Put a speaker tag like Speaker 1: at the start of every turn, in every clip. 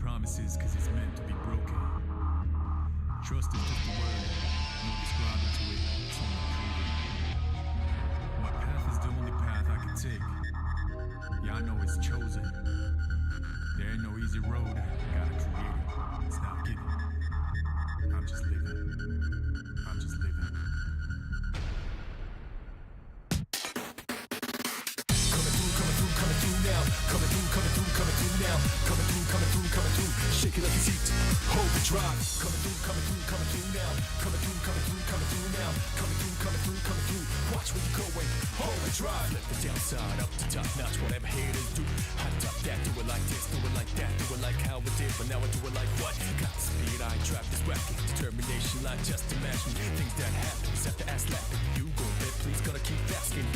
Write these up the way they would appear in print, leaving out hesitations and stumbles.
Speaker 1: promises cause it's meant to be broken. Trust is just a word, no describing to it, it's only proving. My path is the only path I can take. Yeah, I know it's chosen. There ain't no easy road, gotta create it. It's not given. I'm just living. I'm just living. Coming through now. Coming through now. Coming through. Shake it like it's heat. Hold the drive. Coming through now. Coming through now. Coming through. Watch where you're going. Hold the drive. Let the downside up to top notch. Whatever haters do. Hot top that. Do it like this. Do it like that. Do it like how it did. But now I do it like what? Got the speed. I ain't trapped this racket. Determination like just imagine. Things that happen. Set the ass lapping. You go there. Please gonna keep asking.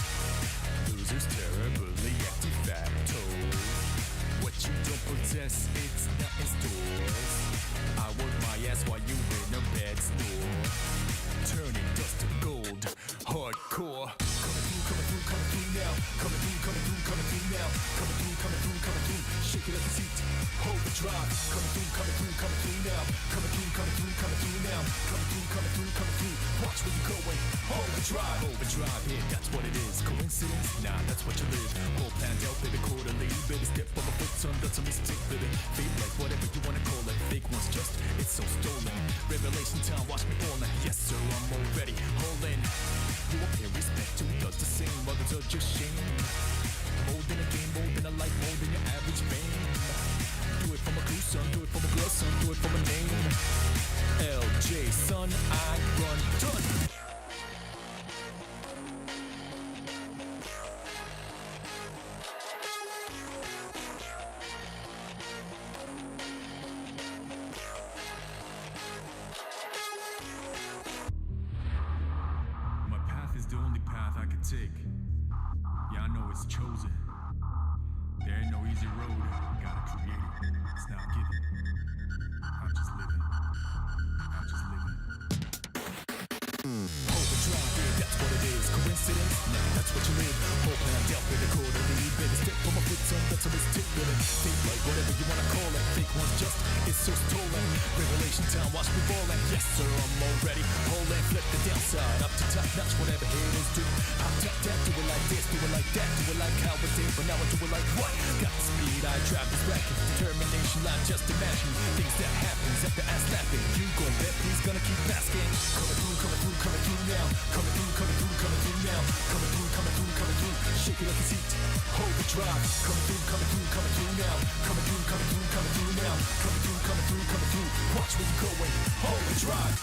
Speaker 1: Losers terribly active facto. What you don't possess, it's not in stores. I work my ass while you in a bad store. Turning dust to gold, hardcore. Coming through now. Coming through now. Coming through. Shake it like it's heat. Hold the drive. Coming through now. Coming through now. Coming through. Watch where you're going. Hold the drive, yeah, that's what it is. Coincidence? Nah, that's what you live. Whole planned out, baby, quarterly. Baby, step on my foot, son, that's a mistake, baby. Feel like whatever you wanna call it. Fake one's just, it's so stolen. Revelation time, watch me all night. Yes, sir, I'm already holding. You will pay respect to does the same, others are just shame. More than a game, more than a life, more than your average fame. Do it for my crew, son, do it for my girl, son, do it for my name. LJ, son, I run done. My path is the only path I can take. Yeah, I know it's chosen. There ain't no easy road, gotta create it. It's not given. I'm just living. I'm just living. Hold the drive, yeah, that's what it is. Coincidence? Nah, that's what you live. Hope that I dealt with a quarterly. Baby, step on my foot, son, that's a mistake with it. Think like whatever you wanna call it. Fake one's just, it's so stolen. Revelation time, watch me ballin'. Yes, sir, I'm already holding. Flip the downside, up to top notch, whatever haters do. I'll tap that, do it like this, do it like that, do it like how it did. But now I do it like what? Got the speed, I drive this racket. Determination, like just imagine. Things that happen, set the ass laughing. You gon' bet, please gonna keep asking. Coming through now. Coming through now. Coming through. Shake it like it's heat. Hold the drive. Coming through now. Coming through now. Coming through. Watch where you're going. Hold the drive.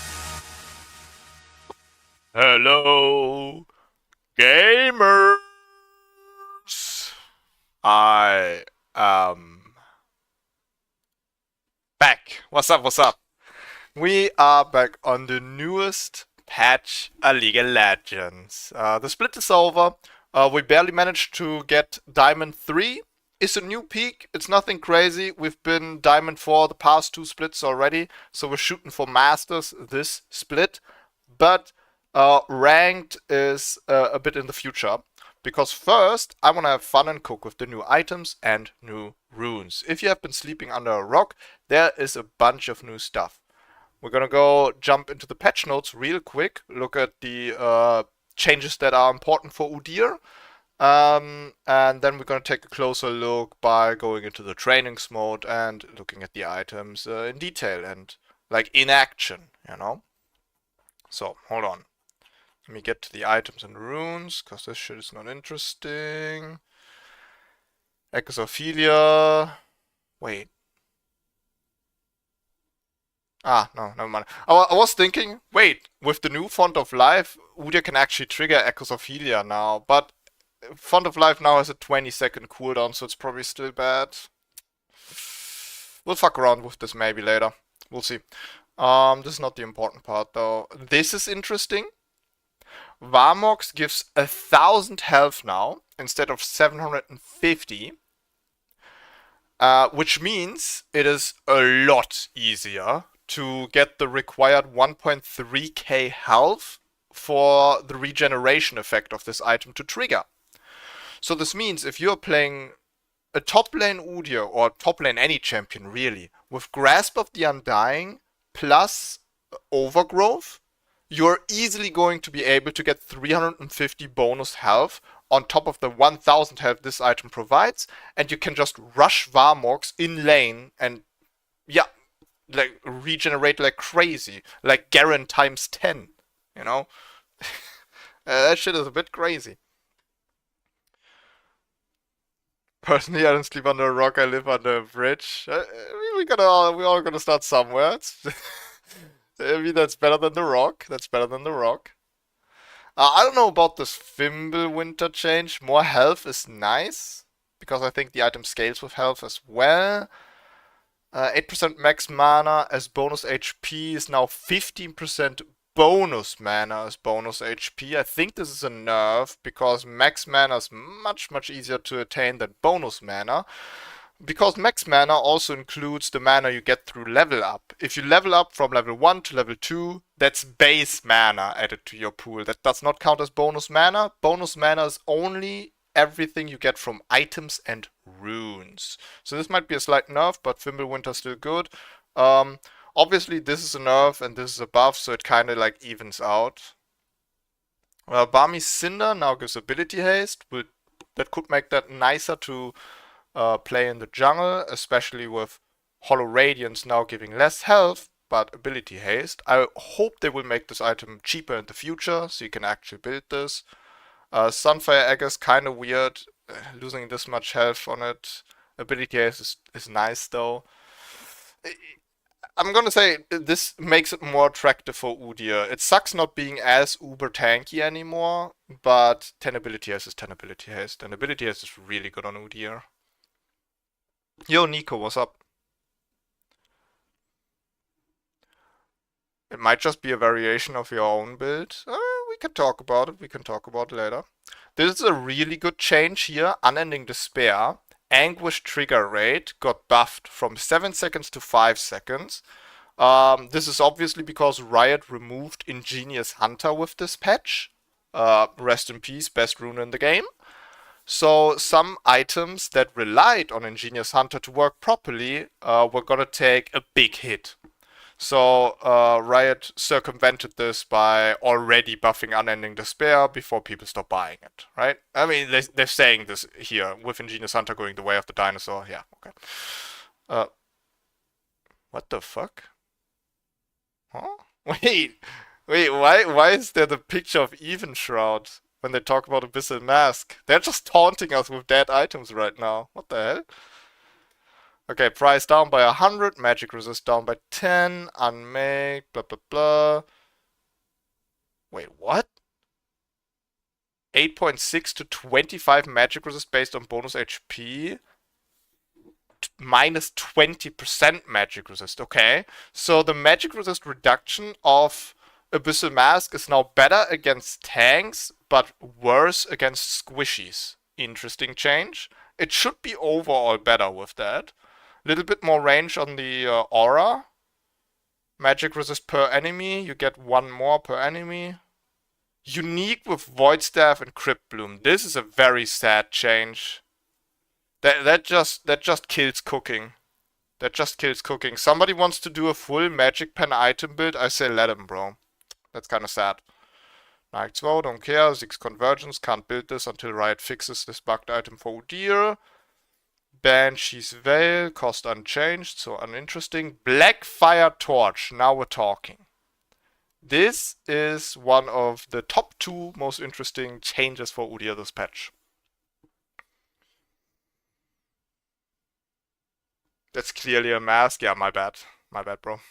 Speaker 2: Hello, gamers. I am back. What's up? We are back on the newest patch of League of Legends. The split is over. We barely managed to get Diamond 3. It's a new peak. It's nothing crazy. We've been Diamond 4 the past 2 splits already. So we're shooting for Masters this split. But ranked is a bit in the future. Because first, I want to have fun and cook with the new items and new runes. If you have been sleeping under a rock, there is a bunch of new stuff. We're gonna go jump into the patch notes real quick, look at the changes that are important for Udyr, and then we're gonna take a closer look by going into the trainings mode and looking at the items in detail and like in action, you know? So, hold on. Let me get to the items and runes, because this shit is not interesting. Exophilia. Wait. Ah, no, never mind. I was thinking, wait, with the new Font of Life, Udyr can actually trigger Exophilia now, but Font of Life now has a 20-second cooldown, so it's probably still bad. We'll fuck around with this maybe later. We'll see. This is not the important part, though. This is interesting. Varmox gives 1000 health now, instead of 750. Which means it is a lot easier to get the required 1.3k health for the regeneration effect of this item to trigger. So this means if you're playing a top lane Udyr, or top lane any champion really, with Grasp of the Undying plus Overgrowth, you're easily going to be able to get 350 bonus health on top of the 1000 health this item provides, and you can just rush Varmogs in lane and, yeah, like regenerate like crazy, like Garen times 10, you know? That shit is a bit crazy. Personally, I don't sleep under a rock. I live under a bridge. We all gonna start somewhere. I mean, that's better than the rock. That's better than the rock. I don't know about this Fimbulwinter change. More health is nice because I think the item scales with health as well. 8% max mana as bonus HP is now 15% bonus mana as bonus HP. I think this is a nerf because max mana is much easier to attain than bonus mana. Because max mana also includes the mana you get through level up. If you level up from level 1 to level 2, that's base mana added to your pool. That does not count as bonus mana. Bonus mana is only everything you get from items and runes. So this might be a slight nerf, but Fimbulwinter's still good. Obviously this is a nerf and this is a buff, so it kind of like evens out. Barmy Cinder now gives ability haste. That could make that nicer to play in the jungle, especially with Hollow Radiance now giving less health, but ability haste. I hope they will make this item cheaper in the future, so you can actually build this. Sunfire Egg is kind of weird, losing this much health on it. Ability haste is nice though. I'm gonna say this makes it more attractive for Udyr. It sucks not being as uber tanky anymore, but 10 ability haste is 10 ability haste, and ability haste is really good on Udyr. Yo, Nico, what's up? It might just be a variation of your own build. We can talk about it. We can talk about it later. This is a really good change here. Unending Despair. Anguish trigger rate got buffed from 7 seconds to 5 seconds. This is obviously because Riot removed Ingenious Hunter with this patch. Rest in peace, best rune in the game. So some items that relied on Ingenious Hunter to work properly were gonna take a big hit. So Riot circumvented this by already buffing Unending Despair before people stop buying it, right? I mean, they're saying this here, with Ingenious Hunter going the way of the dinosaur. Yeah, okay. What the fuck? Huh? Wait, why is there the picture of Even Shroud when they talk about Abyssal Mask? They're just taunting us with dead items right now. What the hell? Okay, price down by 100, magic resist down by 10, unmake, blah blah blah. Wait, what? 8.6 to 25 magic resist based on bonus HP. Minus 20% magic resist, okay. So the magic resist reduction of Abyssal Mask is now better against tanks, but worse against squishies. Interesting change. It should be overall better with that. Little bit more range on the aura. Magic resist per enemy. You get 1 more per enemy. Unique with Void Staff and Crypt Bloom. This is a very sad change. That just kills cooking. That just kills cooking. Somebody wants to do a full Magic Pen item build. I say let him, bro. That's kind of sad. Night's Vow, don't care. Ziggs Convergence, can't build this until Riot fixes this bugged item for Udyr. Banshee's Veil, cost unchanged, so uninteresting. Blackfire Torch, now we're talking. This is one of the top 2 most interesting changes for Udyr this patch. That's clearly a mask. Yeah, my bad. My bad, bro.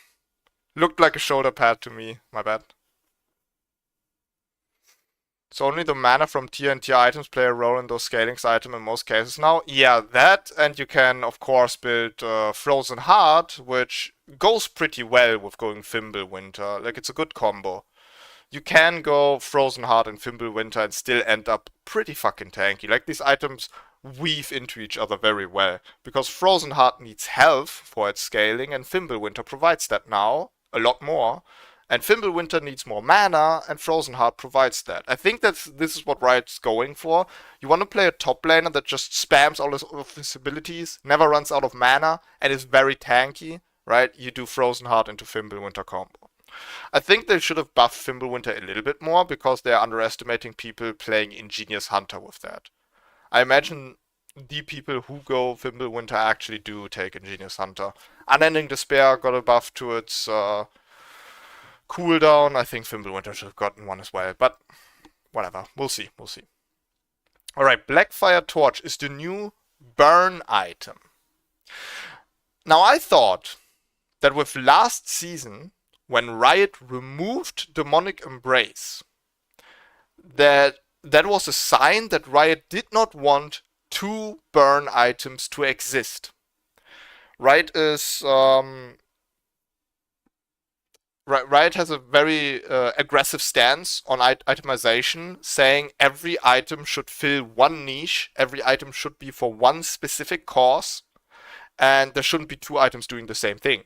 Speaker 2: Looked like a shoulder pad to me. My bad. So only the mana from tier and tier items play a role in those scalings item in most cases now. Yeah, that, and you can of course build Frozen Heart, which goes pretty well with going Fimbulwinter. Like, it's a good combo. You can go Frozen Heart and Fimbulwinter and still end up pretty fucking tanky. Like, these items weave into each other very well. Because Frozen Heart needs health for its scaling, and Fimbulwinter provides that now, a lot more. And Fimbulwinter needs more mana, and Frozen Heart provides that. I think this is what Riot's going for. You want to play a top laner that just spams all of his abilities, never runs out of mana, and is very tanky, right? You do Frozen Heart into Fimbulwinter combo. I think they should have buffed Fimbulwinter a little bit more because they're underestimating people playing Ingenious Hunter with that. I imagine the people who go Fimbulwinter actually do take Ingenious Hunter. Unending Despair got a buff to its cooldown. I think Fimbulwinter should have gotten one as well, but whatever. We'll see. We'll see. Alright, Blackfire Torch is the new burn item. Now I thought that with last season, when Riot removed Demonic Embrace, that was a sign that Riot did not want two burn items to exist. Riot is Riot has a very aggressive stance on itemization, saying every item should fill one niche, every item should be for one specific cause, and there shouldn't be two items doing the same thing.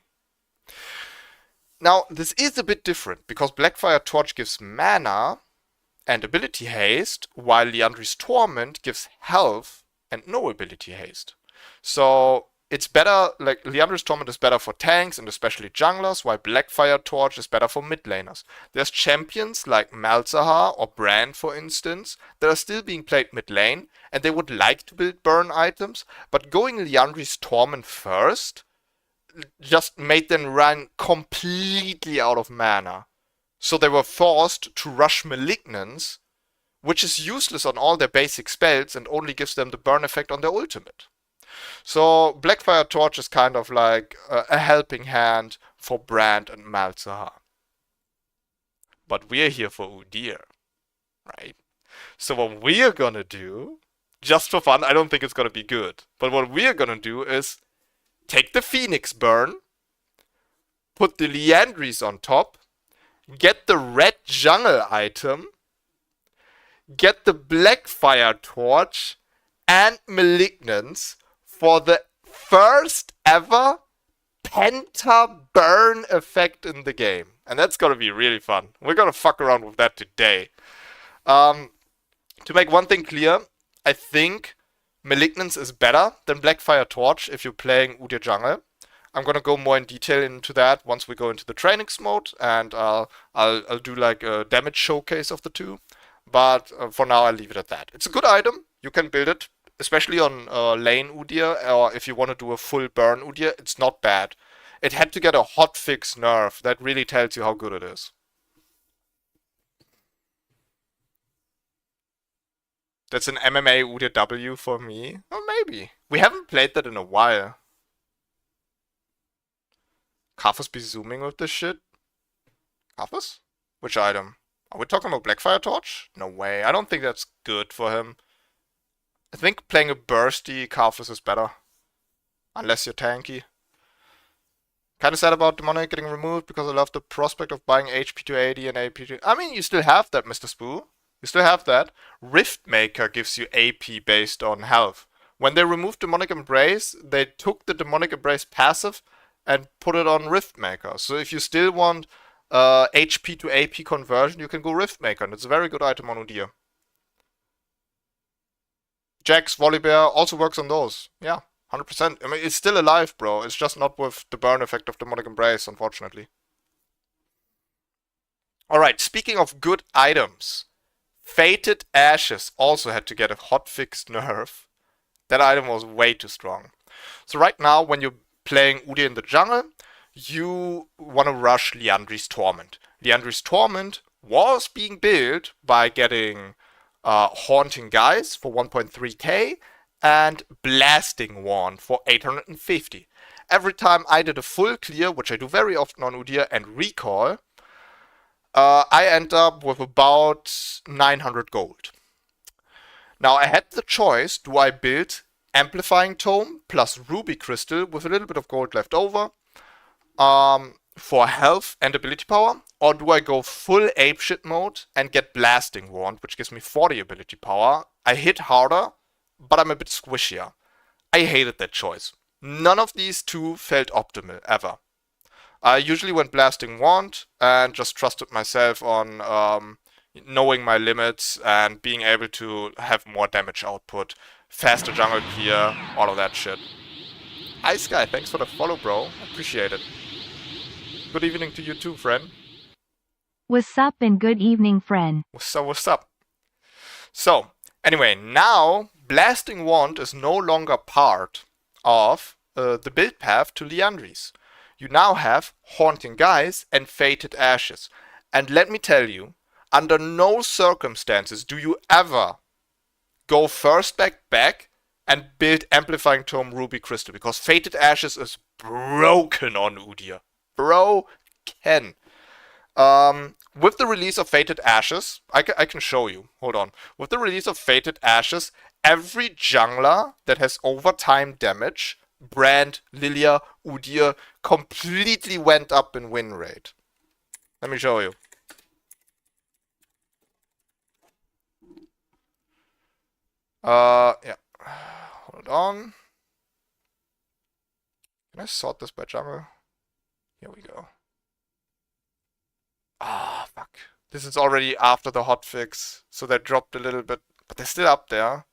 Speaker 2: Now, this is a bit different, because Blackfire Torch gives mana and ability haste, while Liandry's Torment gives health and no ability haste. So it's better, like, Liandry's Torment is better for tanks and especially junglers, while Blackfire Torch is better for mid laners. There's champions like Malzahar or Brand, for instance, that are still being played mid lane, and they would like to build burn items, but going Liandry's Torment first just made them run completely out of mana. So they were forced to rush Malignance, which is useless on all their basic spells and only gives them the burn effect on their ultimate. So Blackfire Torch is kind of like a helping hand for Brand and Malzahar. But we're here for Udyr, right? So what we're gonna do, just for fun, I don't think it's gonna be good, but what we're gonna do is take the Phoenix Burn, put the Liandry's on top, get the red jungle item, get the Blackfire Torch, and Malignance for the first ever Penta Burn effect in the game. And that's gonna be really fun. We're gonna fuck around with that today. To make one thing clear, I think Malignance is better than Blackfire Torch if you're playing Udyr jungle. I'm gonna go more in detail into that once we go into the trainings mode, and I'll do like a damage showcase of the two. But for now, I'll leave it at that. It's a good item. You can build it, especially on lane Udyr, or if you want to do a full burn Udyr, it's not bad. It had to get a hotfix nerf. That really tells you how good it is. That's an MMA Udyr W for me. Or maybe. We haven't played that in a while. Kaffus be zooming with this shit? Kaffus? Which item? Are we talking about Blackfire Torch? No way. I don't think that's good for him. I think playing a bursty Kaffus is better. Unless you're tanky. Kinda sad about Demonic getting removed because I love the prospect of buying HP to 80 and AP to... I mean, you still have that, Mr. Spoo. You still have that. Riftmaker gives you AP based on health. When they removed Demonic Embrace, they took the Demonic Embrace passive and put it on Riftmaker. So if you still want HP to AP conversion, you can go Riftmaker, and it's a very good item on Udyr. Jax, Volibear also works on those. Yeah, 100%. I mean, it's still alive, bro. It's just not with the burn effect of Demonic Embrace, unfortunately. Alright, speaking of good items, Fated Ashes also had to get a hotfix nerf. That item was way too strong. So right now, when you're playing Udyr in the jungle, you want to rush Liandry's Torment. Liandry's Torment was being built by getting Haunting Guys for 1.3k and Blasting Wand for 850. Every time I did a full clear, which I do very often on Udyr, and recall, I end up with about 900 gold. Now I had the choice, do I build Amplifying Tome plus Ruby Crystal with a little bit of gold left over for health and ability power, or do I go full apeshit mode and get Blasting Wand, which gives me 40 ability power. I hit harder, but I'm a bit squishier. I hated that choice. None of these two felt optimal, ever. I usually went Blasting Wand and just trusted myself on knowing my limits and being able to have more damage output, faster jungle clear, all of that shit. Hi Sky, thanks for the follow, bro. Appreciate it. Good evening to you too, friend.
Speaker 3: What's up and good evening, friend.
Speaker 2: What's up? So, anyway, now Blasting Wand is no longer part of the build path to Liandry's. You now have Haunting Guys and Fated Ashes. And let me tell you, under no circumstances do you ever go first back and build Amplifying Tome Ruby Crystal, because Fated Ashes is broken on Udyr. Broken. With the release of Fated Ashes, I can show you. Hold on. With the release of Fated Ashes, every jungler that has overtime damage, Brand, Lilia, Udyr, completely went up in win rate. Let me show you. Yeah. Hold on. Can I sort this by jungle? Here we go. Ah, fuck. This is already after the hotfix, so they dropped a little bit, but they're still up there.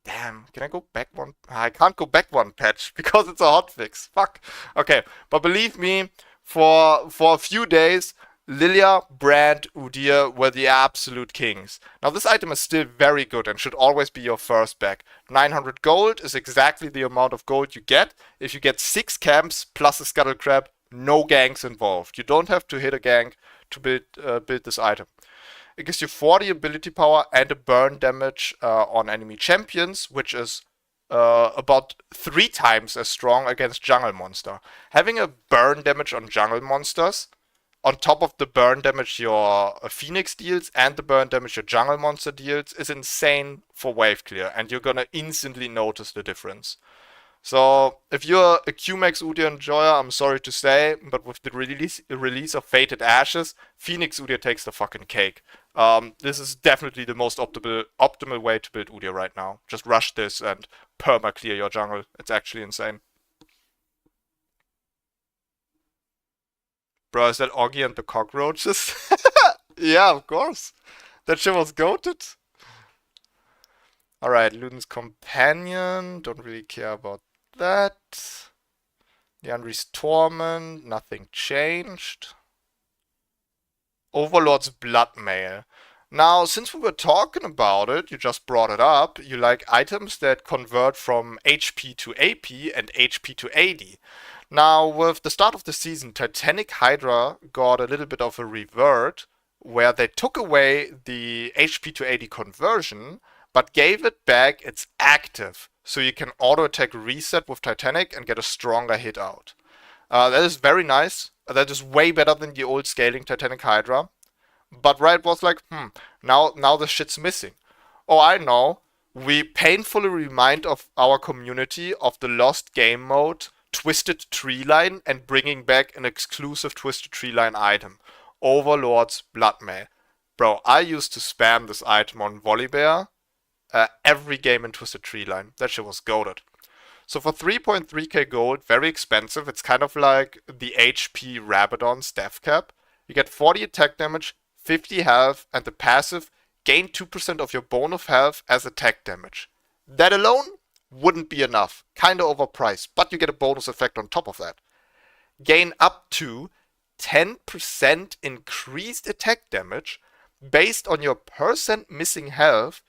Speaker 2: Damn, can I go back one? I can't go back one patch because it's a hotfix. Fuck. Okay, but believe me, for a few days, Lilia, Brand, Udyr were the absolute kings. Now this item is still very good and should always be your first back. 900 gold is exactly the amount of gold you get if you get 6 camps plus a Scuttle Crab. No ganks involved. You don't have to hit a gank to build this item. It gives you 40 ability power and a burn damage on enemy champions, which is about 3 times as strong against jungle monster. Having a burn damage on jungle monsters, on top of the burn damage your Phoenix deals and the burn damage your jungle monster deals, is insane for wave clear, and you're gonna instantly notice the difference. So, if you're a QMax Udyr enjoyer, I'm sorry to say, but with the release of Fated Ashes, Phoenix Udyr takes the fucking cake. This is definitely the most optimal way to build Udyr right now. Just rush this and perma clear your jungle. It's actually insane. Bro, is that Augie and the cockroaches? Yeah, of course. That shit was goated. Alright, Luden's Companion. Don't really care about that. Liandry's Torment. Nothing changed. Overlord's Bloodmail. Now, since we were talking about it, you just brought it up, you like items that convert from HP to AP and HP to AD. Now, with the start of the season, Titanic Hydra got a little bit of a revert, where they took away the HP to AD conversion, but gave it back its active, so you can auto-attack reset with Titanic and get a stronger hit out. That is very nice. That is way better than the old scaling Titanic Hydra. But Riot was like, now the shit's missing. Oh, I know. We painfully remind of our community of the lost game mode, Twisted Treeline, and bringing back an exclusive Twisted Treeline item, Overlord's Bloodmail. Bro, I used to spam this item on Volibear every game in Twisted Treeline. That shit was goated. So for 3.3k gold, very expensive. It's kind of like the HP Rabadon's death cap. You get 40 attack damage, 50 health, and the passive gain 2% of your bonus health as attack damage. That alone wouldn't be enough. Kinda overpriced, but you get a bonus effect on top of that. Gain up to 10% increased attack damage based on your percent missing health,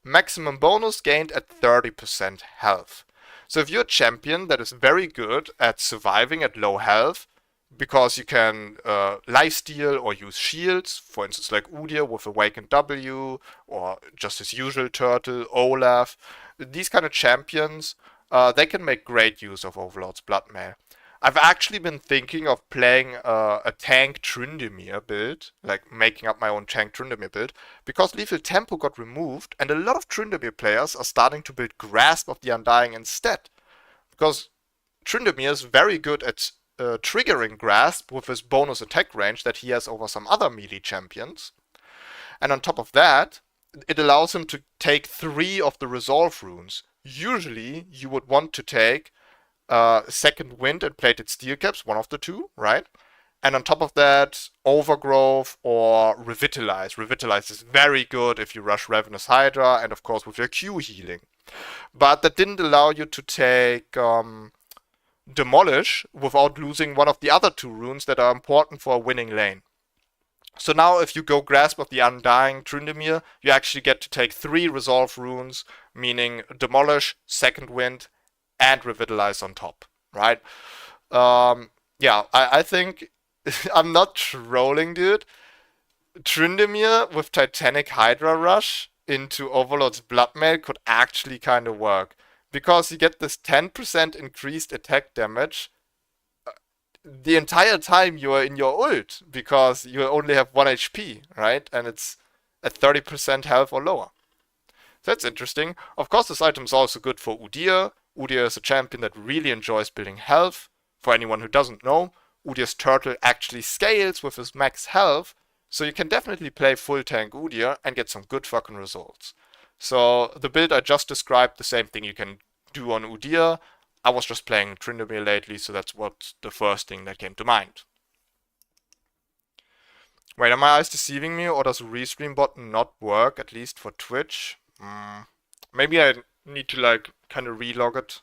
Speaker 2: maximum bonus gained at 30% health. So if you're a champion that is very good at surviving at low health, because you can lifesteal or use shields, for instance like Udyr with Awakened W, or just his usual turtle, Olaf, these kind of champions, they can make great use of Overlord's Bloodmail. I've actually been thinking of playing a tank Tryndamere build, like making up my own tank Tryndamere build, because Lethal Tempo got removed and a lot of Tryndamere players are starting to build Grasp of the Undying instead. Because Tryndamere is very good at triggering Grasp with his bonus attack range that he has over some other melee champions. And on top of that, it allows him to take 3 of the Resolve runes. Usually, you would want to take Second Wind and Plated Steel Caps, one of the two, right? And on top of that, Overgrowth or Revitalize. Revitalize is very good if you rush Ravenous Hydra and of course with your Q healing. But that didn't allow you to take Demolish without losing one of the other two runes that are important for a winning lane. So now if you go Grasp of the Undying Tryndamere, you actually get to take 3 Resolve runes, meaning Demolish, Second Wind, and Revitalize on top, right? Yeah, I think I'm not trolling, dude. Tryndamere with Titanic Hydra Rush into Overlord's Bloodmail could actually kind of work. Because you get this 10% increased attack damage the entire time you are in your ult. Because you only have 1 HP, right? And it's at 30% health or lower. That's interesting. Of course, this item is also good for Udyr. Udyr is a champion that really enjoys building health. For anyone who doesn't know, Udyr's turtle actually scales with his max health, so you can definitely play full tank Udyr and get some good fucking results. So the build I just described, the same thing you can do on Udyr. I was just playing Tryndamere lately, so that's what the first thing that came to mind. Wait, are my eyes deceiving me, or does Restream bot not work, at least for Twitch? Maybe I need to like kind of relog it.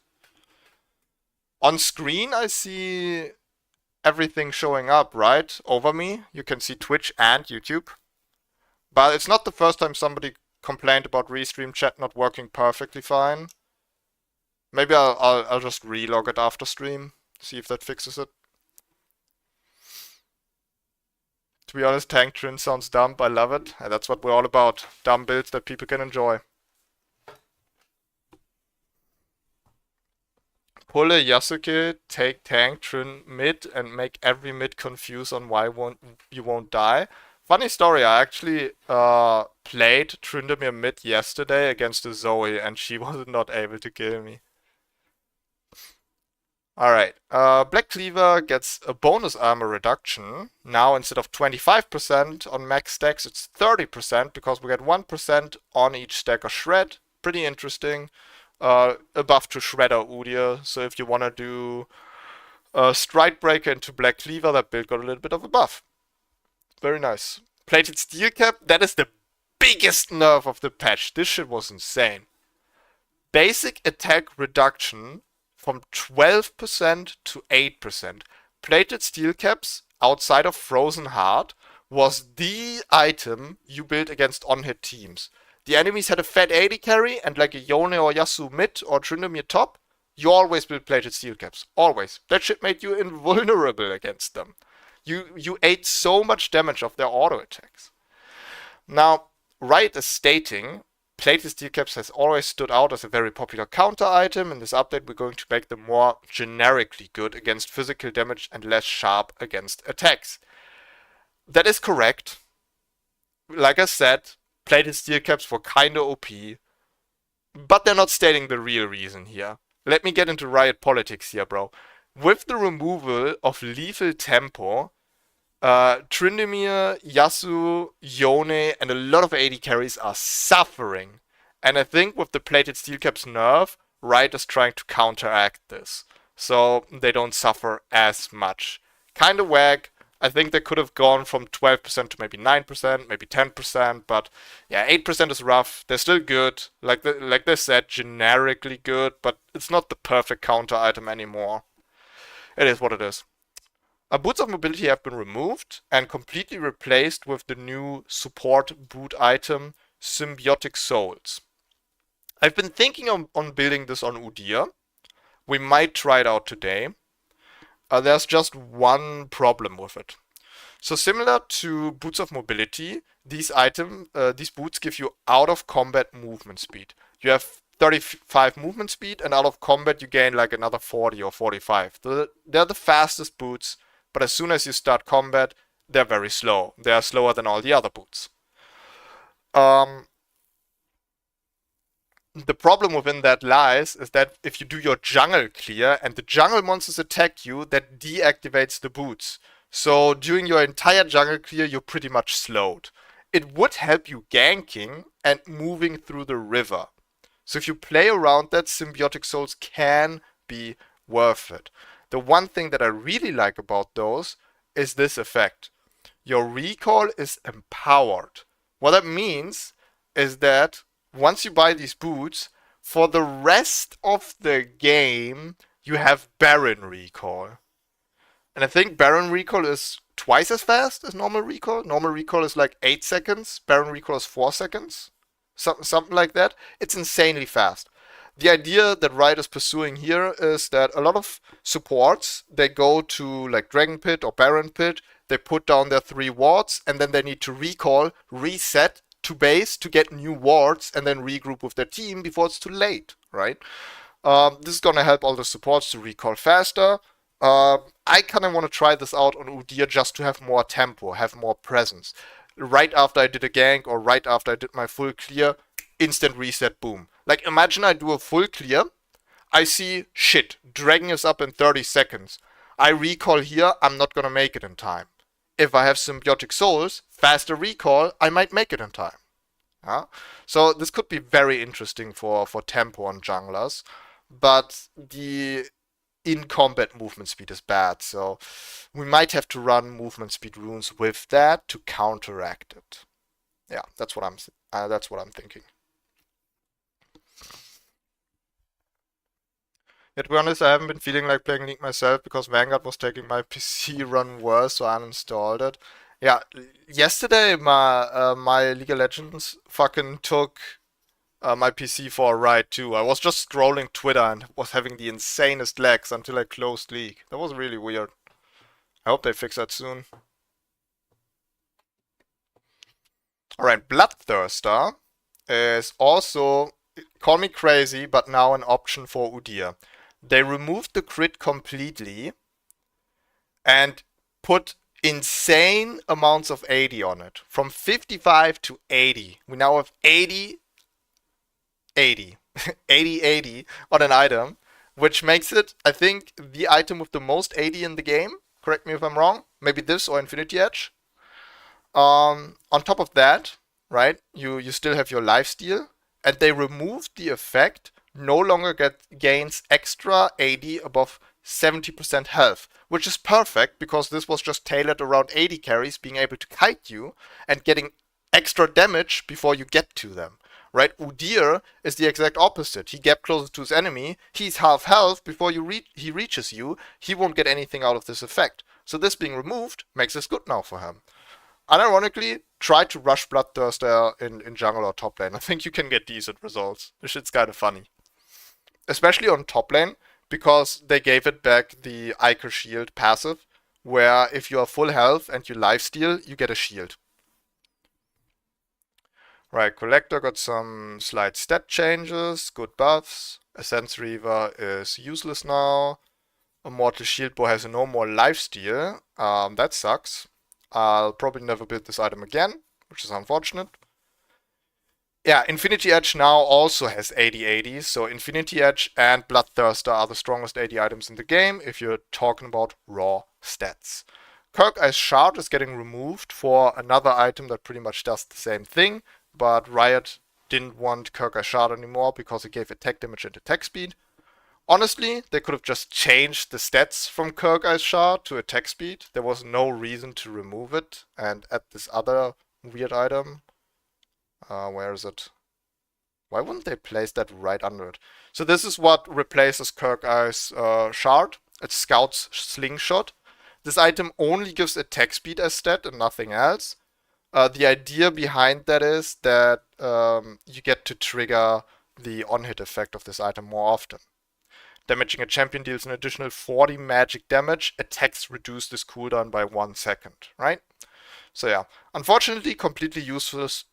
Speaker 2: On screen I see everything showing up, right? Over me. You can see Twitch and YouTube. But it's not the first time somebody complained about Restream chat not working perfectly fine. Maybe I'll just relog it after stream. See if that fixes it. To be honest, Tank Trin sounds dumb. I love it. And that's what we're all about. Dumb builds that people can enjoy. Pull a Yasuke, take tank, Trin mid, and make every mid confused on why you won't die. Funny story, I actually played Tryndamere mid yesterday against a Zoe, and she was not able to kill me. Alright, Black Cleaver gets a bonus armor reduction. Now instead of 25% on max stacks, it's 30% because we get 1% on each stack of Shred. Pretty interesting. A buff to Shredder Udyr, so if you want to do Stride Breaker into Black Cleaver, that build got a little bit of a buff. Very nice. Plated Steel Cap, that is the biggest nerf of the patch. This shit was insane. Basic attack reduction from 12% to 8%. Plated Steel Caps, outside of Frozen Heart, was the item you built against on-hit teams. The enemies had a fat AD carry and like a Yone or Yasuo mid or Tryndamere top. You always build Plated Steel Caps. Always. That shit made you invulnerable against them. You ate so much damage of their auto attacks. Now, Riot is stating, Plated Steel Caps has always stood out as a very popular counter item. In this update, we're going to make them more generically good against physical damage and less sharp against attacks. That is correct. Like I said, Plated Steel Caps were kinda OP, but they're not stating the real reason here. Let me get into Riot politics here, bro. With the removal of lethal tempo, Tryndamere, Yasuo, Yone, and a lot of AD carries are suffering. And I think with the Plated Steel Caps nerf, Riot is trying to counteract this, so they don't suffer as much. Kinda whack. I think they could have gone from 12% to maybe 9%, maybe 10%, but yeah, 8% is rough. They're still good, like they said, generically good, but it's not the perfect counter item anymore. It is what it is. Boots of Mobility have been removed and completely replaced with the new support boot item, Symbiotic Souls. I've been thinking on building this on Udyr. We might try it out today. There's just one problem with it. So similar to Boots of Mobility, these boots give you out of combat movement speed. You have 35 movement speed, and out of combat you gain like another 40 or 45. They're the fastest boots, but as soon as you start combat, they're very slow. They are slower than all the other boots. The problem within that lies is that if you do your jungle clear and the jungle monsters attack you, that deactivates the boots. So during your entire jungle clear, you're pretty much slowed. It would help you ganking and moving through the river. So if you play around that, Symbiotic Souls can be worth it. The one thing that I really like about those is this effect. Your recall is empowered. What that means is that once you buy these boots, for the rest of the game, you have Baron recall. And I think Baron recall is twice as fast as normal recall. Normal recall is like 8 seconds. Baron recall is 4 seconds. Something like that. It's insanely fast. The idea that Riot is pursuing here is that a lot of supports, they go to like Dragon Pit or Baron Pit, they put down their 3 wards, and then they need to recall, reset to base to get new wards, and then regroup with their team before it's too late, right? This is gonna help all the supports to recall faster. I kind of want to try this out on Udyr just to have more tempo, have more presence. Right after I did a gank or right after I did my full clear, instant reset, boom. Like imagine I do a full clear, I see shit, dragon is up in 30 seconds. I recall here, I'm not gonna make it in time. If I have symbiotic souls, faster recall, I might make it in time. So this could be very interesting for tempo on junglers, but the in-combat movement speed is bad, so we might have to run movement speed runes with that to counteract it. Yeah, that's what I'm thinking. Yet to be honest, I haven't been feeling like playing League myself because Vanguard was taking my PC run worse, so I uninstalled it. Yeah, yesterday my League of Legends fucking took my PC for a ride too. I was just scrolling Twitter and was having the insanest lags until I closed League. That was really weird. I hope they fix that soon. Alright, Bloodthirster is also, call me crazy, but now an option for Udyr. They removed the crit completely and put insane amounts of 80 on it. From 55 to 80. We now have 80 on an item, which makes it, I think, the item with the most 80 in the game. Correct me if I'm wrong. Maybe this or Infinity Edge. On top of that, right, you still have your lifesteal, and they removed the effect no longer gains extra 80 above 70% health, which is perfect because this was just tailored around 80 carries being able to kite you and getting extra damage before you get to them. Right, Udyr is the exact opposite. He gets closer to his enemy, he's half health before he reaches you, he won't get anything out of this effect. So this being removed makes this good now for him. Unironically, try to rush Bloodthirster in jungle or top lane. I think you can get decent results. This shit's kinda funny. Especially on top lane, because they gave it back the Iker Shield passive, where if you are full health and you lifesteal, you get a shield. Right, Collector got some slight stat changes, good buffs. Essence Reaver is useless now. Immortal Shield Bow has no more lifesteal. That sucks. I'll probably never build this item again, which is unfortunate. Yeah, Infinity Edge now also has 80/80, so Infinity Edge and Bloodthirster are the strongest 80 items in the game if you're talking about raw stats. Kirk Ice Shard is getting removed for another item that pretty much does the same thing, but Riot didn't want Kirk Ice Shard anymore because it gave attack damage and attack speed. Honestly, they could have just changed the stats from Kirk Ice Shard to attack speed. There was no reason to remove it and add this other weird item. Where is it? Why wouldn't they place that right under it? So this is what replaces Kirk Ice Shard. It's Scout's Slingshot. This item only gives attack speed as stat and nothing else. The idea behind that is that you get to trigger the on-hit effect of this item more often. Damaging a champion deals an additional 40 magic damage. Attacks reduce this cooldown by 1 second, right? So yeah, unfortunately completely useless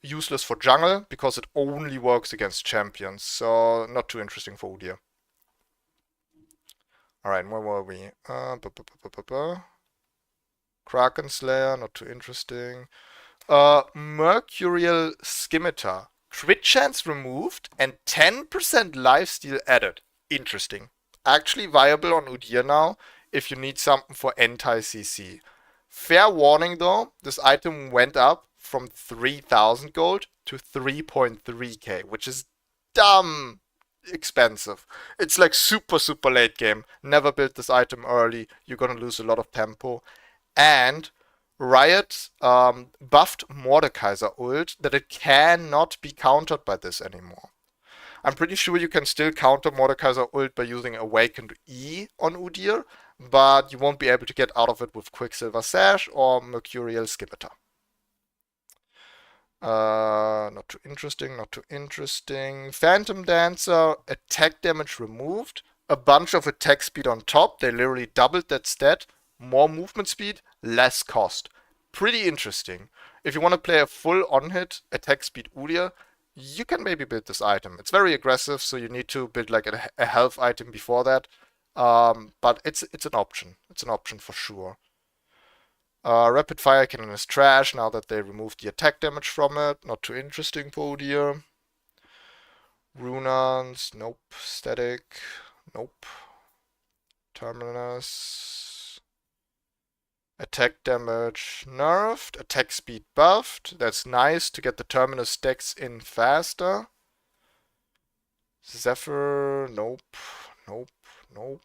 Speaker 2: for jungle because it only works against champions. So not too interesting for Udyr. Alright, where were we? Kraken Slayer, not too interesting. Mercurial Scimitar. Crit chance removed and 10% lifesteal added. Interesting. Actually viable on Udyr now if you need something for anti-CC. Fair warning though, this item went up from 3,000 gold to 3.3k, which is dumb. expensive. It's like super, super late game. Never build this item early. You're gonna lose a lot of tempo. And Riot buffed Mordekaiser ult that it cannot be countered by this anymore. I'm pretty sure you can still counter Mordekaiser ult by using Awakened E on Udyr, but you won't be able to get out of it with Quicksilver Sash or Mercurial Scimitar. Not too interesting, not too interesting. Phantom Dancer, attack damage removed, a bunch of attack speed on top. They literally doubled that stat. More movement speed, less cost. Pretty interesting. If you want to play a full on-hit attack speed Udyr, you can maybe build this item. It's very aggressive, so you need to build like a health item before that. But it's an option. It's an option for sure. Rapid Fire Cannon is trash now that they removed the attack damage from it. Not too interesting for Udyr. Runans, nope. Static, nope. Terminus. Attack damage nerfed. Attack speed buffed. That's nice to get the Terminus stacks in faster. Zephyr, nope. Nope, nope.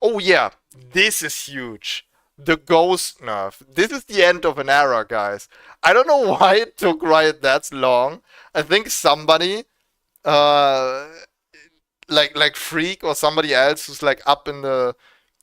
Speaker 2: Oh yeah, this is huge. The Ghost nerf. This is the end of an era, guys. I don't know why it took Riot that long. I think somebody, like Freak or somebody else who's like up in the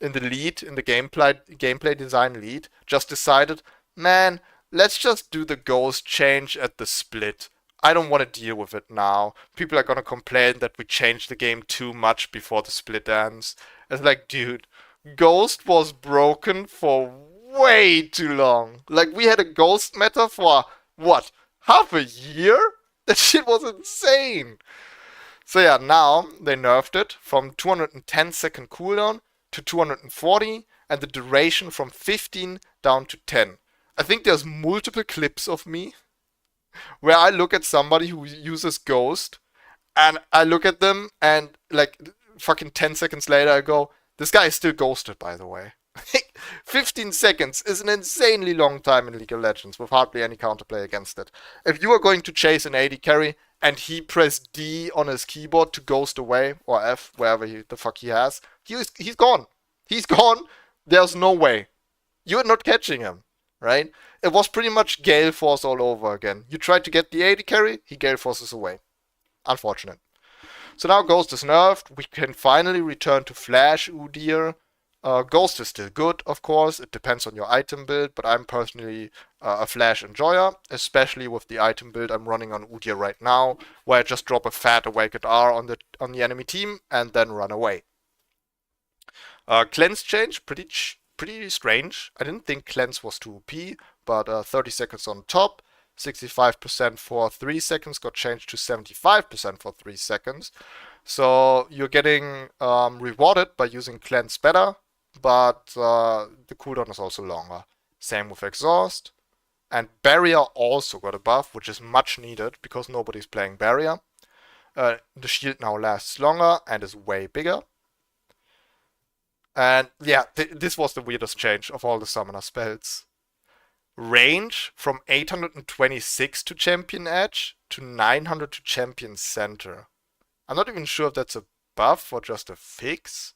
Speaker 2: lead, in the gameplay design lead, just decided, man, let's just do the Ghost change at the split. I don't want to deal with it now. People are gonna complain that we changed the game too much before the split ends. It's like, dude, Ghost was broken for way too long. Like, we had a Ghost meta for, what, half a year? That shit was insane. So yeah, now they nerfed it from 210 second cooldown to 240, and the duration from 15 down to 10. I think there's multiple clips of me where I look at somebody who uses Ghost, and I look at them, and like fucking 10 seconds later I go, this guy is still ghosted, by the way. 15 seconds is an insanely long time in League of Legends with hardly any counterplay against it. If you are going to chase an AD carry and he pressed D on his keyboard to ghost away, or F, wherever the fuck he has, he's gone. He's gone. There's no way. You're not catching him, right? It was pretty much Gale Force all over again. You tried to get the AD carry, he Gale Forces away. Unfortunate. So now Ghost is nerfed. We can finally return to Flash Udyr. Ghost is still good, of course. It depends on your item build, but I'm personally a Flash enjoyer, especially with the item build I'm running on Udyr right now, where I just drop a fat Awakened R on the enemy team and then run away. Cleanse change, pretty strange. I didn't think Cleanse was too OP, but 30 seconds on top. 65% for 3 seconds got changed to 75% for 3 seconds. So you're getting rewarded by using Cleanse better, but the cooldown is also longer. Same with Exhaust. And Barrier also got a buff, which is much needed because nobody's playing Barrier. The shield now lasts longer and is way bigger. And yeah, this was the weirdest change of all the summoner spells. Range from 826 to Champion Edge to 900 to Champion Center. I'm not even sure if that's a buff or just a fix.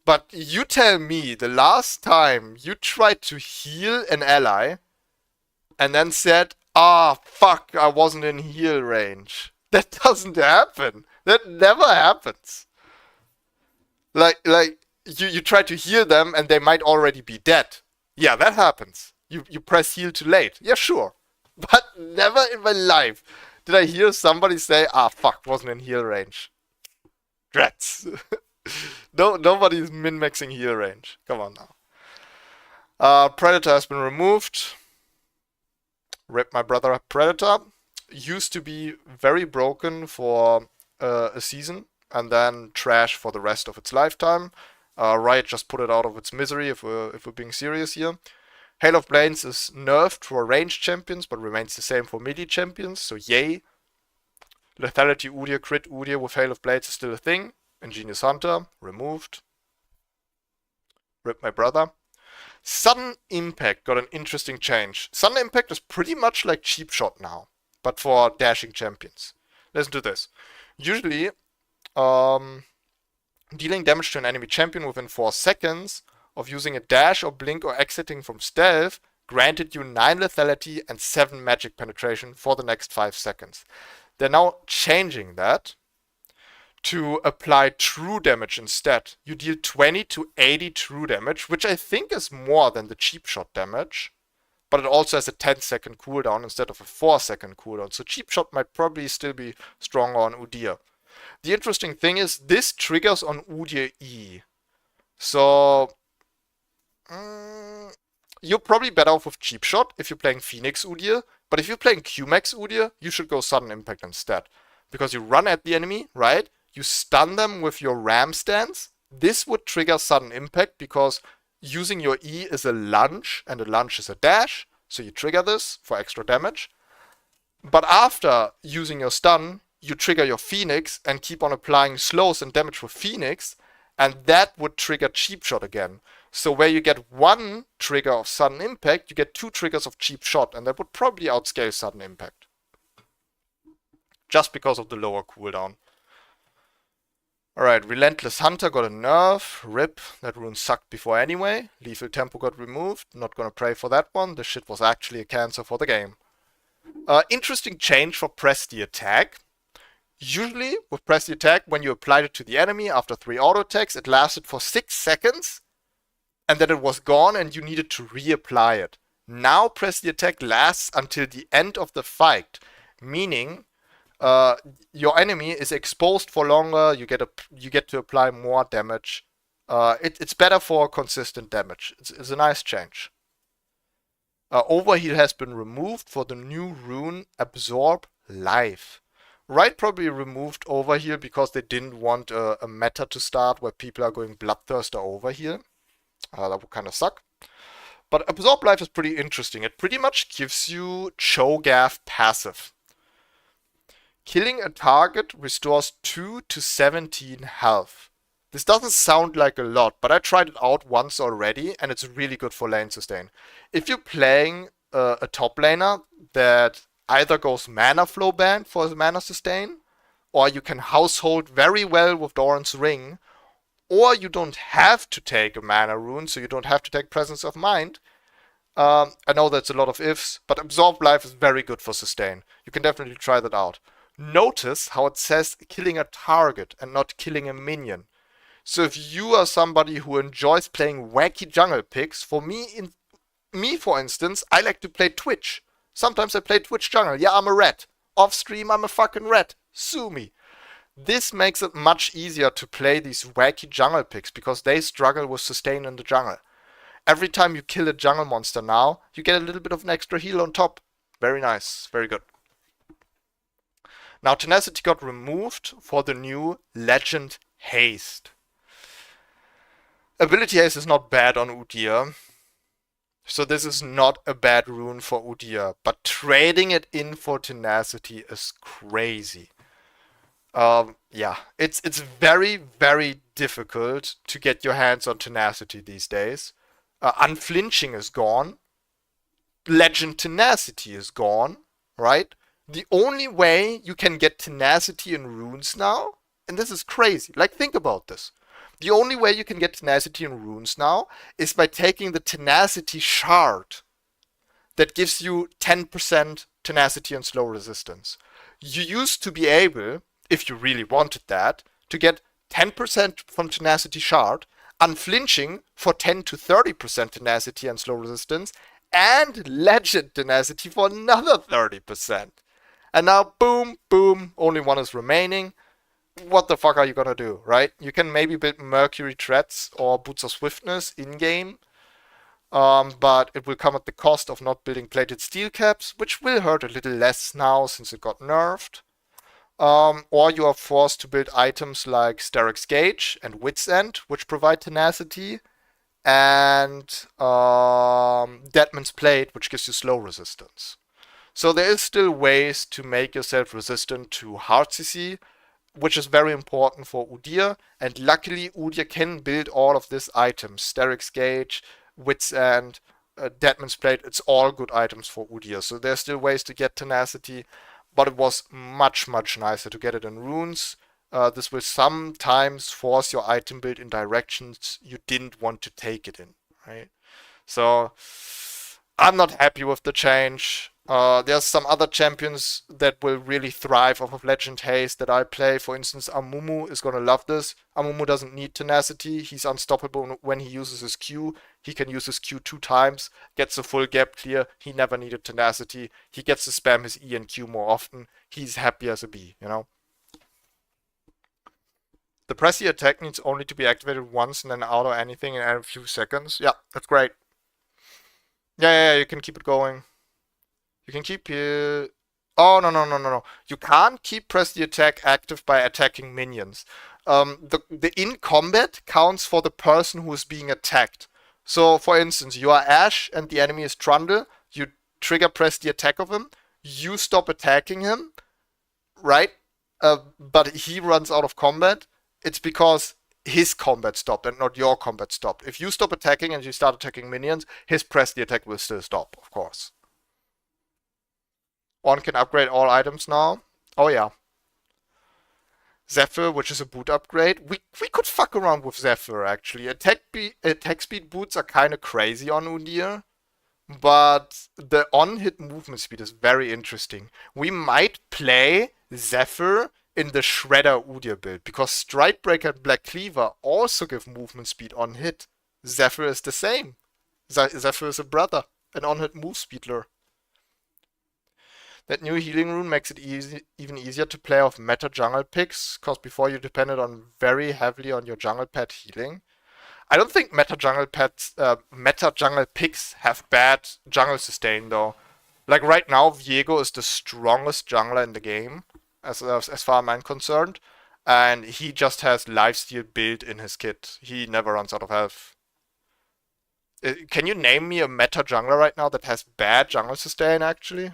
Speaker 2: But you tell me, the last time you tried to heal an ally and then said, fuck, I wasn't in heal range. That doesn't happen. That never happens. Like you try to heal them and they might already be dead. Yeah, that happens. You press heal too late. Yeah, sure. But never in my life did I hear somebody say, fuck, wasn't in heal range. Drats. No, nobody's min-maxing heal range. Come on now. Predator has been removed. Rip my brother Predator. Used to be very broken for a season and then trash for the rest of its lifetime. Riot just put it out of its misery if we're being serious here. Hail of Blades is nerfed for ranged champions, but remains the same for melee champions, so yay. Lethality Udyr, crit Udyr with Hail of Blades is still a thing. Ingenious Hunter, removed. Rip my brother. Sudden Impact got an interesting change. Sudden Impact is pretty much like Cheap Shot now, but for dashing champions. Listen to this. Usually, dealing damage to an enemy champion within 4 seconds of using a dash or blink or exiting from stealth granted you 9 lethality and 7 magic penetration for the next 5 seconds. They're now changing that to apply true damage instead. You deal 20 to 80 true damage, which I think is more than the cheap shot damage, but it also has a 10-second cooldown instead of a 4-second cooldown, so cheap shot might probably still be stronger on Udyr. The interesting thing is this triggers on Udyr E. So you're probably better off with cheap shot if you're playing Phoenix Udyr, but if you're playing QMax Udyr, you should go sudden impact instead. Because you run at the enemy, right? You stun them with your ram stance. This would trigger sudden impact because using your E is a lunge and a lunge is a dash. So you trigger this for extra damage. But after using your stun, you trigger your Phoenix and keep on applying slows and damage with Phoenix. And that would trigger cheap shot again. So where you get 1 trigger of sudden impact, you get 2 triggers of cheap shot. And that would probably outscale sudden impact. Just because of the lower cooldown. Alright, Relentless Hunter got a nerf. RIP, that rune sucked before anyway. Lethal Tempo got removed. Not gonna pray for that one. This shit was actually a cancer for the game. Interesting change for Press the Attack. Usually, with Press the Attack, when you applied it to the enemy after 3 auto attacks, it lasted for 6 seconds. And then it was gone and you needed to reapply it. Now Press the Attack lasts until the end of the fight. Meaning, your enemy is exposed for longer, you get to apply more damage. It's better for consistent damage. It's a nice change. Overheal has been removed for the new rune Absorb Life. Right, probably removed Overheal because they didn't want a meta to start where people are going Bloodthirster Overheal. That would kind of suck. But Absorb Life is pretty interesting. It pretty much gives you Cho'Gath passive. Killing a target restores 2 to 17 health. This doesn't sound like a lot, but I tried it out once already and it's really good for lane sustain. If you're playing a top laner that either goes mana flow ban for his mana sustain, or you can household very well with Doran's Ring, or you don't have to take a mana rune, so you don't have to take Presence of Mind. I know that's a lot of ifs, but Absorb Life is very good for sustain. You can definitely try that out. Notice how it says killing a target and not killing a minion. So if you are somebody who enjoys playing wacky jungle picks, for me, for instance, I like to play Twitch. Sometimes I play Twitch jungle. Yeah, I'm a rat. Off stream, I'm a fucking rat. Sue me. This makes it much easier to play these wacky jungle picks because they struggle with sustain in the jungle. Every time you kill a jungle monster now, you get a little bit of an extra heal on top. Very nice. Very good. Now, Tenacity got removed for the new Legend Haste. Ability Haste is not bad on Udyr. So this is not a bad rune for Udyr. But trading it in for Tenacity is crazy. Yeah, it's very, very difficult to get your hands on Tenacity these days. Unflinching is gone. Legend Tenacity is gone, right? The only way you can get Tenacity in runes now, and this is crazy, like think about this. The only way you can get Tenacity in runes now is by taking the Tenacity shard that gives you 10% Tenacity and slow resistance. You used to be able, if you really wanted that, to get 10% from Tenacity shard, unflinching for 10 to 30% Tenacity and slow resistance, and Legend Tenacity for another 30%. And now, boom, boom, only one is remaining. What the fuck are you gonna do, right? You can maybe build Mercury Treads or Boots of Swiftness in-game, but it will come at the cost of not building Plated Steel Caps, which will hurt a little less now since it got nerfed. Or you are forced to build items like Steric's Gauge and Wit's End, which provide Tenacity, and Deadman's Plate, which gives you slow resistance. So there is still ways to make yourself resistant to hard CC, which is very important for Udyr, and luckily Udyr can build all of these items. Steric's Gauge, Wit's End, Deadman's Plate, it's all good items for Udyr. So there's still ways to get Tenacity, but it was much nicer to get it in runes. This will sometimes force your item build in directions you didn't want to take it in, right? So I'm not happy with the change. There's some other champions that will really thrive off of Legend Haste that I play. For instance, Amumu is gonna love this. Amumu doesn't need tenacity. He's unstoppable when he uses his Q. He can use his Q 2 times, gets a full gap clear. He never needed tenacity. He gets to spam his E and Q more often. He's happy as a bee, you know? The pressy attack needs only to be activated once and then auto anything in a few seconds. Yeah, that's great. Yeah, you can keep it going. You can keep it... Oh, no. You can't keep press the attack active by attacking minions. The in combat counts for the person who is being attacked. So, for instance, you are Ashe and the enemy is Trundle. You trigger press the attack of him. You stop attacking him, right? But he runs out of combat. It's because his combat stopped and not your combat stopped. If you stop attacking and you start attacking minions, his press the attack will still stop, of course. One can upgrade all items now. Oh yeah. Zephyr, which is a boot upgrade. We could fuck around with Zephyr actually. Attack speed boots are kind of crazy on Udyr, but the on-hit movement speed is very interesting. We might play Zephyr in the Shredder Udyr build, because Stridebreaker and Black Cleaver also give movement speed on hit. Zephyr is the same. Zephyr is a brother, an on-hit move speedler. That new healing rune makes it even easier to play off meta jungle picks, because before you depended on very heavily on your jungle pet healing. I don't think meta jungle picks have bad jungle sustain though. Like right now, Viego is the strongest jungler in the game, as far as I'm concerned, and he just has lifesteal built in his kit. He never runs out of health. Can you name me a meta jungler right now that has bad jungle sustain actually?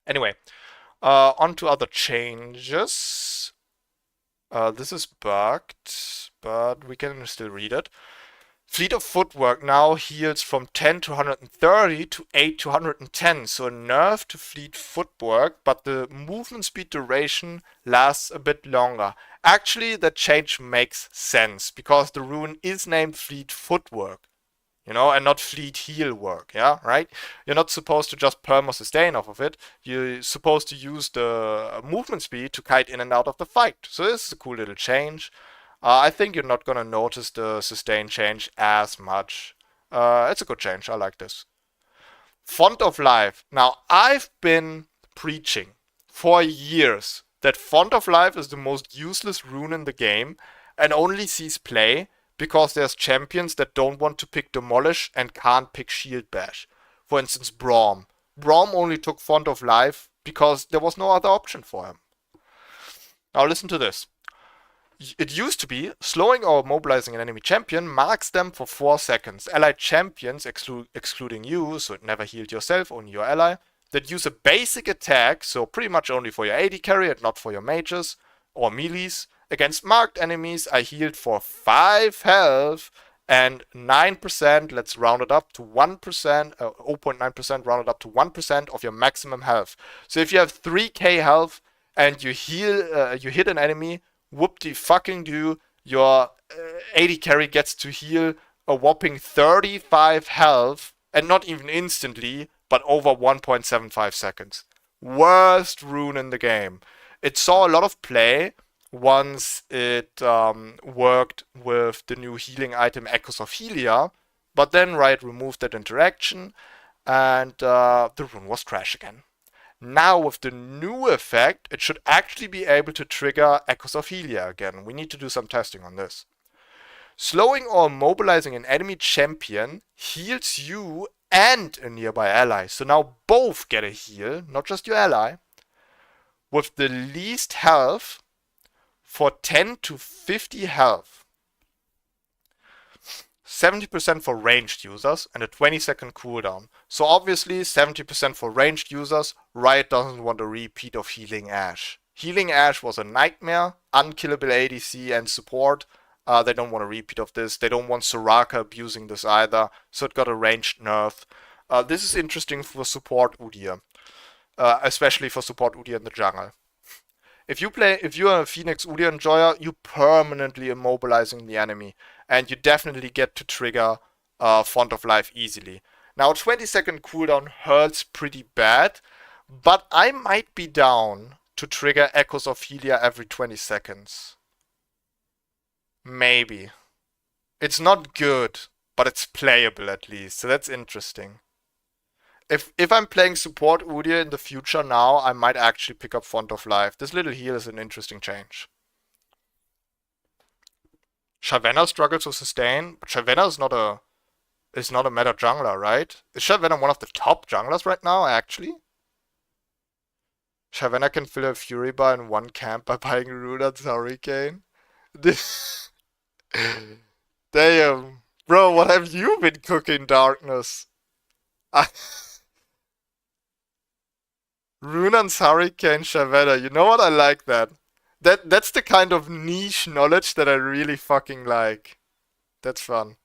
Speaker 2: Anyway, on to other changes. This is bugged, but we can still read it. Fleet of Footwork now heals from 10 to 130 to 8 to 110, so a nerf to Fleet Footwork, but the movement speed duration lasts a bit longer. Actually, that change makes sense, because the rune is named Fleet Footwork, you know, and not Fleet Heal Work, yeah, right? You're not supposed to just perma sustain off of it, you're supposed to use the movement speed to kite in and out of the fight, so this is a cool little change. I think you're not gonna notice the sustain change as much. It's a good change, I like this. Font of Life. Now, I've been preaching for years that Font of Life is the most useless rune in the game and only sees play because there's champions that don't want to pick Demolish and can't pick Shield Bash. For instance, Braum. Braum only took Font of Life because there was no other option for him. Now listen to this. It used to be, slowing or mobilizing an enemy champion marks them for 4 seconds. Allied champions, excluding you, so it never healed yourself, only your ally, that use a basic attack, so pretty much only for your AD carry and not for your mages, or melees, against marked enemies are healed for 5 health and 9%, let's round it up to 1%, 0.9% rounded up to 1% of your maximum health. So if you have 3k health and you hit an enemy, whoop-de-fucking-do, your AD carry gets to heal a whopping 35 health, and not even instantly, but over 1.75 seconds. Worst rune in the game. It saw a lot of play once it worked with the new healing item Echoes of Helia, but then Riot removed that interaction, and the rune was trash again. Now with the new effect, it should actually be able to trigger Echoes of Helia again. We need to do some testing on this. Slowing or mobilizing an enemy champion heals you and a nearby ally. So now both get a heal, not just your ally. With the least health for 10 to 50 health. 70% for ranged users and a 20-second cooldown. So obviously 70% for ranged users, Riot doesn't want a repeat of Healing Ashe. Healing Ashe was a nightmare, unkillable ADC and support. They don't want a repeat of this. They don't want Soraka abusing this either, so it got a ranged nerf. This is interesting for support Udyr. especially for support Udyr in the jungle. If you are a Phoenix Udyr enjoyer, you permanently immobilizing the enemy, and you definitely get to trigger Font of Life easily. Now 20-second cooldown hurts pretty bad, but I might be down to trigger Echoes of Helia every 20 seconds. Maybe. It's not good, but it's playable at least, so that's interesting. If I'm playing support Udyr in the future now, I might actually pick up Font of Life. This little heal is an interesting change. Shyvana struggles to sustain, but Shyvana is not a meta jungler, right? Is Shyvana one of the top junglers right now, actually? Shyvana can fill a Fury bar in one camp by buying Rune and Hurricane. Damn. Bro, what have you been cooking, Darkness? Runan's Hurricane Shyvana. You know what? I like that. That's the kind of niche knowledge that I really fucking like. That's fun.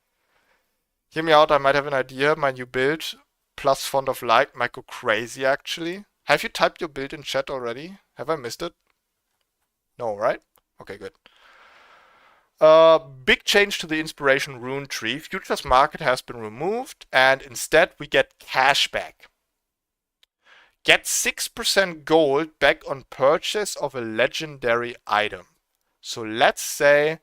Speaker 2: Hear me out, I might have an idea. My new build plus Font of Light might go crazy actually. Have you typed your build in chat already? Have I missed it? No, right? Okay, good. Big change to the Inspiration Rune tree. Futures Market has been removed, and instead we get cash back. Get 6% gold back on purchase of a legendary item. So let's say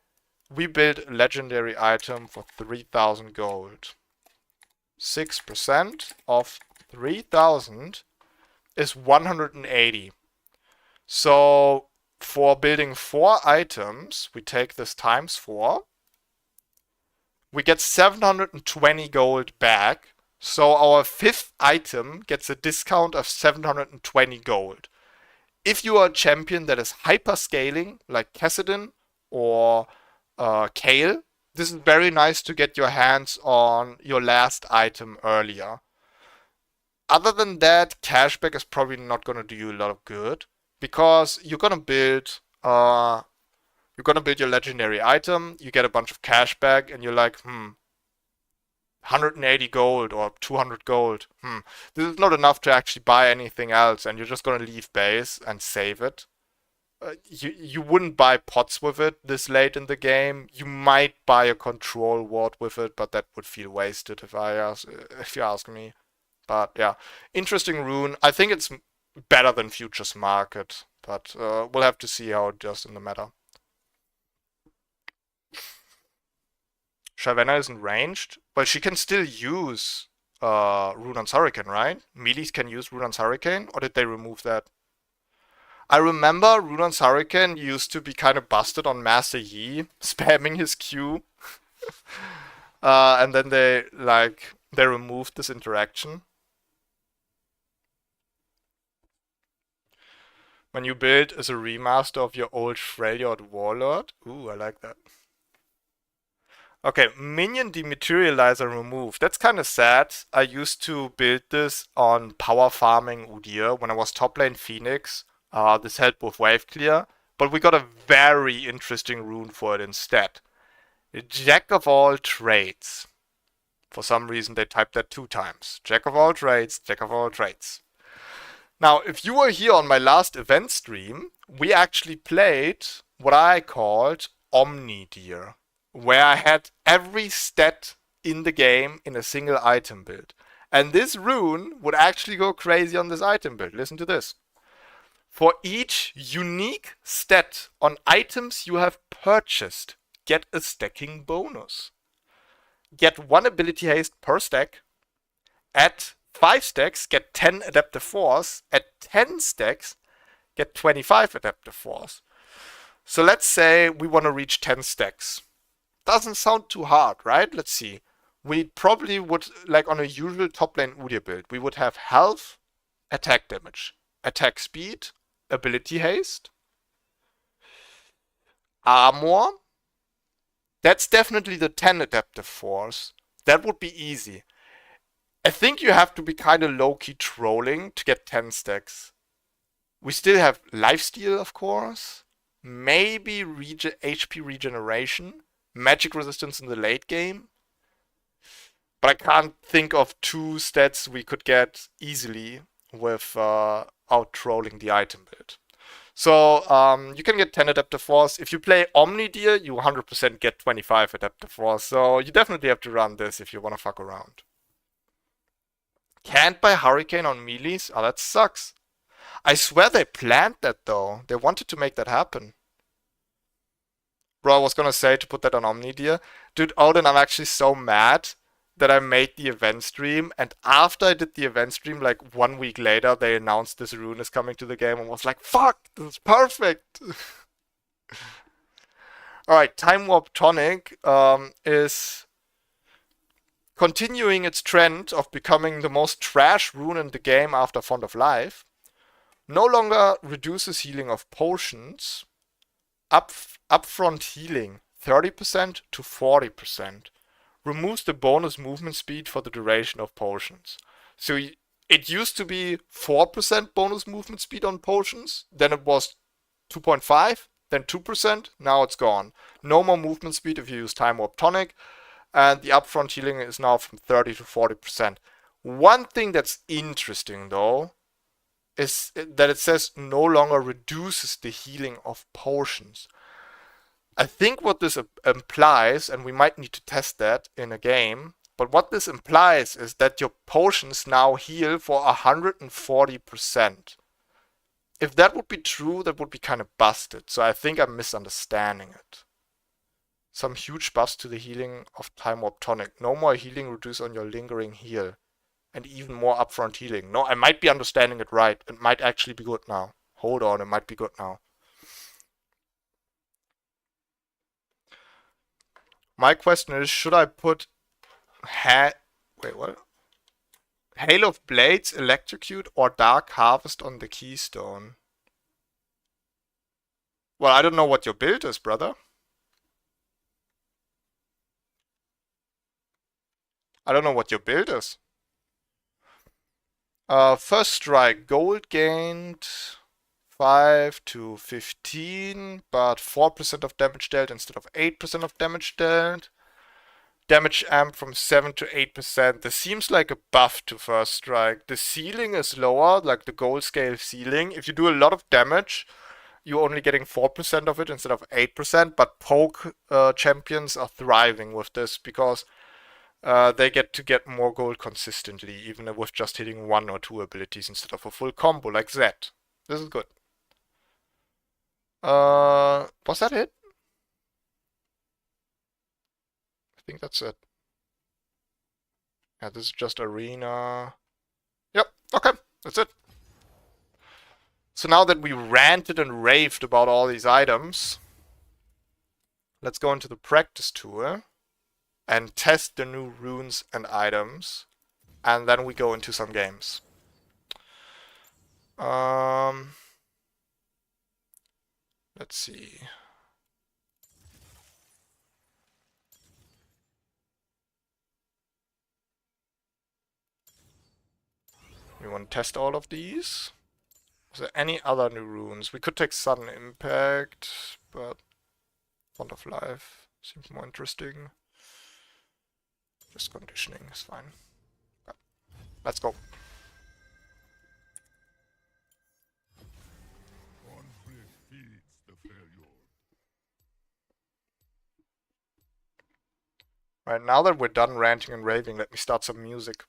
Speaker 2: we build a legendary item for 3,000 gold. 6% of 3,000 is 180. So for building 4 items, we take this times 4. We get 720 gold back. So our 5th item gets a discount of 720 gold. If you are a champion that is hyper scaling, like Kassadin or Kale, this is very nice to get your hands on your last item earlier. Other than that, cashback is probably not going to do you a lot of good, because you're going to build your legendary item, you get a bunch of cashback, and you're like, 180 gold or 200 gold. This is not enough to actually buy anything else, and you're just gonna leave base and save it. You wouldn't buy pots with it this late in the game. You might buy a control ward with it, but that would feel wasted if you ask me. But yeah, interesting rune. I think it's better than Futures Market, but we'll have to see how it does in the meta. Shyvana isn't ranged, but she can still use Runan's Hurricane, right? Melees can use Runan's Hurricane, or did they remove that? I remember Runan's Hurricane used to be kind of busted on Master Yi, spamming his Q. And then they removed this interaction. When you build as a remaster of your old Freljord Warlord. Ooh, I like that. Okay, minion dematerializer removed. That's kind of sad. I used to build this on power farming Udyr when I was top lane Phoenix. This helped with wave clear, but we got a very interesting rune for it instead. Jack of all trades. For some reason they typed that 2 times. Jack of all trades, Jack of all trades. Now, if you were here on my last event stream, we actually played what I called Omni-Deer, where I had every stat in the game in a single item build. And this rune would actually go crazy on this item build. Listen to this. For each unique stat on items you have purchased, get a stacking bonus. Get 1 ability haste per stack. At 5 stacks, get 10 adaptive force. At 10 stacks, get 25 adaptive force. So let's say we want to reach 10 stacks. Doesn't sound too hard, right? Let's see. We probably would, like on a usual top lane Udyr build, we would have health, attack damage, attack speed, ability haste, armor. That's definitely the 10 adaptive force. That would be easy. I think you have to be kind of low-key trolling to get 10 stacks. We still have lifesteal, of course. Maybe HP regeneration. Magic resistance in the late game. But I can't think of 2 stats we could get easily. without trolling the item build. So you can get 10 Adaptive Force. If you play Omnideer, you 100% get 25 Adaptive Force. So you definitely have to run this if you want to fuck around. Can't buy Hurricane on melees? Oh, that sucks. I swear they planned that though. They wanted to make that happen. Bro, I was gonna say to put that on Omnideer. Dude, Odin, I'm actually so mad that I made the event stream, and after I did the event stream, like 1 week later, they announced this Rune is coming to the game, and was like, fuck, this is perfect! Alright, Time Warp Tonic is continuing its trend of becoming the most trash rune in the game after Font of Life. No longer reduces healing of potions. Upfront healing 30% to 40%. Removes the bonus movement speed for the duration of potions. So it used to be 4% bonus movement speed on potions, then it was 2.5, then 2%, now it's gone. No more movement speed if you use Time Warp Tonic, and the upfront healing is now from 30 to 40%. One thing that's interesting though, is that it says no longer reduces the healing of potions. I think what this implies, and we might need to test that in a game, but what this implies is that your potions now heal for 140%. If that would be true, that would be kind of busted, so I think I'm misunderstanding it. Some huge buffs to the healing of Time Warp Tonic. No more healing reduced on your lingering heal. And even more upfront healing. No, I might be understanding it right. It might actually be good now. Hold on, it might be good now. My question is, should I put wait, what? Hail of Blades, Electrocute, or Dark Harvest on the Keystone? Well, I don't know what your build is, brother. I don't know what your build is. First strike, gold gained 5 to 15, but 4% of damage dealt instead of 8% of damage dealt. Damage amp from 7 to 8%. This seems like a buff to first strike. The ceiling is lower, like the gold scale ceiling. If you do a lot of damage, you're only getting 4% of it instead of 8%, but poke champions are thriving with this because they get to get more gold consistently, even with just hitting 1 or 2 abilities instead of a full combo like that. This is good. Was that it? I think that's it. Yeah, this is just arena. Yep, okay, that's it. So now that we ranted and raved about all these items, let's go into the practice tour and test the new runes and items, and then we go into some games. Let's see. We want to test all of these. Is there any other new runes? We could take Sudden Impact, but Font of Life seems more interesting. Just conditioning is fine. Okay. Let's go. Right, now that we're done ranting and raving, let me start some music.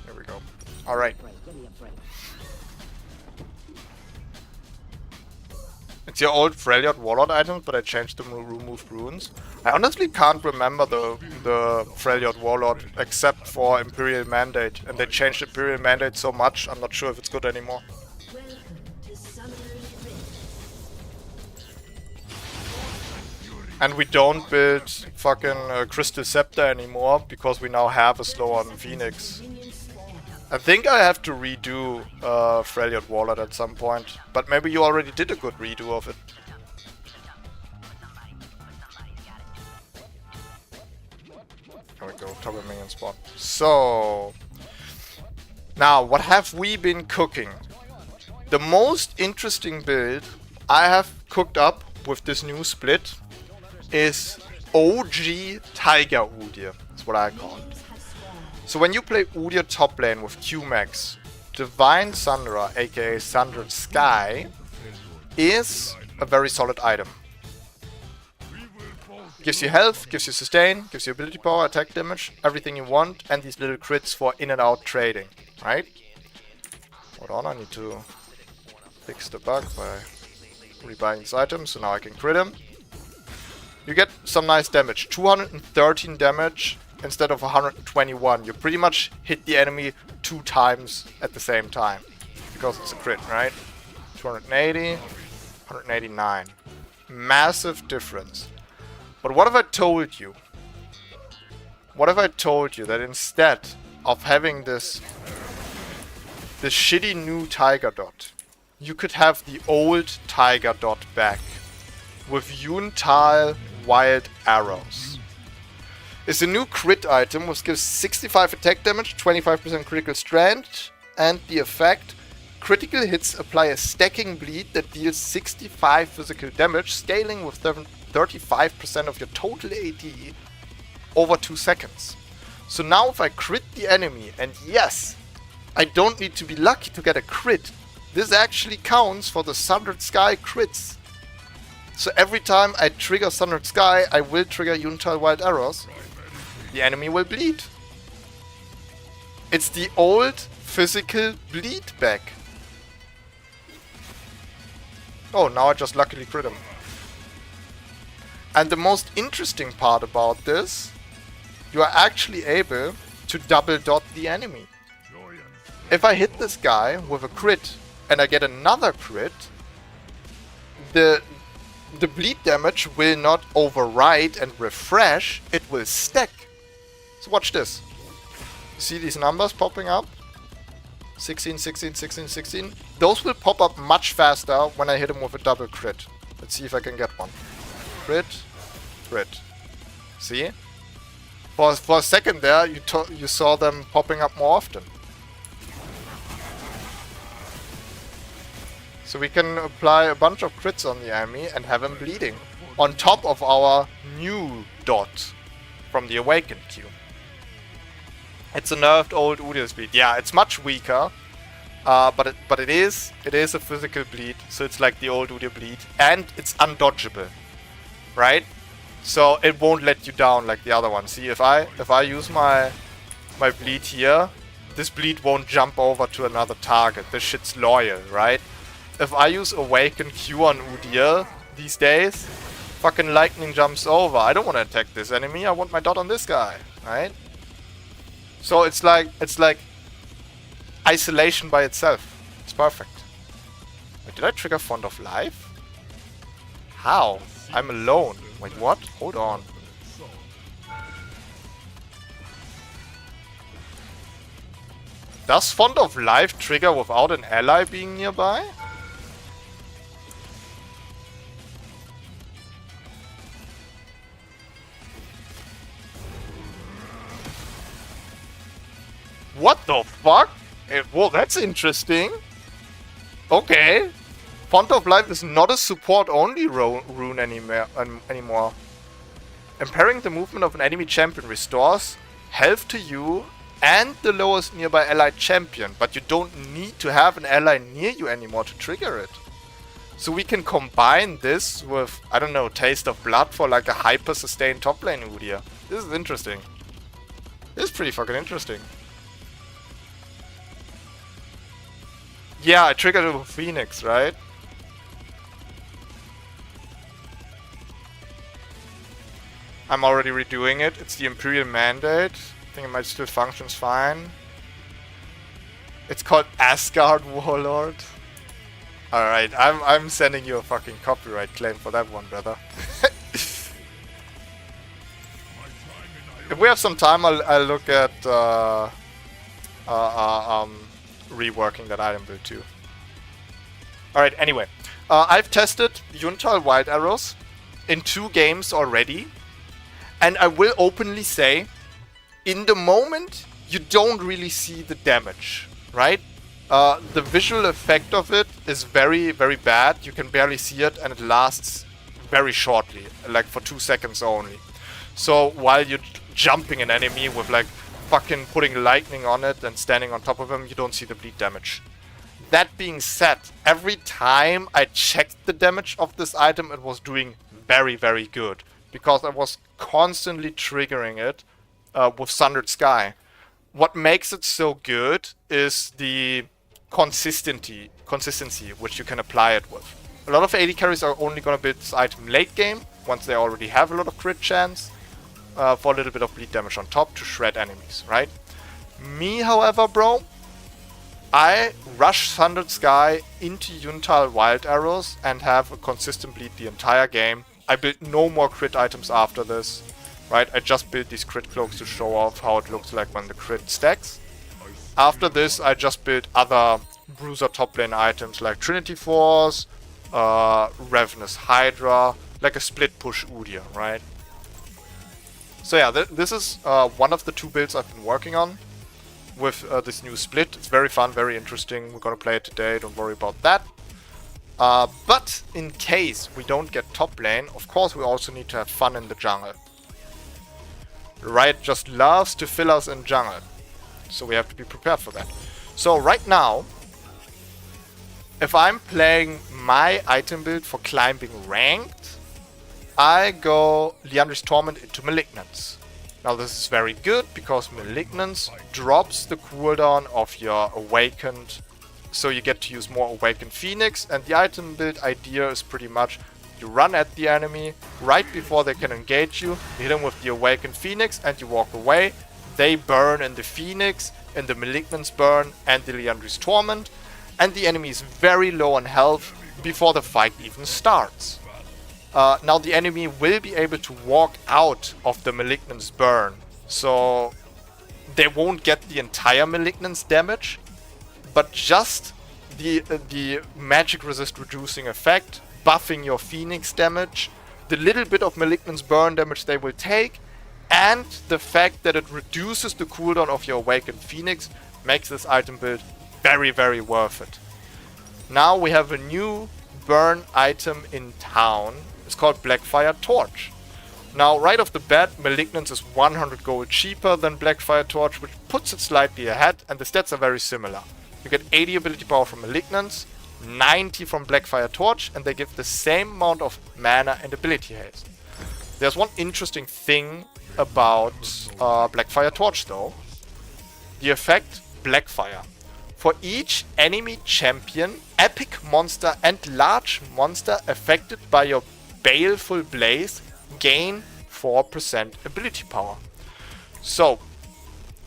Speaker 2: There we go. Alright. It's your old Freljord Warlord items, but I changed them to removed runes. I honestly can't remember the Freljord Warlord except for Imperial Mandate, and they changed Imperial Mandate so much, I'm not sure if it's good anymore. And we don't build fucking Crystal Scepter anymore, because we now have a slow on Phoenix. I think I have to redo Freljord Warlord at some point, but maybe you already did a good redo of it. There we go, October minion spawn. So now, what have we been cooking? The most interesting build I have cooked up with this new split is OG Tiger Udyr. That's what I call it. So when you play Udyr top lane with Q-Max, Divine Sunderer, aka Sundered Sky, is a very solid item. Gives you health, gives you sustain, gives you ability power, attack damage, everything you want, and these little crits for in and out trading, right? Hold on, I need to fix the bug by rebuying this item, so now I can crit him. You get some nice damage, 213 damage instead of 121. You pretty much hit the enemy 2 times at the same time, because it's a crit, right? 280, 189. Massive difference. But what if I told you? What if I told you that instead of having this shitty new Tiger Dot, you could have the old Tiger Dot back with Udyr Wildarrows? It's a new crit item which gives 65 attack damage, 25% critical strength, and the effect: critical hits apply a stacking bleed that deals 65 physical damage, scaling with 35% of your total AD over 2 seconds. So now if I crit the enemy, and yes, I don't need to be lucky to get a crit, this actually counts for the Sundered Sky crits. So every time I trigger Sundered Sky, I will trigger Udyr Wildarrows. The enemy will bleed. It's the old physical bleed back. Oh, now I just luckily crit him. And the most interesting part about this, you are actually able to double dot the enemy. If I hit this guy with a crit and I get another crit, the bleed damage will not override and refresh, it will stack. So watch this. See these numbers popping up? 16, 16, 16, 16. Those will pop up much faster when I hit him with a double crit. Let's see if I can get one. Crit, crit. See? For a second there, you saw them popping up more often. So we can apply a bunch of crits on the enemy and have him bleeding. On top of our new dot from the Awakened queue. It's a nerfed old Udyr bleed. Yeah, it's much weaker. But it is a physical bleed, so it's like the old Udyr bleed. And it's undodgeable. Right? So it won't let you down like the other one. See, if I use my bleed here, this bleed won't jump over to another target. This shit's loyal, right? If I use Awaken Q on Udyr these days, fucking lightning jumps over. I don't want to attack this enemy, I want my dot on this guy, right? So it's like isolation by itself. It's perfect. Wait, did I trigger Font of Life? How? I'm alone. Wait, what? Hold on. Does Font of Life trigger without an ally being nearby? What the fuck? Well, that's interesting. Okay. Font of Life is not a support-only rune anymore. Impairing the movement of an enemy champion restores health to you and the lowest nearby allied champion, but you don't need to have an ally near you anymore to trigger it. So we can combine this with, I don't know, Taste of Blood for like a hyper-sustained top lane Udyr. This is interesting. This is pretty fucking interesting. Yeah, I triggered it with Phoenix, right? I'm already redoing it. It's the Imperial Mandate. I think it might still functions fine. It's called Asgard Warlord. Alright, I'm sending you a fucking copyright claim for that one, brother. If we have some time, I'll look at reworking that item build too. Alright, anyway. I've tested Udyr Wildarrows in 2 games already. And I will openly say, in the moment, you don't really see the damage, right? The visual effect of it is very, very bad. You can barely see it, and it lasts very shortly, like for 2 seconds only. So while you're jumping an enemy with like fucking putting lightning on it and standing on top of him, you don't see the bleed damage. That being said, every time I checked the damage of this item, it was doing very, very good. Because I was constantly triggering it with Sundered Sky. What makes it so good is the consistency which you can apply it with. A lot of AD carries are only going to build this item late game, once they already have a lot of crit chance, for a little bit of bleed damage on top to shred enemies, right? Me, however, bro, I rush Sundered Sky into Yuntal Wildarrows and have a consistent bleed the entire game. I built no more crit items after this, right? I just built these crit cloaks to show off how it looks like when the crit stacks. After this, I just built other bruiser top lane items like Trinity Force, Ravenous Hydra, like a split push Udyr, right? So yeah, this is one of the 2 builds I've been working on with this new split. It's very fun, very interesting. We're gonna play it today, don't worry about that. But in case we don't get top lane, of course we also need to have fun in the jungle. Riot just loves to fill us in jungle, so we have to be prepared for that. So right now, if I'm playing my item build for climbing ranked, I go Liandry's Torment into Malignance. Now this is very good because Malignance drops the cooldown of your Awakened, so you get to use more Awakened Phoenix, and the item build idea is pretty much you run at the enemy right before they can engage you, you hit them with the Awakened Phoenix and you walk away. They burn in the Phoenix, in the Malignance burn and the Liandry's Torment, and the enemy is very low on health before the fight even starts. Now the enemy will be able to walk out of the Malignance burn, so they won't get the entire Malignance damage, but just the magic resist reducing effect, buffing your Phoenix damage, the little bit of Malignance burn damage they will take, and the fact that it reduces the cooldown of your Awakened Phoenix makes this item build very, very worth it. Now we have a new burn item in town. It's called Blackfire Torch. Now, right off the bat, Malignance is 100 gold cheaper than Blackfire Torch, which puts it slightly ahead, and the stats are very similar. You get 80 ability power from Malignance, 90 from Blackfire Torch, and they give the same amount of mana and ability haste. There's one interesting thing about Blackfire Torch though. The effect Blackfire. For each enemy champion, epic monster and large monster affected by your Baleful Blaze gain 4% ability power. So,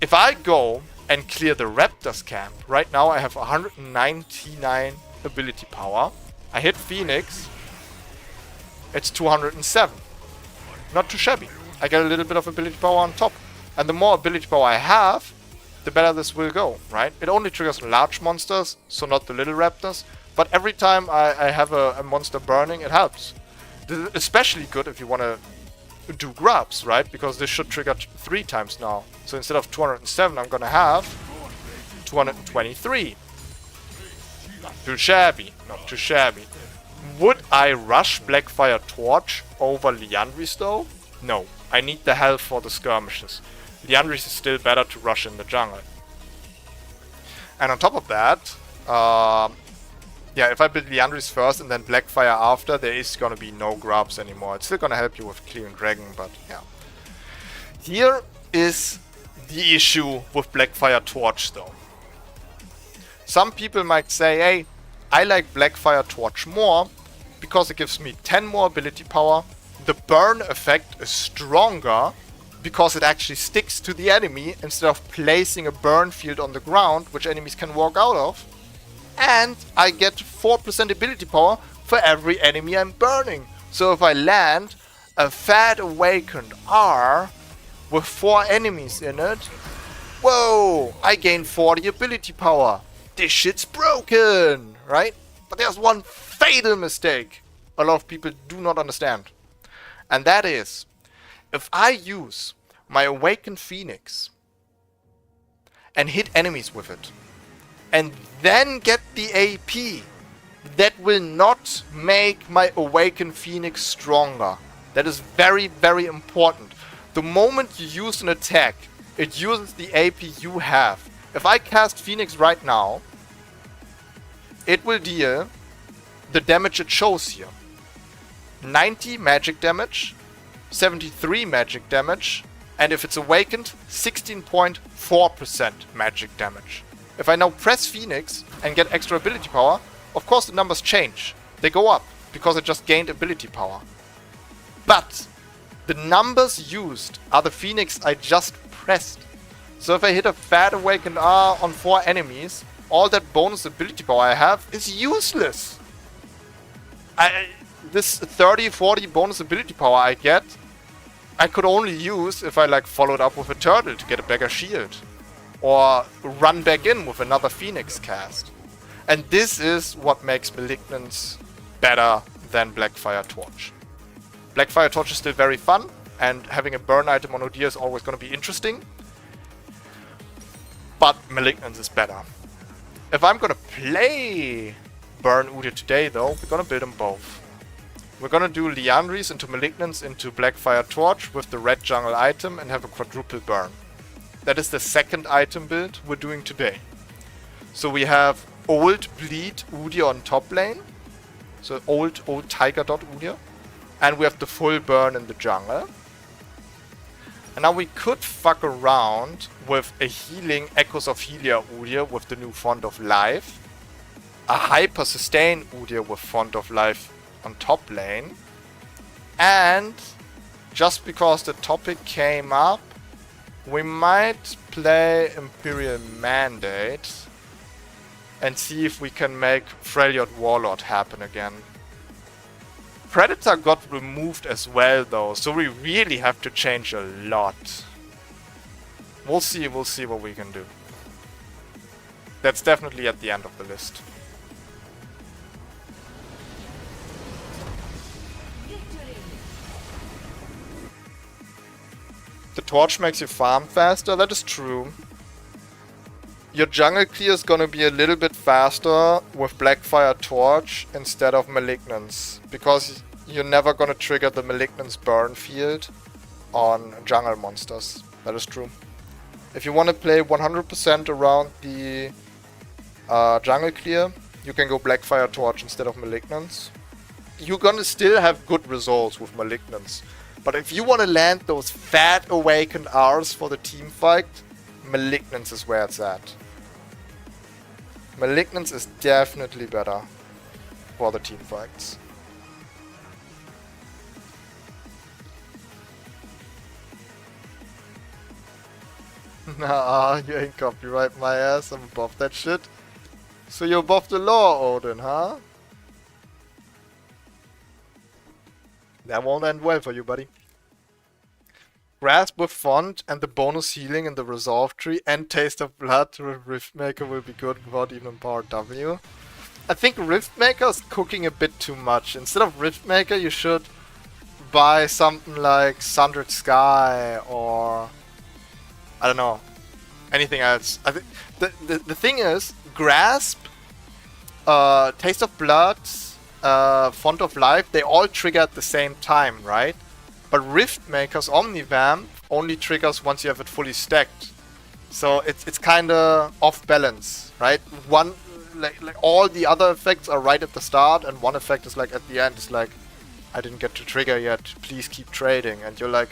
Speaker 2: if I go and clear the Raptors camp, right now I have 199 ability power. I hit Phoenix, it's 207. Not too shabby. I get a little bit of ability power on top. And the more ability power I have, the better this will go, right? It only triggers large monsters, so not the little raptors. But every time I have a monster burning, it helps. This is especially good if you want to do grubs, right? Because this should trigger 3 times now. So instead of 207, I'm going to have 223. Not too shabby, not too shabby. Would I rush Blackfire Torch over Liandry's though? No, I need the health for the skirmishes. Liandry's is still better to rush in the jungle. And on top of that, yeah, if I build Liandry's first and then Blackfire after, there is gonna be no grubs anymore. It's still gonna help you with clearing dragon, but yeah. Here is the issue with Blackfire Torch though. Some people might say, hey, I like Blackfire Torch more because it gives me 10 more ability power. The burn effect is stronger because it actually sticks to the enemy instead of placing a burn field on the ground which enemies can walk out of. And I get 4% ability power for every enemy I'm burning. So if I land a fat awakened R with 4 enemies in it, whoa, I gain 40 ability power. This shit's broken, right? But there's one fatal mistake a lot of people do not understand. And that is, if I use my Awakened Phoenix and hit enemies with it, and then get the AP, that will not make my Awakened Phoenix stronger. That is very, very important. The moment you use an attack, it uses the AP you have. If I cast Phoenix right now, it will deal the damage it shows here. 90 magic damage, 73 magic damage, and if it's awakened, 16.4% magic damage. If I now press Phoenix and get extra ability power, of course the numbers change. They go up, because I just gained ability power. But the numbers used are the Phoenix I just pressed. So if I hit a fat awakened R on 4 enemies, all that bonus ability power I have is useless. This 30-40 bonus ability power I get, I could only use if I like followed up with a turtle to get a bigger shield. Or run back in with another Phoenix cast. And this is what makes Malignance better than Blackfire Torch. Blackfire Torch is still very fun, and having a burn item on Udyr is always going to be interesting. But Malignance is better. If I'm going to play Burn Udyr today though, we're going to build them both. We're going to do Liandry's into Malignance into Blackfire Torch with the red jungle item and have a quadruple burn. That is the second item build we're doing today. So we have old bleed Udyr on top lane. So old tiger dot Udyr. And we have the full burn in the jungle. And now we could fuck around with a healing Echoes of Helia Udyr with the new Font of Life. A hyper sustain Udyr with Font of Life on top lane. And just because the topic came up, we might play Imperial Mandate and see if we can make Freljord Warlord happen again. Predator got removed as well though, so we really have to change a lot. We'll see what we can do. That's definitely at the end of the list. The torch makes you farm faster, that is true. Your jungle clear is gonna be a little bit faster with Blackfire Torch instead of Malignance, because you're never gonna trigger the Malignance burn field on jungle monsters. That is true. If you wanna play 100% around the jungle clear, you can go Blackfire Torch instead of Malignance. You're gonna still have good results with Malignance. But if you wanna land those fat awakened R's for the team fight, Malignance is where it's at. Malignance is definitely better for the team fights. Nah, you ain't copyright my ass, I'm above that shit. So you're above the law, Odin, huh? That won't end well for you, buddy. Grasp with Font and the bonus healing in the Resolve tree and Taste of Blood with Riftmaker will be good without even Empowered W. I think Riftmaker is cooking a bit too much. Instead of Riftmaker, you should buy something like Sundered Sky or I don't know, anything else. I think the thing is, Grasp, Taste of Blood, Font of Life, they all trigger at the same time, right? But Riftmaker's Omnivamp only triggers once you have it fully stacked. So it's kind of off balance, right? One like all the other effects are right at the start, and one effect is like at the end. It's like, I didn't get to trigger yet. Please keep trading. And you're like,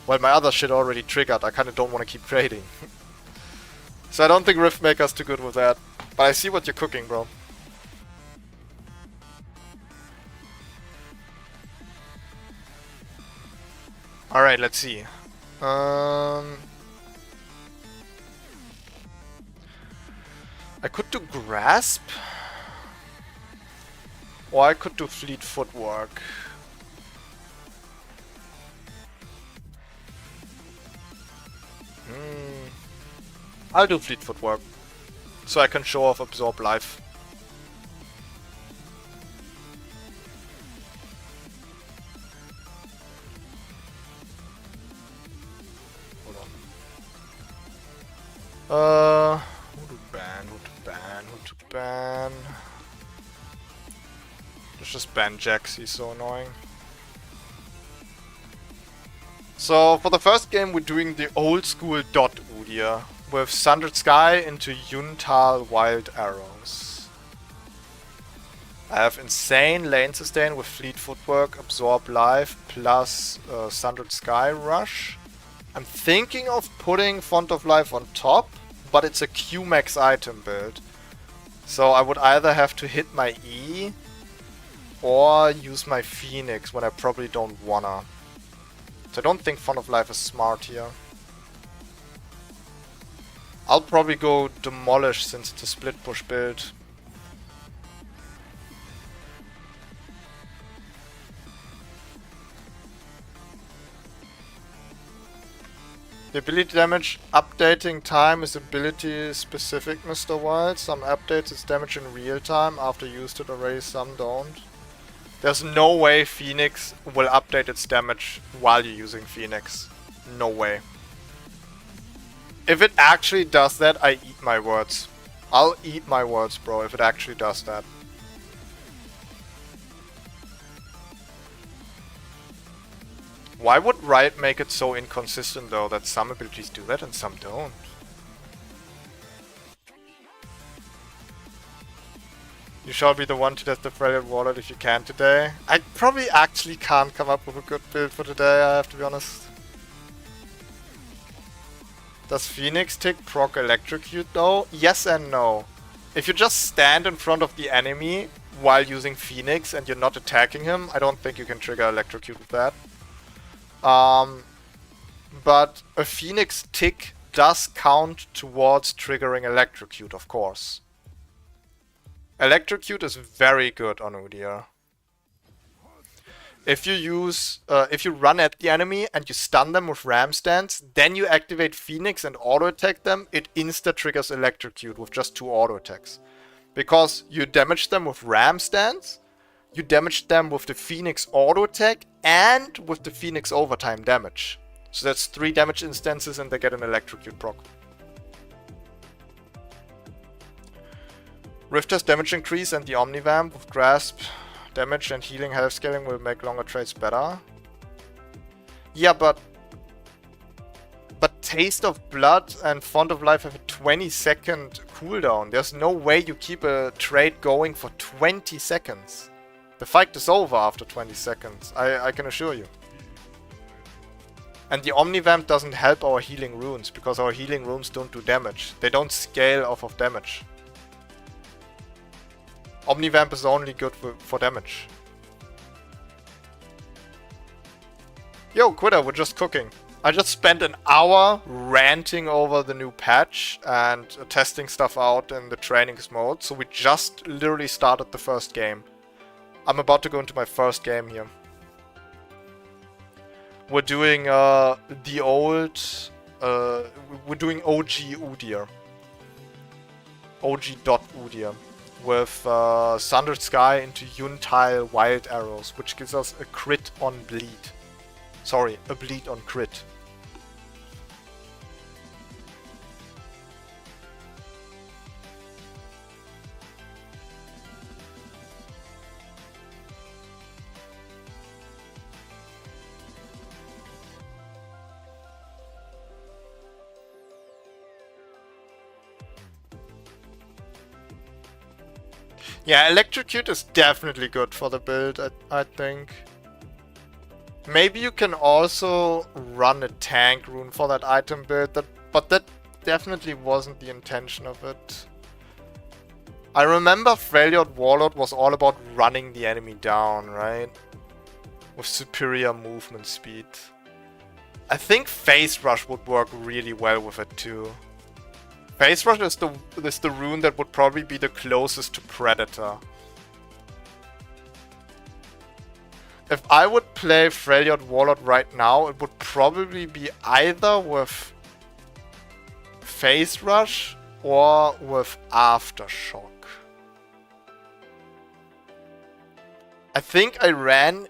Speaker 2: well, my other shit already triggered. I kind of don't want to keep trading. So I don't think Riftmaker's too good with that. But I see what you're cooking, bro. Alright, let's see. I could do Grasp. Or I could do Fleet Footwork. I'll do Fleet Footwork. So I can show off Absorb Life. Who to ban? Who to ban? Who to ban? Let's just ban Jax, he's so annoying. So for the first game we're doing the old school dot Udyr with Sundered Sky into Yuntal Wildarrows. I have insane lane sustain with Fleet Footwork, Absorb Life plus Sundered Sky Rush. I'm thinking of putting Font of Life on top, but it's a Q-max item build. So I would either have to hit my E or use my Phoenix when I probably don't wanna. So I don't think Font of Life is smart here. I'll probably go Demolish since it's a split push build. The ability damage updating time is ability specific, Mr. Wild. Some updates its damage in real time after used it already, some don't. There's no way Phoenix will update its damage while you're using Phoenix. No way. If it actually does that, I eat my words. I'll eat my words, bro, if it actually does that. Why would Riot make it so inconsistent though, that some abilities do that and some don't? You shall be the one to test the Freljord wallet if you can today. I probably actually can't come up with a good build for today, I have to be honest. Does Phoenix tick proc electrocute though? Yes and no. If you just stand in front of the enemy while using Phoenix and you're not attacking him, I don't think you can trigger electrocute with that. But a Phoenix tick does count towards triggering electrocute, of course. Electrocute is very good on Udyr. If you use, if you run at the enemy and you stun them with Ram Stance, then you activate Phoenix and auto attack them, it insta triggers electrocute with just 2 auto attacks. Because you damage them with Ram Stance, you damage them with the Phoenix auto attack, and with the Phoenix overtime damage. So that's 3 damage instances and they get an electrocute proc. Rifter's damage increase and the Omnivamp with Grasp, damage and healing health scaling will make longer trades better. Yeah, but Taste of Blood and Font of Life have a 20-second cooldown. There's no way you keep a trade going for 20 seconds. The fight is over after 20 seconds, I can assure you. And the Omnivamp doesn't help our healing runes, because our healing runes don't do damage. They don't scale off of damage. Omnivamp is only good for damage. Yo, Quitter, we're just cooking. I just spent an hour ranting over the new patch and testing stuff out in the trainings mode, so we just literally started the first game. I'm about to go into my first game here. We're doing the old... we're doing OG Udyr. OG.Udyr. With Sundered Sky into Yuntal Wildarrows, which gives us a crit on bleed. Sorry, a bleed on crit. Yeah, Electrocute is definitely good for the build, I think. Maybe you can also run a tank rune for that item build, but that definitely wasn't the intention of it. I remember Freljord Warlord was all about running the enemy down, right? With superior movement speed. I think Phase Rush would work really well with it too. Phase Rush is the rune that would probably be the closest to Predator. If I would play Freljord Warlord right now, it would probably be either with Phase Rush or with Aftershock. I think I ran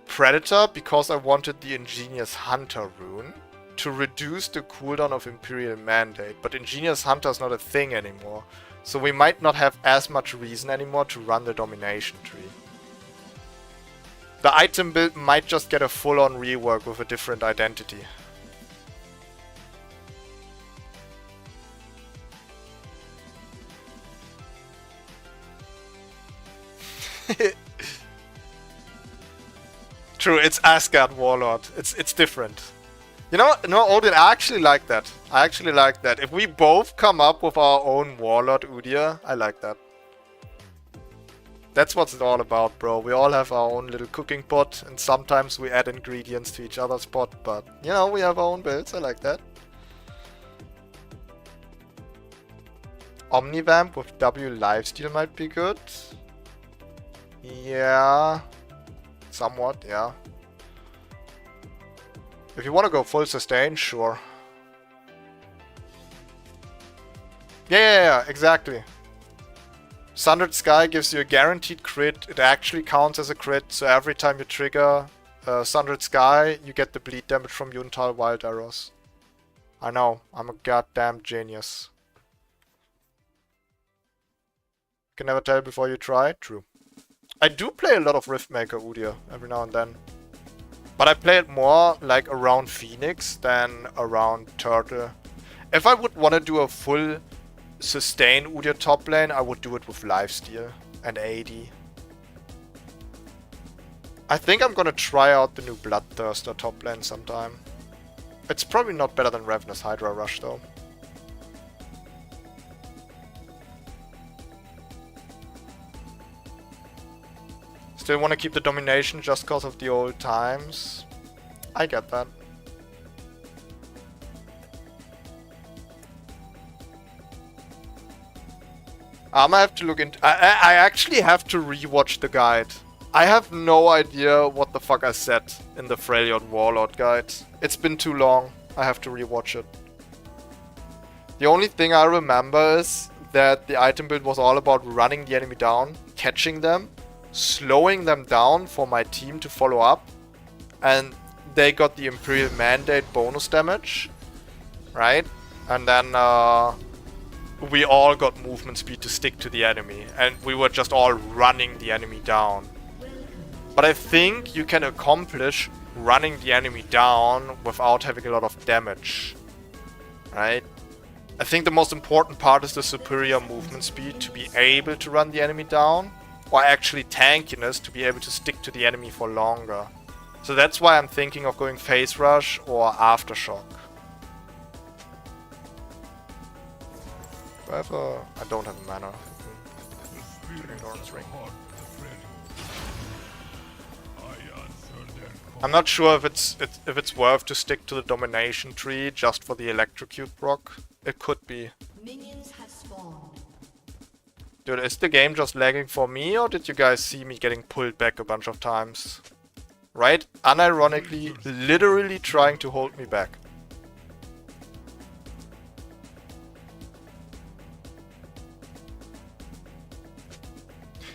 Speaker 2: Predator because I wanted the Ingenious Hunter rune. to reduce the cooldown of Imperial Mandate, but Ingenious Hunter is not a thing anymore. So we might not have as much reason anymore to run the domination tree. The item build might just get a full-on rework with a different identity. True, it's Asgard Warlord. It's different. You know what? No, Odin, I actually like that. I actually like that. If we both come up with our own Warlord Udyr, I like that. That's what it's all about, bro. We all have our own little cooking pot, and sometimes we add ingredients to each other's pot, but, you know, we have our own builds. I like that. Omnivamp with W lifesteal might be good. Yeah. Somewhat, yeah. If you want to go full sustain, sure. Yeah, exactly. Sundered Sky gives you a guaranteed crit. It actually counts as a crit, so every time you trigger Sundered Sky, you get the bleed damage from Udyr Wildarrows. I know, I'm a goddamn genius. Can never tell before you try. True. I do play a lot of Riftmaker Udyr every now and then. But I play it more like around Phoenix than around Turtle. If I would want to do a full sustain Udyr top lane, I would do it with lifesteal and AD. I think I'm gonna try out the new Bloodthirster top lane sometime. It's probably not better than Ravenous Hydra Rush though. Still want to keep the domination just because of the old times. I get that. I'm gonna have to look into... I actually have to rewatch the guide. I have no idea what the fuck I said in the Freljord Warlord guide. It's been too long. I have to rewatch it. The only thing I remember is that the item build was all about running the enemy down, catching them, slowing them down for my team to follow up, and they got the Imperial Mandate bonus damage, right? And then we all got movement speed to stick to the enemy, and we were just all running the enemy down. But I think you can accomplish running the enemy down without having a lot of damage, right? I think the most important part is the superior movement speed to be able to run the enemy down, or actually tankiness to be able to stick to the enemy for longer. So that's why I'm thinking of going Phase Rush or Aftershock. I don't have a mana. I'm not sure if it's worth to stick to the domination tree just for the electrocute proc. It could be.
Speaker 4: Minions have spawned.
Speaker 2: Dude, is the game just lagging for me, or did you guys see me getting pulled back a bunch of times? Right? Unironically, literally trying to hold me back.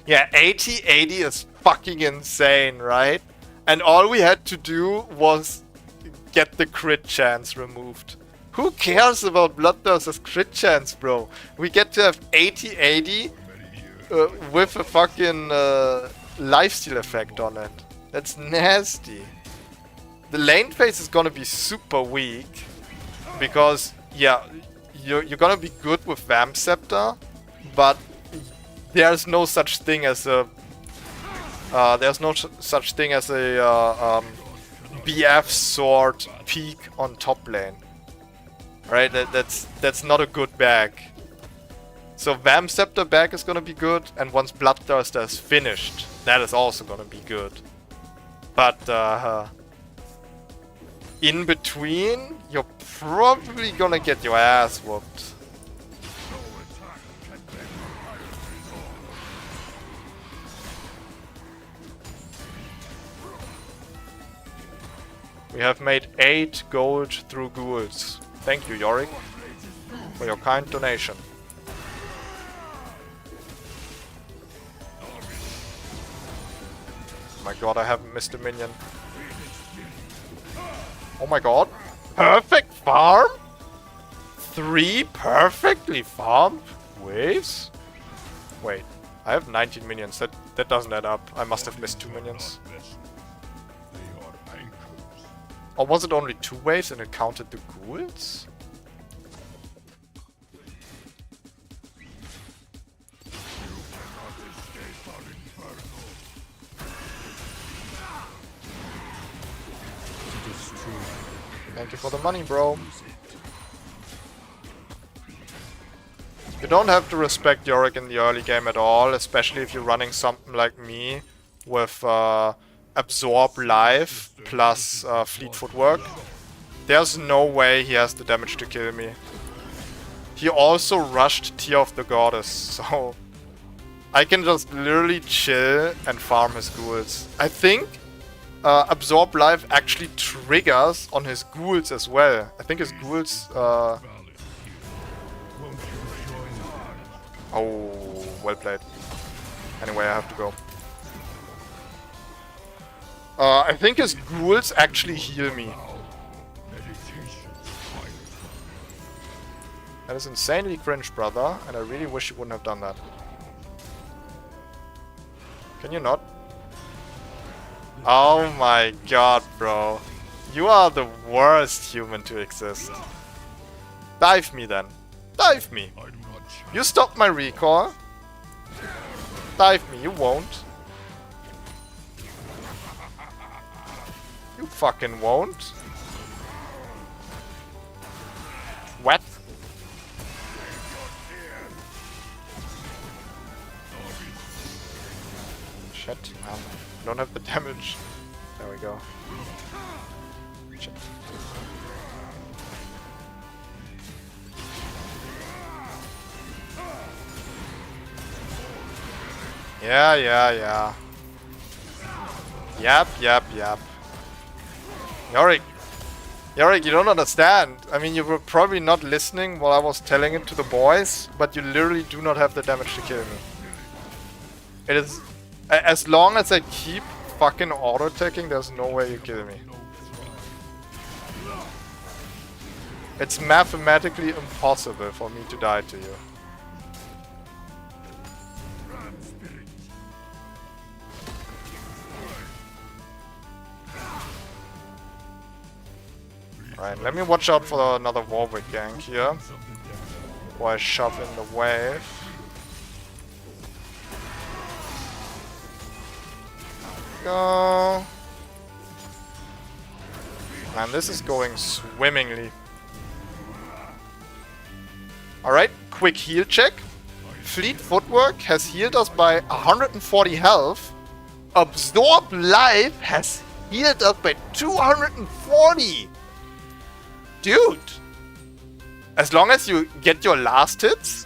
Speaker 2: Yeah, 80 is fucking insane, right? And all we had to do was get the crit chance removed. Who cares about Bloodthirster's crit chance, bro? We get to have 80 with a fucking lifesteal effect on it. That's nasty. The lane phase is gonna be super weak because, yeah, you're gonna be good with Vamp Scepter, but there's no such thing as a BF sword peak on top lane. Right? That's not a good bag. So Vamp Scepter back is gonna be good, and once Bloodthirster is finished, that is also gonna be good. But in between, you're probably gonna get your ass whooped. We have made 8 gold through ghouls. Thank you, Yorick, for your kind donation. Oh my god, I haven't missed a minion. Oh my god. Perfect farm? 3 perfectly farmed waves? Wait, I have 19 minions. That doesn't add up. I must have missed 2 minions. Or was it only 2 waves and it counted the ghouls? Thank you for the money, bro. You don't have to respect Yorick in the early game at all, especially if you're running something like me with Absorb Life plus Fleet Footwork. There's no way he has the damage to kill me. He also rushed Tear of the Goddess, so I can just literally chill and farm his ghouls. I think Absorb Life actually triggers on his ghouls as well. I think his ghouls... Oh, well played. Anyway, I have to go. I think his ghouls actually heal me. That is insanely cringe, brother, and I really wish you wouldn't have done that. Can you not? Oh my god, bro. You are the worst human to exist. Dive me then. Dive me. You stopped my recall. Dive me, you won't. You fucking won't. What? Shit, man. I don't have the damage. There we go. Shit. Yeah. Yep. Yorick, you don't understand. I mean, you were probably not listening while I was telling it to the boys, but you literally do not have the damage to kill me. It is... As long as I keep fucking auto-attacking, there's no way you kill me. It's mathematically impossible for me to die to you. Alright, let me watch out for another Warwick gank here. Before I shove in the wave. Go. Man, this is going swimmingly. Alright, quick heal check. Fleet Footwork has healed us by 140 health. Absorb Life has healed us by 240. Dude! As long as you get your last hits,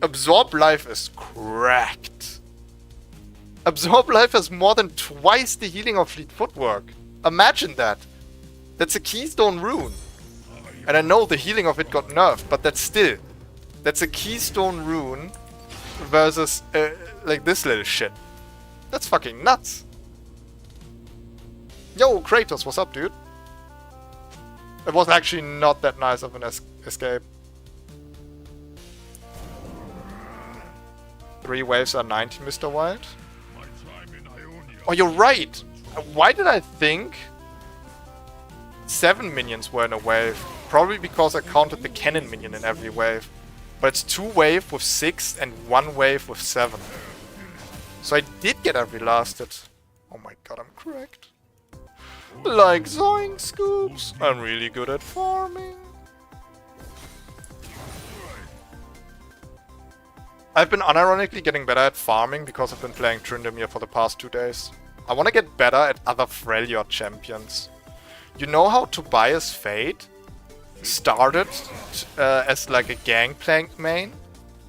Speaker 2: Absorb Life is cracked. Absorb Life has more than twice the healing of Fleet Footwork. Imagine that. That's a Keystone Rune. And I know the healing of it got nerfed, but that's still... That's a Keystone Rune versus, like this little shit. That's fucking nuts. Yo, Kratos, what's up, dude? It was actually not that nice of an escape. 3 waves are 90, Mr. Wild. Oh, you're right! Why did I think 7 minions were in a wave? Probably because I counted the cannon minion in every wave. But it's 2 wave with 6 and 1 wave with 7. So I did get every last hit. Oh my god, I'm cracked. Like Zoink Scoops, I'm really good at farming. I've been unironically getting better at farming because I've been playing Tryndamere for the past 2 days. I want to get better at other Freljord champions. You know how Tobias Fate started as like a Gangplank main?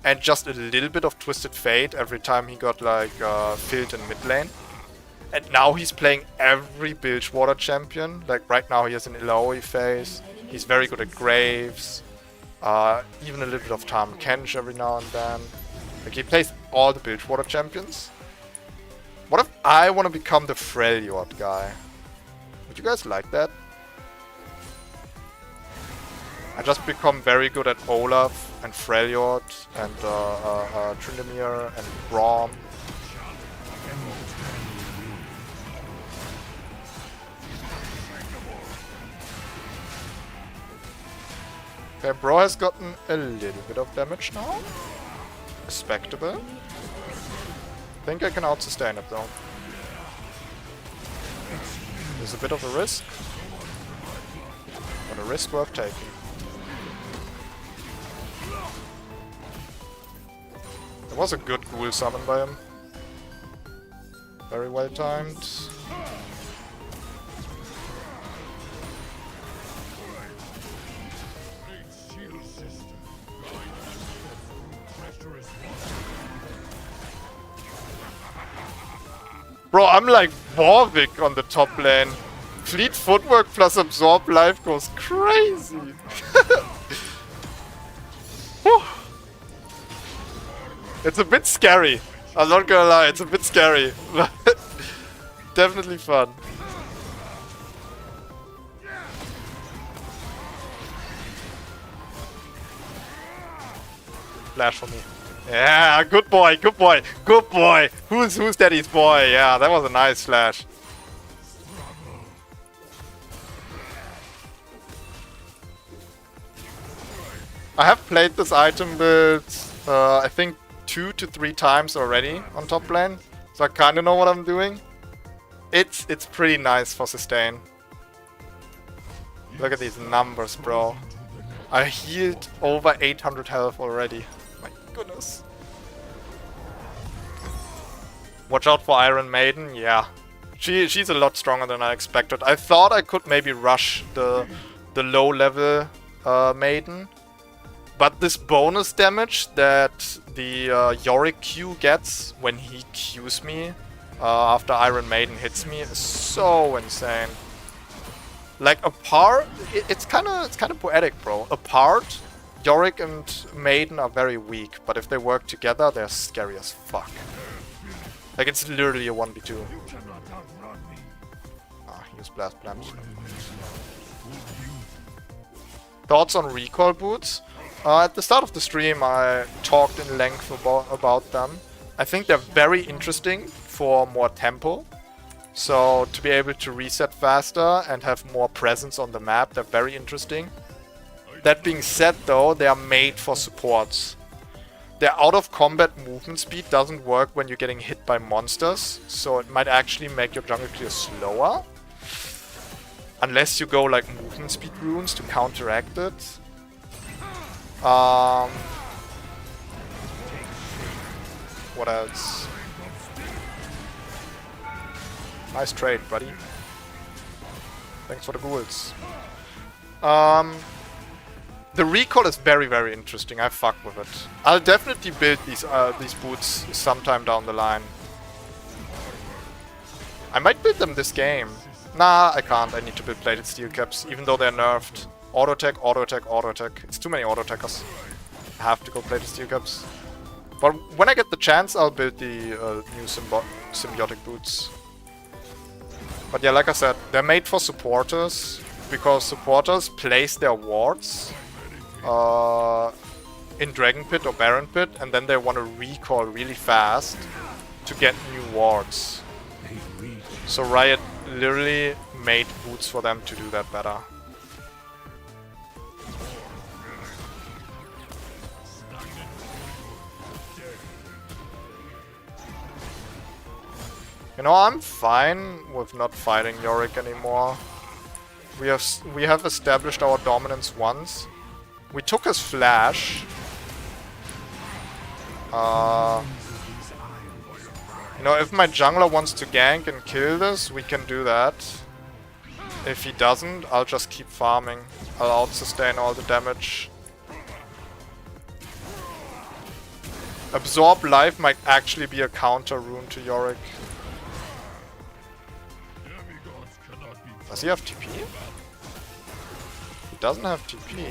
Speaker 2: And just a little bit of Twisted Fate every time he got like filled in mid lane? And now he's playing every Bilgewater champion. Like right now he has an Illaoi phase. He's very good at Graves. Even a little bit of Tahm Kench every now and then. Like he plays all the Bilgewater champions. What if I want to become the Freljord guy? Would you guys like that? I just become very good at Olaf and Freljord and Tryndamere and Braum. Okay, bro has gotten a little bit of damage now. Respectable. Think I can out-sustain it though. There's a bit of a risk. But a risk worth taking. It was a good ghoul summon by him. Very well timed. Bro, I'm like Warwick on the top lane. Fleet footwork plus absorb life goes crazy. Whew. It's a bit scary. I'm not gonna lie, it's a bit scary. But definitely fun. Flash for me. Yeah, good boy, good boy, good boy. Who's daddy's boy? Yeah, that was a nice flash. I have played this item build, I think 2 to 3 times already on top lane, so I kind of know what I'm doing. It's pretty nice for sustain. Look at these numbers, bro. I healed over 800 health already. My goodness. Watch out for Iron Maiden, yeah. She's a lot stronger than I expected. I thought I could maybe rush the low level Maiden. But this bonus damage that the Yorick Q gets when he Qs me after Iron Maiden hits me is so insane. Like apart, it's kind of poetic, bro. Apart, Yorick and Maiden are very weak, but if they work together, they're scary as fuck. Like it's literally a 1v2. Ah, he used Blast Plunge. Thoughts on recoil boots? At the start of the stream, I talked in length about them. I think they're very interesting for more tempo. So to be able to reset faster and have more presence on the map, they're very interesting. That being said though, they are made for supports. Their out of combat movement speed doesn't work when you're getting hit by monsters, so it might actually make your jungle clear slower. Unless you go like movement speed runes to counteract it. What else? Nice trade, buddy. Thanks for the ghouls. The recall is very, very interesting. I fuck with it. I'll definitely build these boots sometime down the line. I might build them this game. Nah, I can't. I need to build plated steel caps, even though they're nerfed. Auto attack, auto attack, auto attack. It's too many auto attackers. I have to go plated steel caps. But when I get the chance, I'll build the new symbiotic boots. But yeah, like I said, they're made for supporters, because supporters place their wards in Dragon Pit or Baron Pit, and then they want to recall really fast to get new wards. So Riot literally made boots for them to do that better. You know, I'm fine with not fighting Yorick anymore. We have established our dominance once. We took his flash. You know, if my jungler wants to gank and kill this, we can do that. If he doesn't, I'll just keep farming. I'll out-sustain all the damage. Absorb life might actually be a counter rune to Yorick. Does he have TP? He doesn't have TP.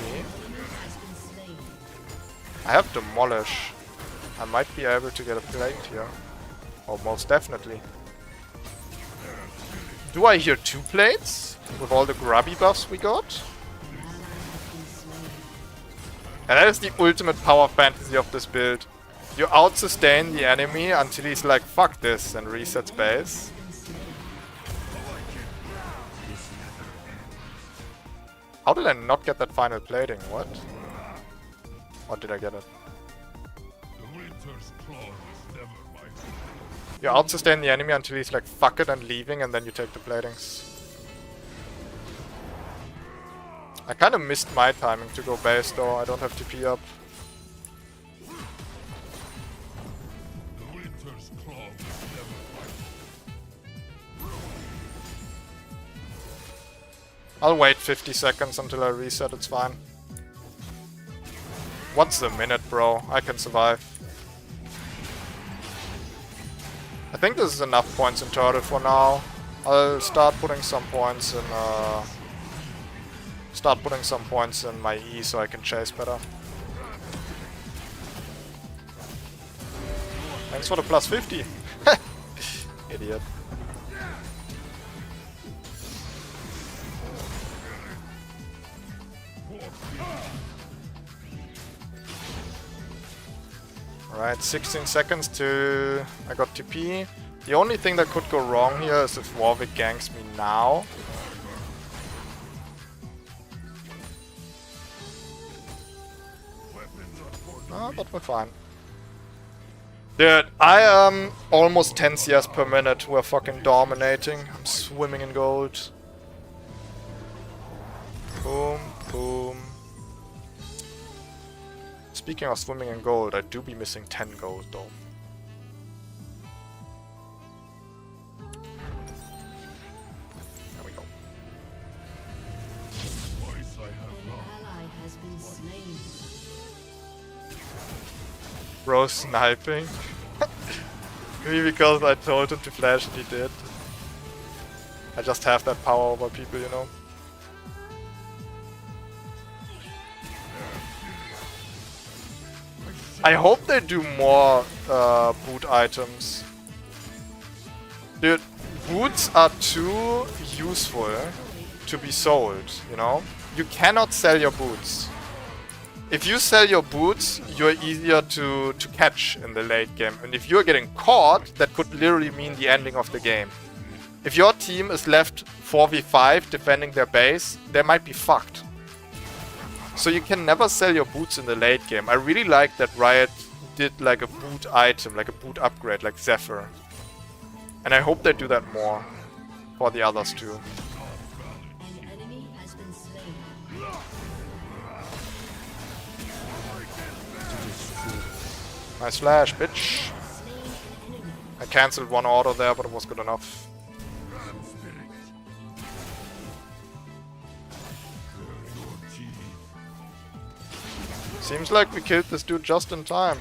Speaker 2: I have Demolish. I might be able to get a plate here. Oh, most definitely. Do I hear 2 plates? With all the grubby buffs we got? And that is the ultimate power fantasy of this build. You out-sustain the enemy until he's like, fuck this, and resets base. How did I not get that final plating? What? Or did I get it? You out-sustain the enemy until he's like, fuck it, and leaving, and then you take the platings. I kind of missed my timing to go base though, I don't have TP up. I'll wait 50 seconds until I reset, it's fine. What's the minute, bro? I can survive. I think this is enough points in turtle for now. I'll start putting some points in my E so I can chase better. Thanks for the plus 50. Idiot. Alright, 16 seconds to... I got TP. The only thing that could go wrong here is if Warwick ganks me now. Ah, but we're fine. Dude, I am almost 10 CS per minute. We're fucking dominating. I'm swimming in gold. Boom, boom. Speaking of swimming in gold, I do be missing 10 gold though. There we go. Bro sniping. Maybe because I told him to flash and he did. I just have that power over people, you know. I hope they do more boot items. Dude, boots are too useful to be sold, you know? You cannot sell your boots. If you sell your boots, you're easier to catch in the late game. And if you're getting caught, that could literally mean the ending of the game. If your team is left 4v5 defending their base, they might be fucked. So you can never sell your boots in the late game. I really like that Riot did like a boot item, like a boot upgrade, like Zephyr. And I hope they do that more for the others too.
Speaker 4: An enemy has been slain.
Speaker 2: Nice flash, bitch. I cancelled one auto there, but it was good enough. Seems like we killed this dude just in time.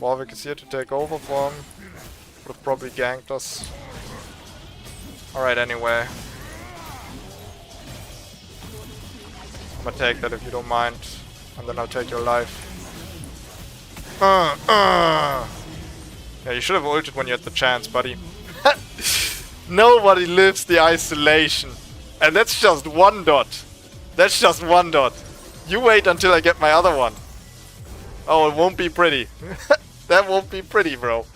Speaker 2: Warwick is here to take over for him. Would have probably ganked us. Alright, anyway. I'm gonna take that if you don't mind. And then I'll take your life. Yeah, you should have ulted when you had the chance, buddy. Nobody lives the isolation. And that's just one dot. That's just one dot. You wait until I get my other one. Oh, it won't be pretty. That won't be pretty, bro.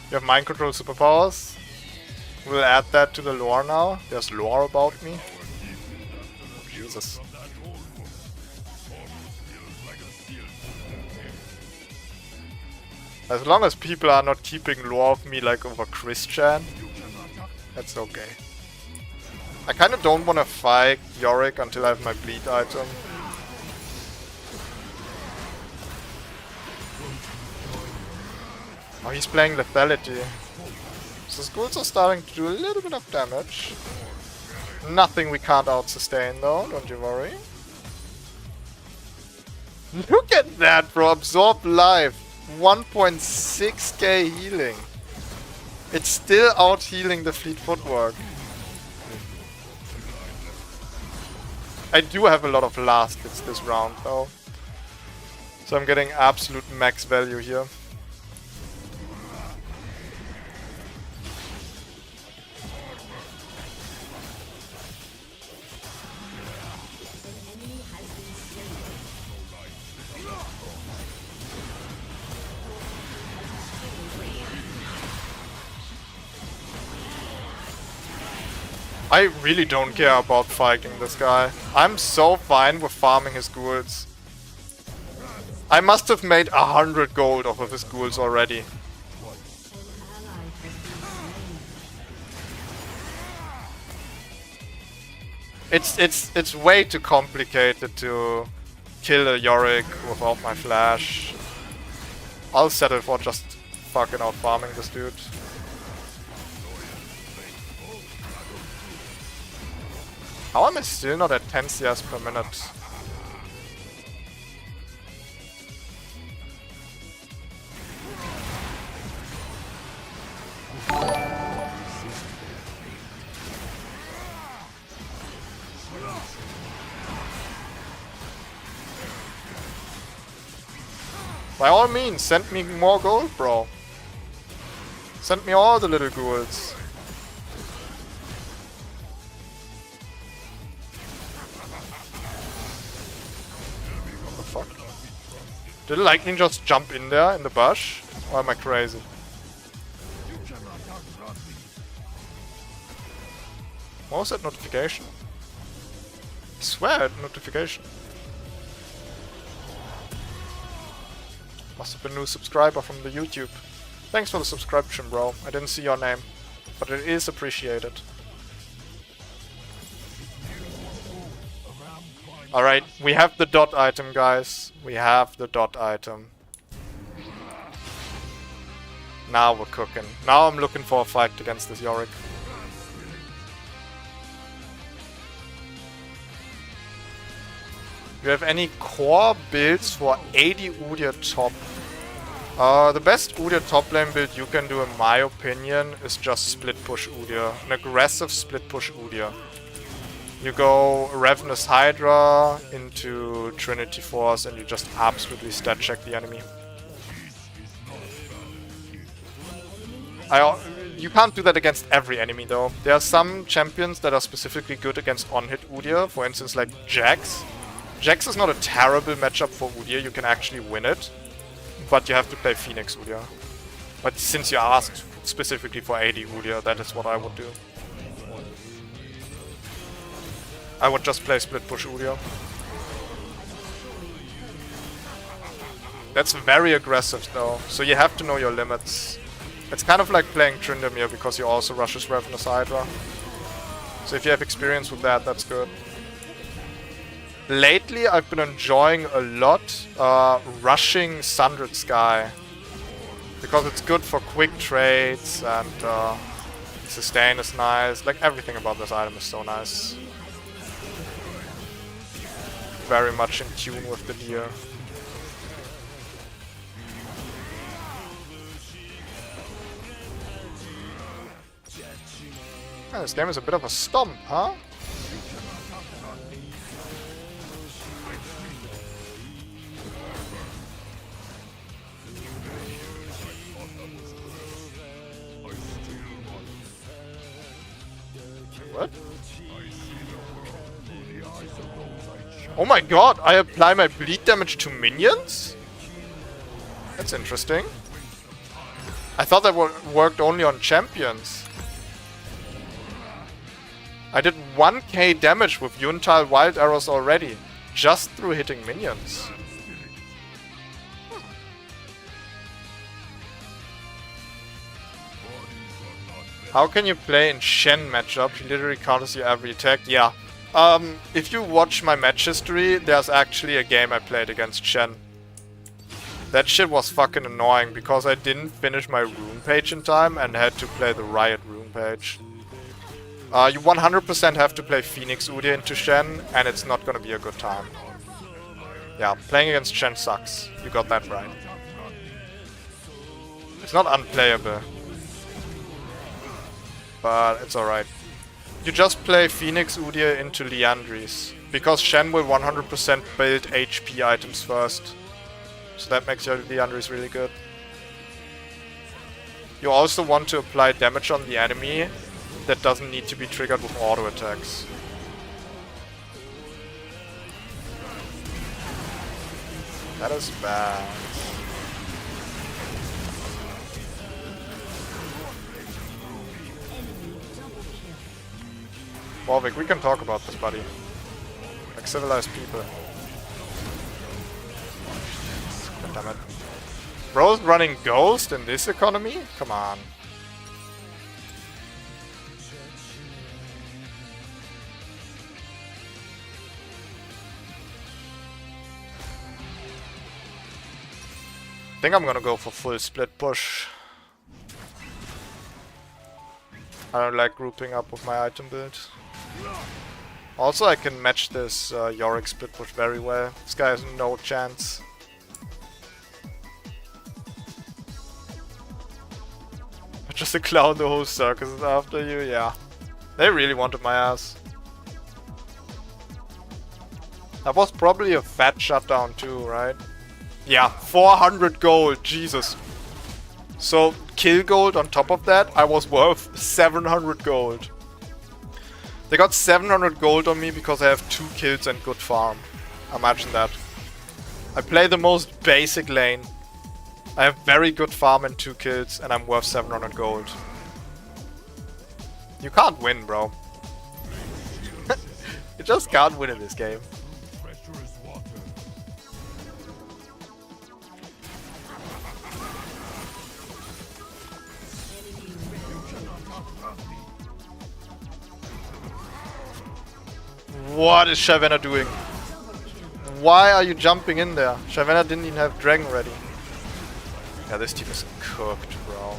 Speaker 2: You have mind control superpowers. We'll add that to the lore now. There's lore about me. Jesus. As long as people are not keeping lore of me like over Christian, that's okay. I kinda don't wanna fight Yorick until I have my bleed item. Oh, he's playing lethality. So schools are starting to do a little bit of damage. Nothing we can't out-sustain though, don't you worry. Look at that, bro! Absorb life! 1.6k healing. It's still out healing the fleet footwork. I do have a lot of last hits this round though. So I'm getting absolute max value here. I really don't care about fighting this guy. I'm so fine with farming his ghouls. I must have made 100 gold off of his ghouls already. It's way too complicated to kill a Yorick without my flash. I'll settle for just fucking out farming this dude. How am I still not at 10 CS per minute? By all means, send me more gold, bro. Send me all the little ghouls. What the fuck? Did the lightning just jump in there in the bush? Or am I crazy? What was that notification? I swear I had a notification. Must have been a new subscriber from the YouTube. Thanks for the subscription, bro. I didn't see your name, but it is appreciated. Alright, we have the dot item, guys. We have the dot item. Now we're cooking. Now I'm looking for a fight against this Yorick. Do you have any core builds for 80 Udyr top? The best Udyr top lane build you can do, in my opinion, is just split push Udyr. An aggressive split push Udyr. You go Ravenous Hydra into Trinity Force and you just absolutely stat check the enemy. You can't do that against every enemy though. There are some champions that are specifically good against on-hit Udyr, for instance like Jax. Jax is not a terrible matchup for Udyr, you can actually win it. But you have to play Phoenix Udyr. But since you asked specifically for 80 Udyr, that is what I would do. I would just play split push Udyr. That's very aggressive though, so you have to know your limits. It's kind of like playing Tryndamere because he also rushes Ravenous Hydra. So if you have experience with that, that's good. Lately, I've been enjoying a lot rushing Sundered Sky. Because it's good for quick trades and sustain is nice. Like everything about this item is so nice. Very much in tune with the deer. Yeah, this game is a bit of a stomp, huh? What? Oh my god, I apply my bleed damage to minions? That's interesting. I thought that worked only on champions. I did 1k damage with Udyr Wildarrows already, just through hitting minions. How can you play in Shen matchup? He literally counters you every attack. Yeah. If you watch my match history, there's actually a game I played against Shen. That shit was fucking annoying because I didn't finish my rune page in time and had to play the Riot rune page. You 100% have to play Phoenix Udyr into Shen and it's not gonna be a good time. Yeah, playing against Shen sucks. You got that right. It's not unplayable. But it's alright. You just play Phoenix Udyr into Liandry's, because Shen will 100% build HP items first. So that makes your Liandry's really good. You also want to apply damage on the enemy that doesn't need to be triggered with auto attacks. That is bad. Warwick, we can talk about this, buddy. Like civilized people. God damn it. Bro's running Ghost in this economy? Come on. I think I'm gonna go for full split push. I don't like grouping up with my item build. Also, I can match this Yorick split push very well. This guy has no chance. Just a clown the whole circus is after you, yeah. They really wanted my ass. That was probably a fat shutdown too, right? Yeah, 400 gold, Jesus. So, kill gold on top of that, I was worth 700 gold. They got 700 gold on me because I have 2 kills and good farm. Imagine that. I play the most basic lane. I have very good farm and 2 kills and I'm worth 700 gold. You can't win, bro. You just can't win in this game. What is Shyvana doing? Why are you jumping in there? Shyvana didn't even have Dragon ready. Yeah, this team is cooked, bro.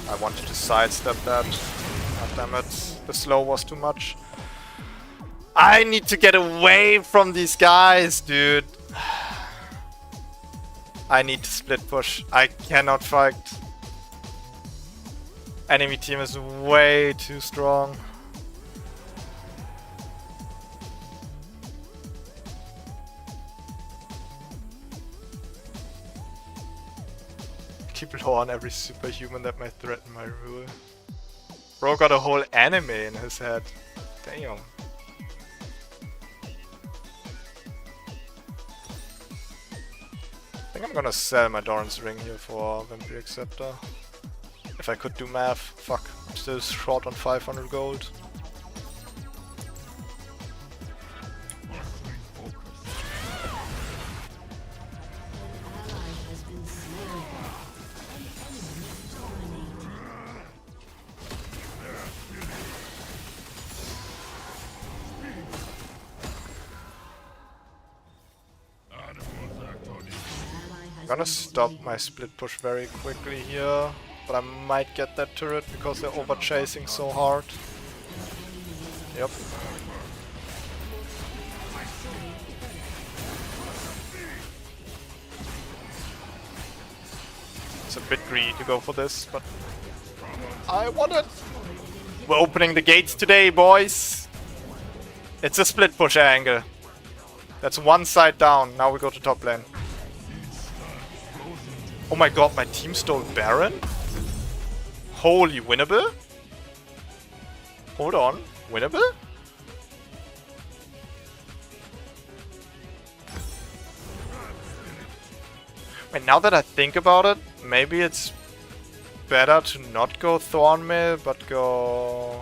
Speaker 2: I wanted to sidestep that. God damn it. The slow was too much. I need to get away from these guys, dude. I need to split push. I cannot fight. Enemy team is way too strong. Keep low on every superhuman that might threaten my rule. Bro got a whole anime in his head. Damn. I think I'm gonna sell my Doran's ring here for Vampiric Scepter. If I could do math, fuck, I'm still short on 500 gold. I'm gonna stop my split push very quickly here. But I might get that turret because they're over chasing so hard. Yep. It's a bit greedy to go for this, but I want it. We're opening the gates today, boys. It's a split push angle. That's one side down. Now we go to top lane. Oh my god, my team stole Baron? Holy, winnable? Hold on, winnable? Wait, now that I think about it, maybe it's better to not go Thornmail, but go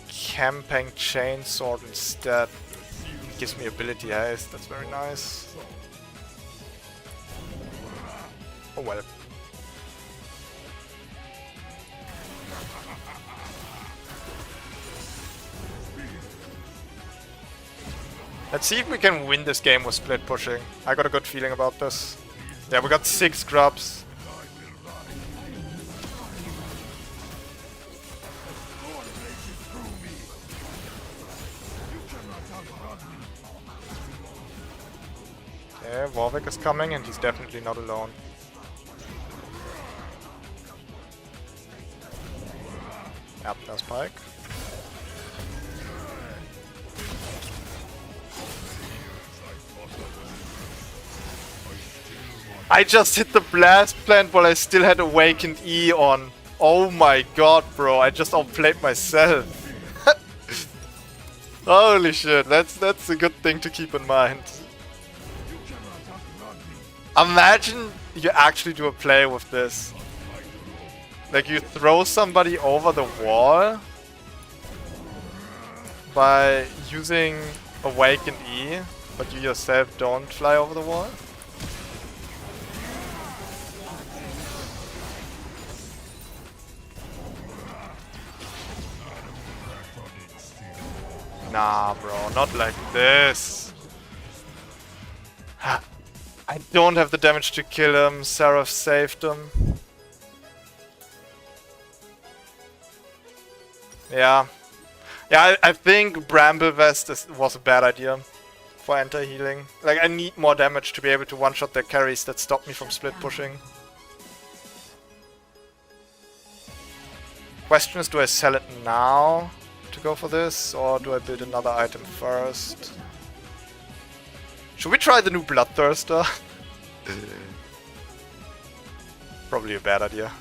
Speaker 2: Camping Chainsword instead. It gives me ability haste, that's very nice. Oh well. Let's see if we can win this game with split pushing. I got a good feeling about this. Yeah, we got 6 grubs. Okay, Warwick is coming and he's definitely not alone. Yep, there's Pike. I just hit the blast plant while I still had Awakened E on. Oh my god, bro, I just outplayed myself. Holy shit, that's a good thing to keep in mind. Imagine you actually do a play with this. Like you throw somebody over the wall by using Awaken E, but you yourself don't fly over the wall? Nah, bro, not like this. I don't have the damage to kill him. Seraph saved him. Yeah. Yeah, I think Bramble Vest was a bad idea for anti-healing. Like, I need more damage to be able to one-shot their carries that stop me from split pushing. Question is, do I sell it now to go for this, or do I build another item first? Should we try the new Bloodthirster? Probably a bad idea.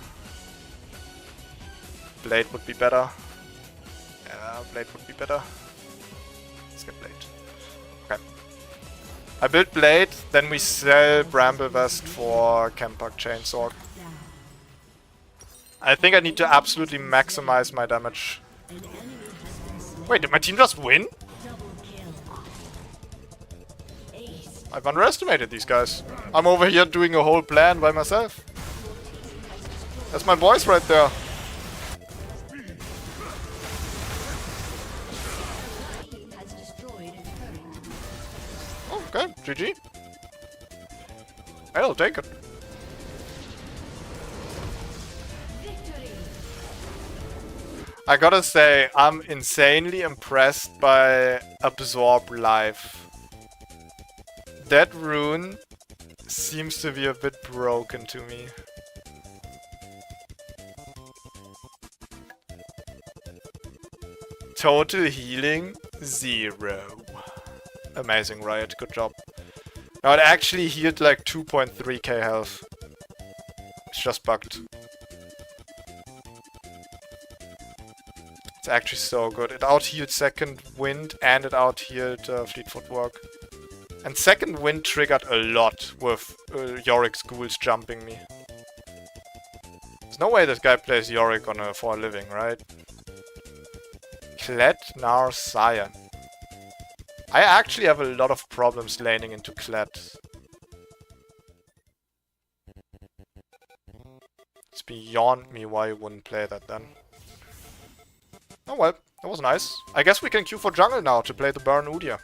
Speaker 2: Blade would be better. Yeah, Blade would be better. Let's get Blade. Okay. I build Blade, then we sell Bramble Vest for Kempak Chainsword. I think I need to absolutely maximize my damage. Wait, did my team just win? I've underestimated these guys. I'm over here doing a whole plan by myself. That's my boys right there. Okay, GG. I'll take it. I gotta say, I'm insanely impressed by Absorb Life. That rune seems to be a bit broken to me. Total healing, 0. Amazing, Riot, good job. Now it actually healed like 2.3k health. It's just bugged. It's actually so good. It out-healed Second Wind and it out-healed Fleet Footwork. And Second Wind triggered a lot with Yorick's ghouls jumping me. There's no way this guy plays Yorick for a living, right? Kled Nar Scion. I actually have a lot of problems laning into Kled. It's beyond me why you wouldn't play that then. Oh well, that was nice. I guess we can queue for jungle now to play the Burn Udyr.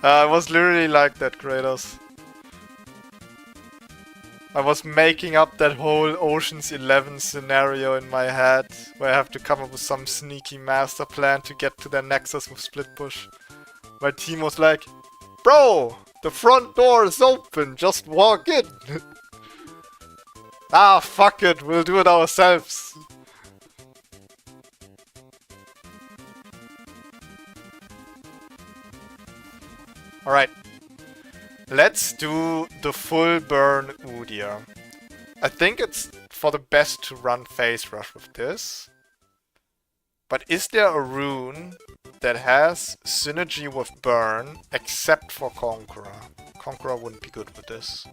Speaker 2: It was literally like that, Kratos. I was making up that whole Ocean's 11 scenario in my head, where I have to come up with some sneaky master plan to get to their nexus with split push. My team was like, bro, the front door is open, just walk in. Ah, fuck it, we'll do it ourselves. Alright, let's do the full burn Udyr. I think it's for the best to run phase rush with this. But is there a rune that has synergy with burn except for Conqueror? Conqueror wouldn't be good with this.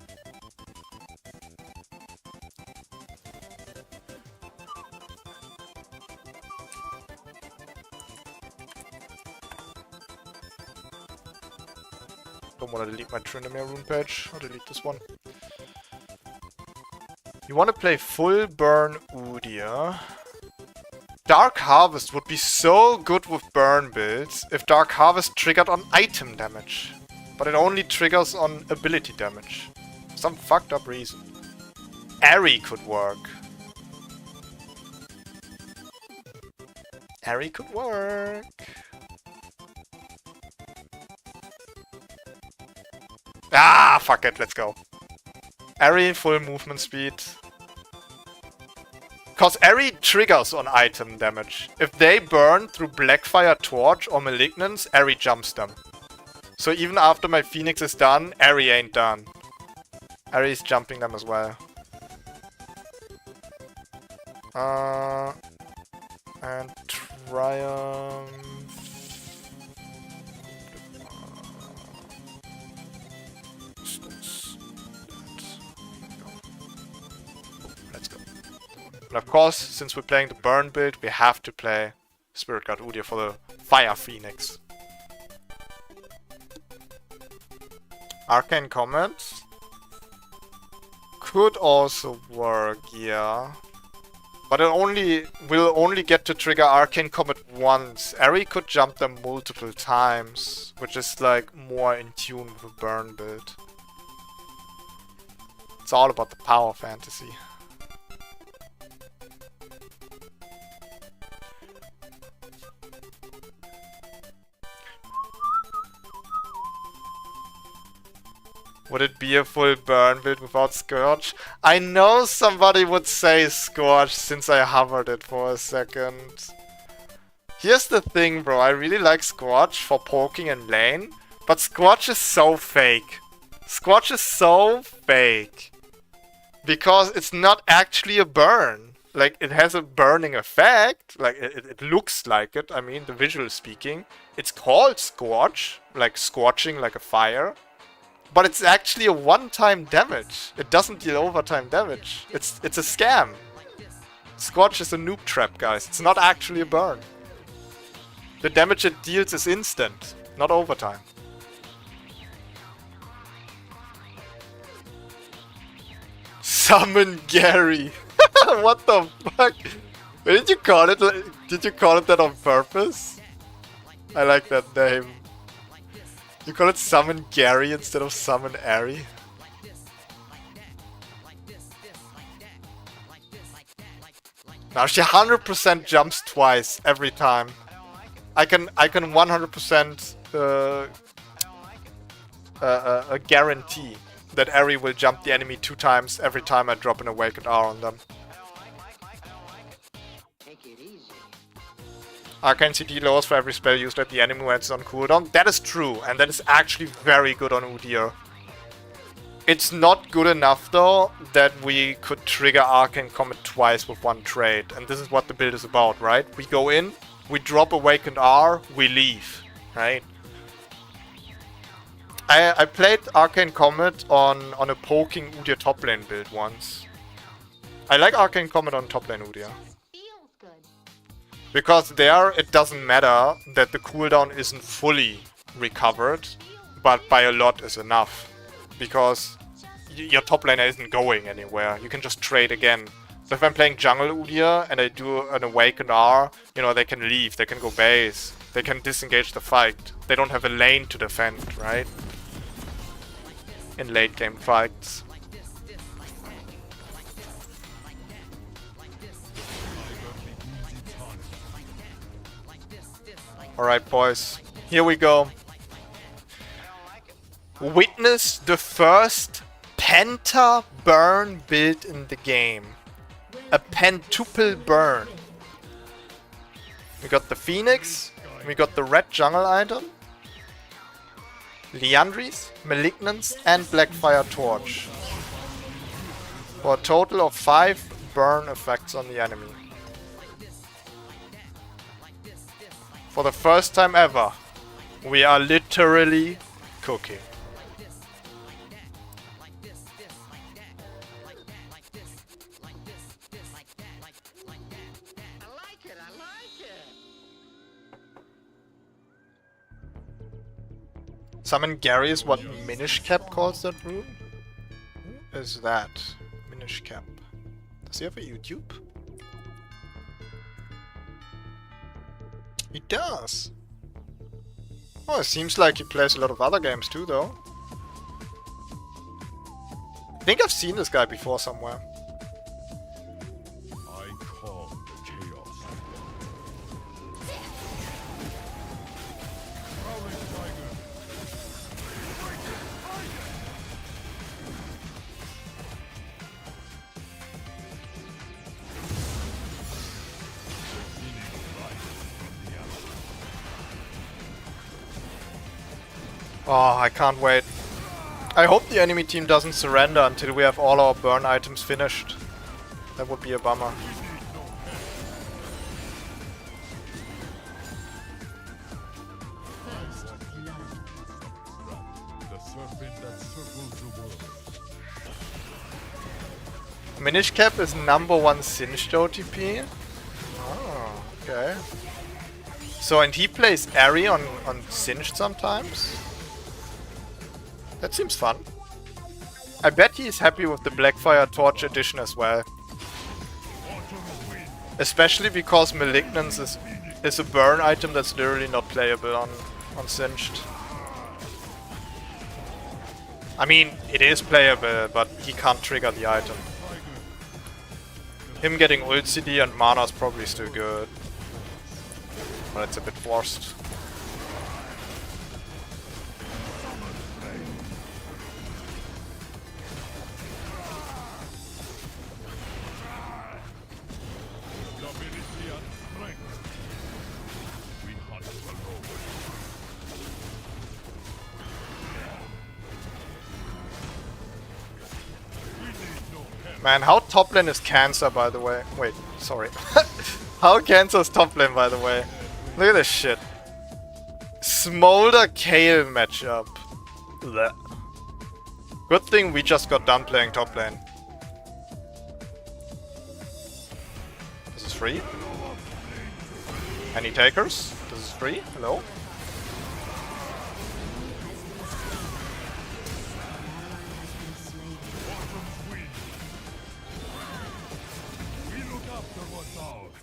Speaker 2: Don't want to delete my Trinamere rune page. I'll delete this one. You want to play full burn Udyr. Dark Harvest would be so good with burn builds if Dark Harvest triggered on item damage. But it only triggers on ability damage. For some fucked up reason. Airy could work. Airy could work. Ah, fuck it, let's go. Airy, full movement speed. Cause Airy triggers on item damage. If they burn through Blackfire, Torch or Malignance, Airy jumps them. So even after my Phoenix is done, Airy ain't done. Airy is jumping them as well. And Triumph. Let's go. And of course, since we're playing the burn build, we have to play Spirit Guard Udyr for the Fire Phoenix. Arcane Comet could also work, yeah. But it will only get to trigger Arcane Comet once. Eri could jump them multiple times, which is like more in tune with a burn build. It's all about the power fantasy. Would it be a full burn build without Scourge? I know somebody would say Scourge since I hovered it for a second. Here's the thing, bro. I really like Scourge for poking in lane, but Scourge is so fake. Scourge is so fake. Because it's not actually a burn. Like, it has a burning effect. Like, it looks like it. I mean, the visual speaking. It's called Scorch. Like, scorching like a fire. But it's actually a one-time damage. It doesn't deal overtime damage. It's a scam. Scorch is a noob trap, guys. It's not actually a burn. The damage it deals is instant, not overtime. Summon Gary. What the fuck? Did you call it? Did you call it that on purpose? I like that name. You call it Summon Gary instead of Summon Ari? Now she 100% jumps twice every time. I can 100% guarantee that Ari will jump the enemy 2 times every time I drop an Awakened R on them. Arcane CD lowers for every spell used at the enemy when it's on cooldown. That is true, and that is actually very good on Udyr. It's not good enough though that we could trigger Arcane Comet twice with one trade, and this is what the build is about, right? We go in, we drop Awakened R, we leave, right? I played Arcane Comet on a poking Udyr top lane build once. I like Arcane Comet on top lane Udyr. Because there, it doesn't matter that the cooldown isn't fully recovered, but by a lot is enough. Because your top laner isn't going anywhere, you can just trade again. So if I'm playing jungle Udyr and I do an Awakened R, you know, they can leave, they can go base, they can disengage the fight. They don't have a lane to defend, right? In late game fights. Alright boys, here we go. Witness the first penta burn build in the game. A pentuple burn. We got the Phoenix, we got the red jungle item, Liandry's, Malignance and Blackfire Torch. For a total of 5 burn effects on the enemy. For the first time ever, we are literally cooking. Summon Gary is what Minish Cap calls that rune? Who is that? Minish Cap. Does he have a YouTube? He does. Oh, it seems like he plays a lot of other games too, though. I think I've seen this guy before somewhere.
Speaker 1: I call chaos.
Speaker 2: Oh, I can't wait. I hope the enemy team doesn't surrender until we have all our burn items finished. That would be a bummer. Minish Cap is #1 Singed OTP. Oh, okay. So, and he plays Airy on Singed sometimes? That seems fun. I bet he's happy with the Blackfire Torch edition as well. Especially because Malignance is a burn item that's literally not playable on Singed. I mean, it is playable, but he can't trigger the item. Him getting ult CD and mana is probably still good. But it's a bit forced. Man, how top lane is Cancer, by the way? Wait, sorry. How Cancer is top lane, by the way? Look at this shit. Smolder Kale matchup. Blech. Good thing we just got done playing top lane. This is free. Any takers? This is free. Hello?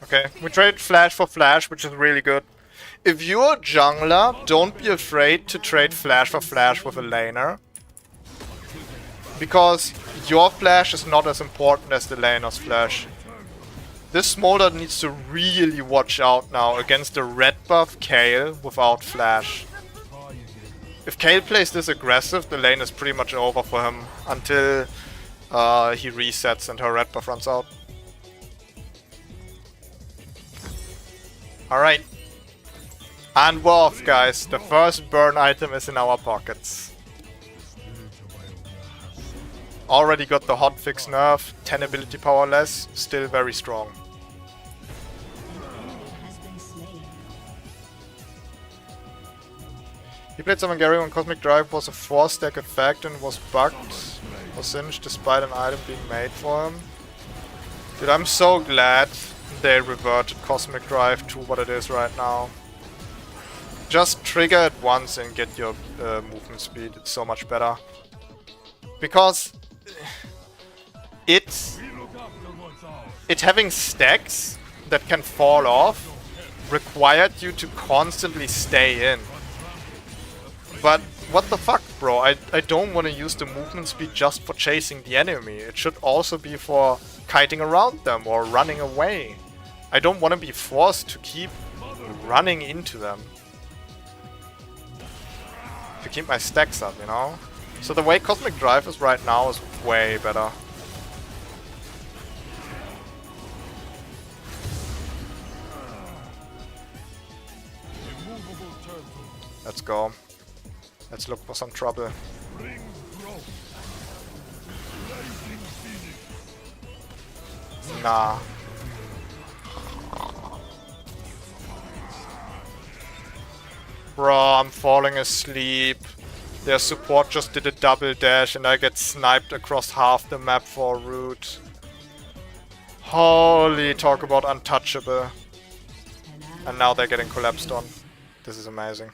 Speaker 2: Okay, we trade flash for flash, which is really good. If you're a jungler, don't be afraid to trade flash for flash with a laner. Because your flash is not as important as the laner's flash. This Smolder needs to really watch out now against the red buff Kayle without flash. If Kayle plays this aggressive, the lane is pretty much over for him until he resets and her red buff runs out. Alright. And we're off, guys. The first burn item is in our pockets. Already got the hotfix nerf, 10 ability power less, still very strong. He played some Gary when Cosmic Drive was a 4-stack effect and was bugged or singed despite an item being made for him. Dude, I'm so glad they reverted Cosmic Drive to what it is right now. Just trigger it once and get your movement speed, it's so much better. Because it having stacks that can fall off required you to constantly stay in. But what the fuck, bro? I don't want to use the movement speed just for chasing the enemy. It should also be for kiting around them or running away. I don't want to be forced to keep running into them. To keep my stacks up, you know? So the way Cosmic Drive is right now is way better. Let's go. Let's look for some trouble. Nah. Bro, I'm falling asleep. Their support just did a double dash and I get sniped across half the map for a root. Holy, talk about untouchable. And now they're getting collapsed on. This is amazing.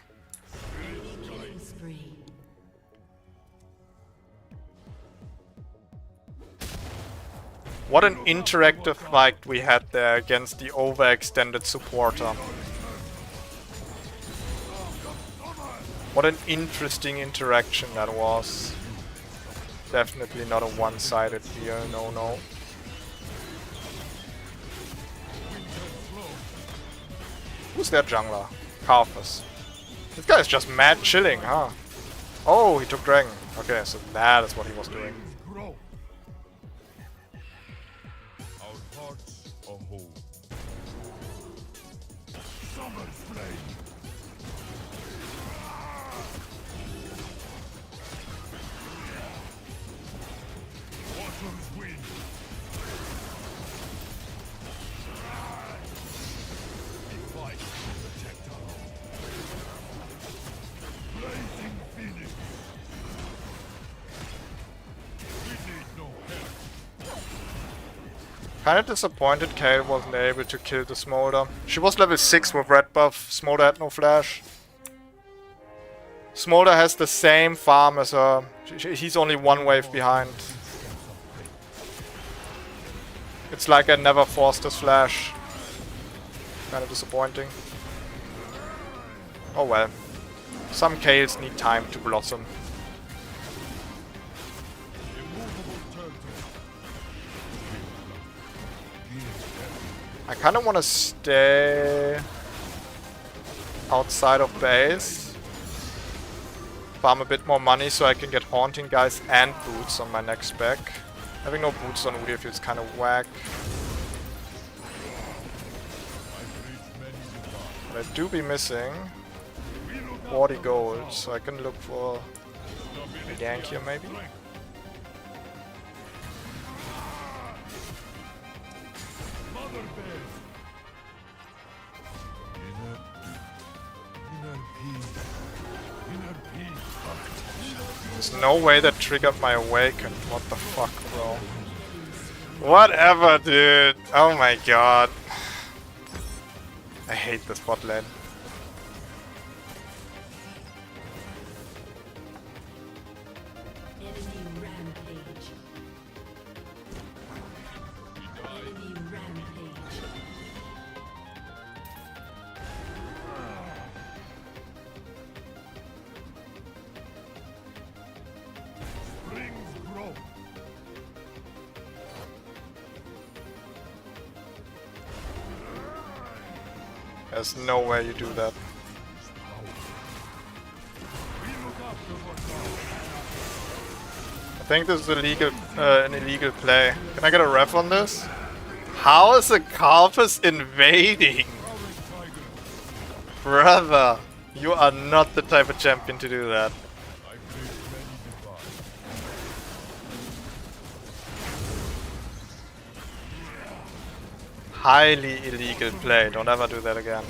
Speaker 2: What an interactive fight we had there against the overextended supporter. What an interesting interaction that was. Definitely not a one-sided deal, no. Who's their jungler? Carthus. This guy is just mad chilling, huh? Oh, he took Dragon. Okay, so that is what he was doing. Kinda disappointed Kayle wasn't able to kill the Smolder. She was level 6 with red buff, Smolder had no flash. Smolder has the same farm as her. He's only one wave behind. It's like I never forced his flash. Kinda disappointing. Oh well. Some Kayles need time to blossom. I kinda wanna stay outside of base. Farm a bit more money so I can get Haunting Guys and Boots on my next spec. Having no Boots on Udyr feels kinda whack. But I do be missing 40 gold, so I can look for a gank here maybe. There's no way that triggered my awaken. What the fuck, bro? Whatever, dude. Oh my god. I hate this bot lane.
Speaker 4: Enemy rampage. Enemy rampage.
Speaker 2: There's no way you do that. I think this is illegal, an illegal play. Can I get a ref on this? How is a Carpus invading? Brother, you are not the type of champion to do that. Highly illegal play. Don't ever do that again.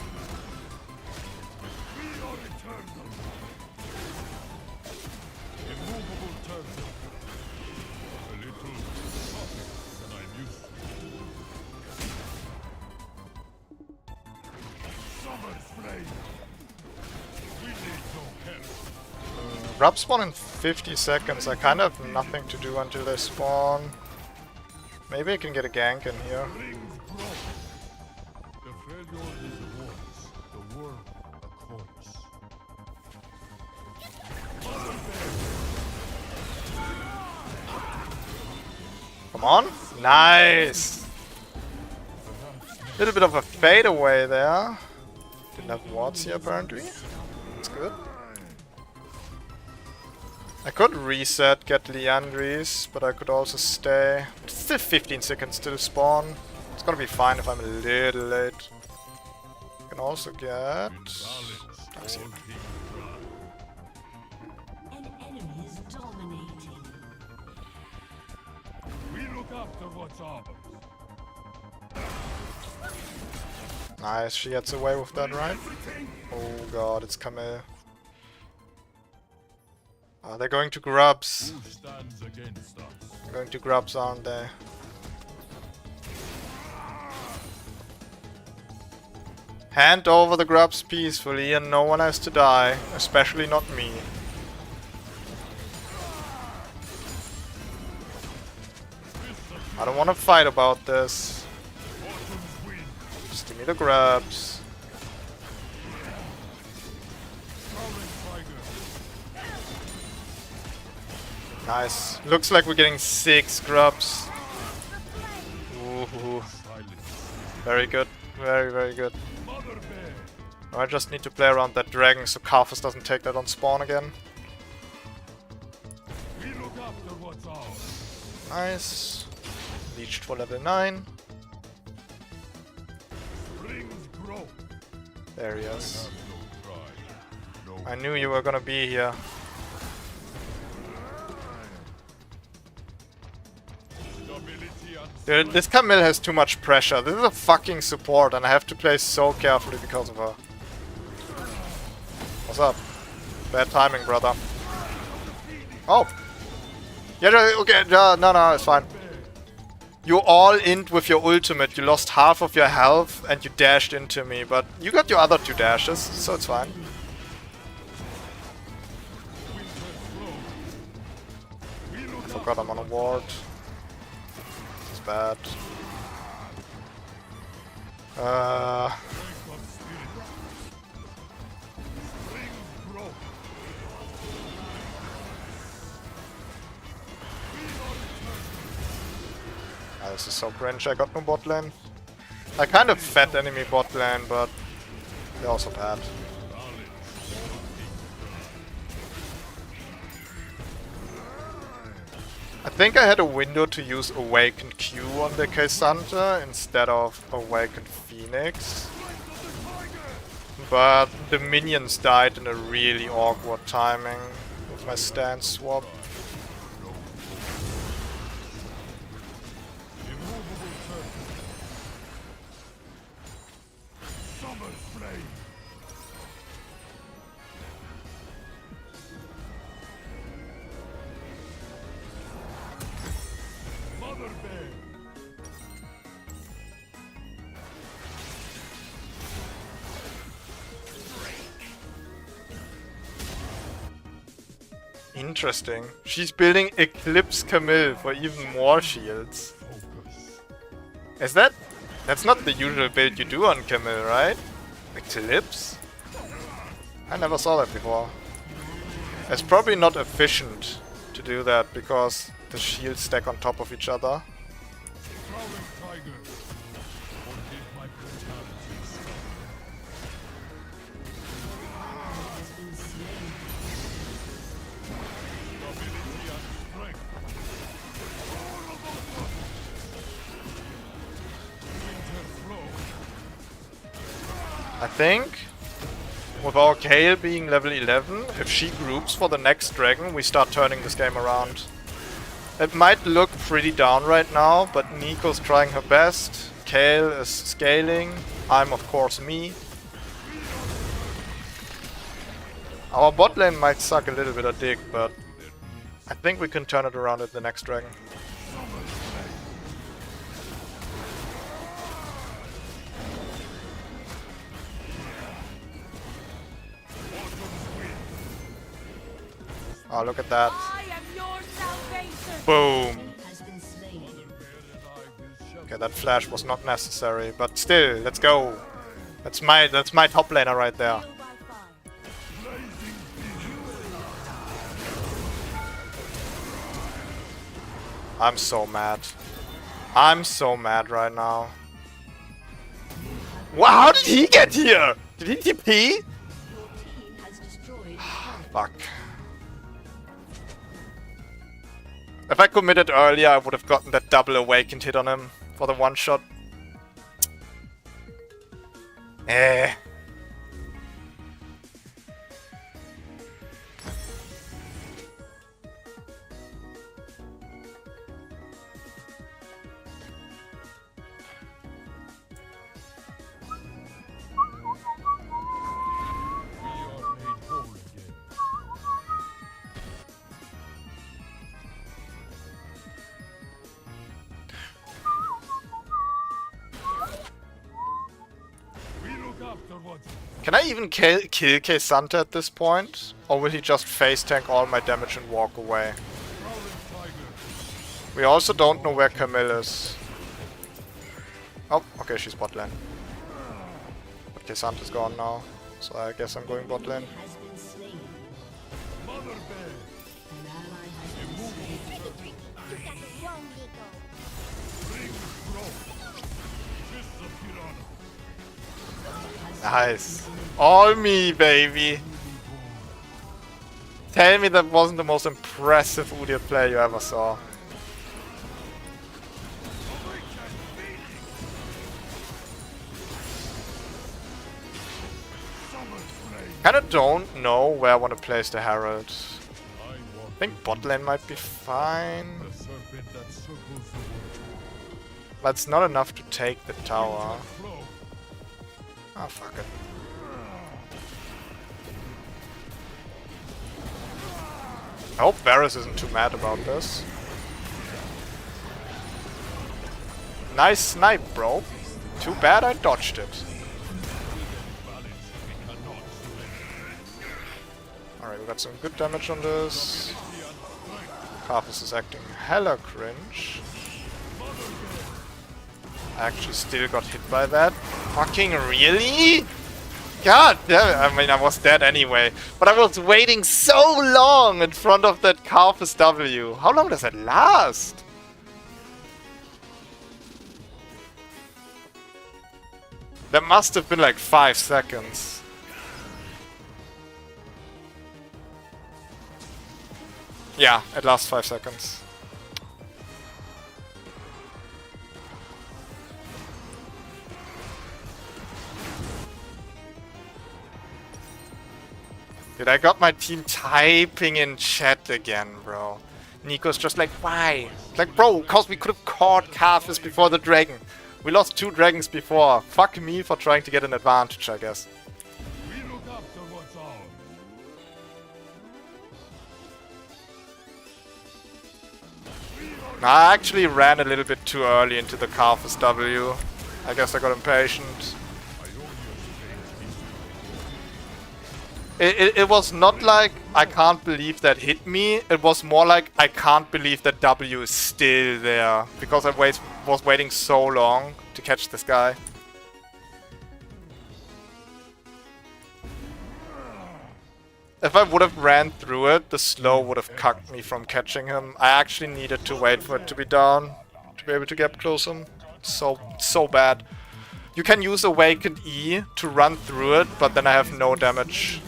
Speaker 2: Grub spawn in 50 seconds. I kind of have nothing to do until they spawn. Maybe I can get a gank in here. Come on. Nice. Little bit of a fade away there. Didn't have wards here apparently. That's good. I could reset, get Leandries, but I could also stay. It's still 15 seconds till spawn. It's gonna be fine if I'm a little late. I can also get...
Speaker 4: An enemy is dominating.
Speaker 1: We look after what's ours.
Speaker 2: Nice, she gets away with that, right? Oh god, it's Camille. They're going to grubs.
Speaker 1: Who stands against us?
Speaker 2: They're going to grubs, aren't they? Hand over the grubs peacefully and no one has to die. Especially not me. I don't want to fight about this. Just give me the grubs. Nice. Looks like we're getting 6 grubs. Ooh. Very good. Very, very good. I just need to play around that dragon so Karthus doesn't take that on spawn again. Nice. Leeched for level 9. There he is. I knew you were gonna be here. Dude, this Camille has too much pressure. This is a fucking support and I have to play so carefully because of her. What's up? Bad timing, brother. Oh! Yeah, okay, no, it's fine. You all in with your ultimate. You lost half of your health and you dashed into me, but you got your other 2 dashes, so it's fine. I forgot I'm on a ward. This is bad. This is so cringe. I got no bot lane. I kind of fed enemy bot lane, but they're also bad. I think I had a window to use Awakened Q on the K'Sante instead of Awakened Phoenix. But the minions died in a really awkward timing with my stance swap. Interesting. She's building Eclipse Camille for even more shields. Is that... That's not the usual build you do on Camille, right? Eclipse? I never saw that before. It's probably not efficient to do that because the shields stack on top of each other. I think with our Kale being level 11, if she groups for the next dragon, we start turning this game around. It might look pretty down right now, but Nico's trying her best, Kale is scaling, I'm of course me. Our bot lane might suck a little bit of dick, but I think we can turn it around at the next dragon. Oh, look at that. Boom. Okay, that flash was not necessary, but still, let's go. That's my top laner right there. I'm so mad. I'm so mad right now. Wow, how did he get here? Did he TP? Fuck. If I committed earlier, I would have gotten that double awakened hit on him for the one shot. Eh. Can I even kill K'Sante at this point? Or will he just face tank all my damage and walk away? We also don't know where Camille is. Oh, okay, she's bot lane. But K'Sante's gone now, so I guess I'm going bot lane. Nice. All me, baby. Tell me that wasn't the most impressive Udyr play you ever saw. Kinda don't know where I want to place the Herald. I think bot lane might be fine. But it's not enough to take the tower. Oh, fuck it. I hope Varus isn't too mad about this. Nice snipe, bro. Too bad I dodged it. Alright, we got some good damage on this. Carthus is acting hella cringe. I actually still got hit by that. Fucking really? God damn it. I mean, I was dead anyway. But I was waiting so long in front of that Carthus W. How long does that last? That must have been like 5 seconds. Yeah, it lasts 5 seconds. Dude, I got my team typing in chat again, bro. Nico's just like, why? Like, bro, cause we could have caught Carthus before the dragon. We lost 2 dragons before. Fuck me for trying to get an advantage, I guess. I actually ran a little bit too early into the Carthus W. I guess I got impatient. It was not like I can't believe that hit me. It was more like I can't believe that W is still there. Because I was waiting so long to catch this guy. If I would have ran through it, the slow would have cucked me from catching him. I actually needed to wait for it to be down to be able to get close him. So bad. You can use Awakened E to run through it, but then I have no damage.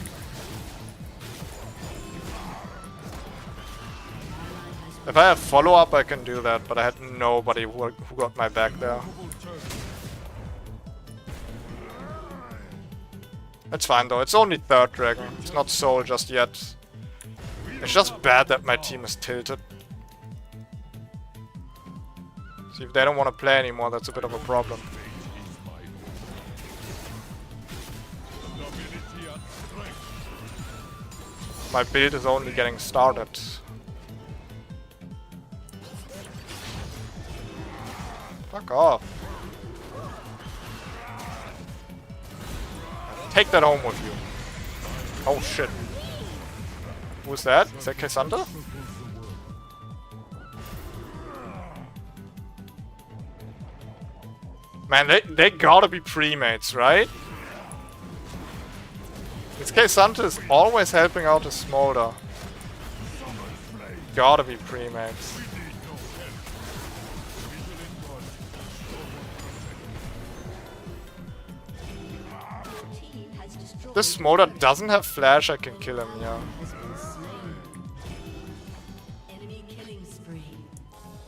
Speaker 2: If I have follow-up, I can do that, but I had nobody who got my back there. It's fine though, it's only 3rd dragon. It's not soul just yet. It's just bad that my team is tilted. See, if they don't want to play anymore, that's a bit of a problem. My build is only getting started. Fuck off. Take that home with you. Oh shit. Who's that? Is that Cassandra? Man, they gotta be pre-mates, right? This Cassandra is always helping out the Smolder. Gotta be pre-mates. This Smolder doesn't have flash, I can kill him, yeah.
Speaker 4: Enemy killing spree.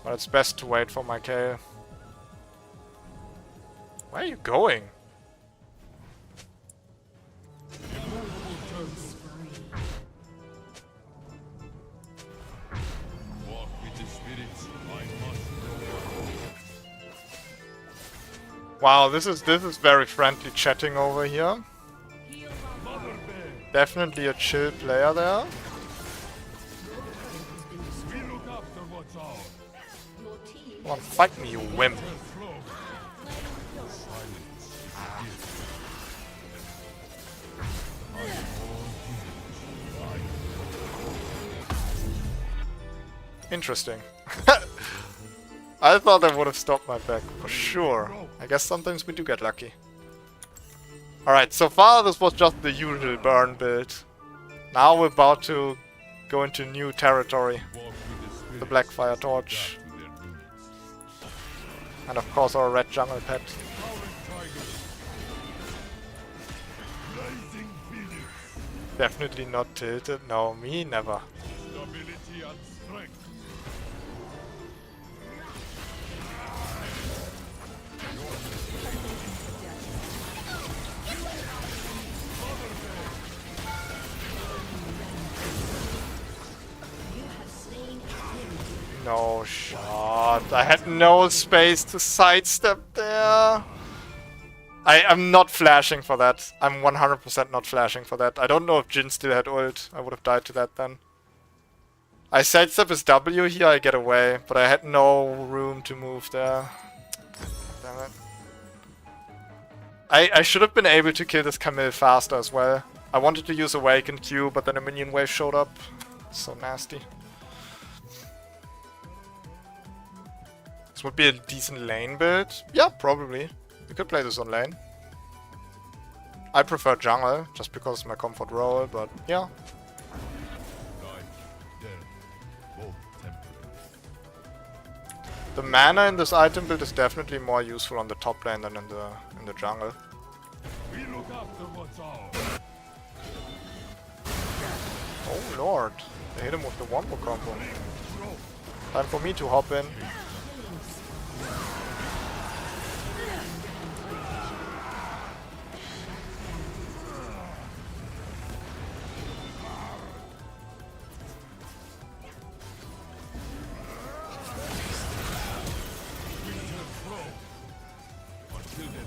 Speaker 2: But it's best to wait for my K. Where are you going? Wow, this is very friendly chatting over here. Definitely a chill player there. Come on, fight me, you wimp. Interesting. I thought that would have stopped my back, for sure. I guess sometimes we do get lucky. Alright, so far this was just the usual burn build. Now we're about to go into new territory. The Blackfire torch. And of course our red jungle pet. Definitely not tilted. No, me never. No shot. I had no space to sidestep there. I'm not flashing for that. I'm 100% not flashing for that. I don't know if Jin still had ult. I would have died to that then. I sidestep his W here, I get away. But I had no room to move there. I should have been able to kill this Camille faster as well. I wanted to use Awaken Q, but then a minion wave showed up. So nasty. This would be a decent lane build. Yeah, probably. We could play this on lane. I prefer jungle, just because it's my comfort role, but yeah. The mana in this item build is definitely more useful on the top lane than in the jungle. Oh lord, they hit him with the wombo combo. Time for me to hop in.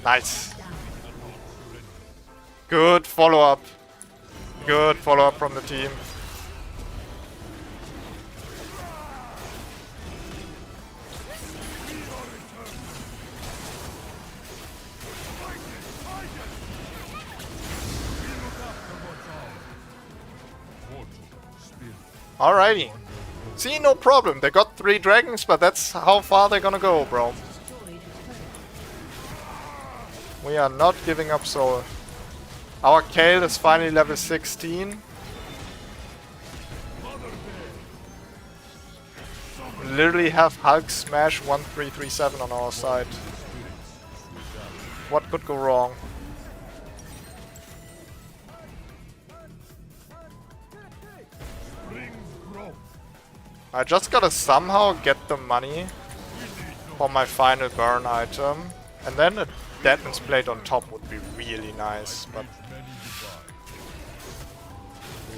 Speaker 2: Nice. Good follow-up. Good follow-up from the team. Alrighty. See, no problem. They got 3 dragons, but that's how far they're gonna go, bro. We are not giving up soul. Our Kale is finally level 16. We literally have Hulk Smash 1337 on our side. What could go wrong? I just gotta somehow get the money for my final burn item, and then a Deadman's Blade on top would be really nice, but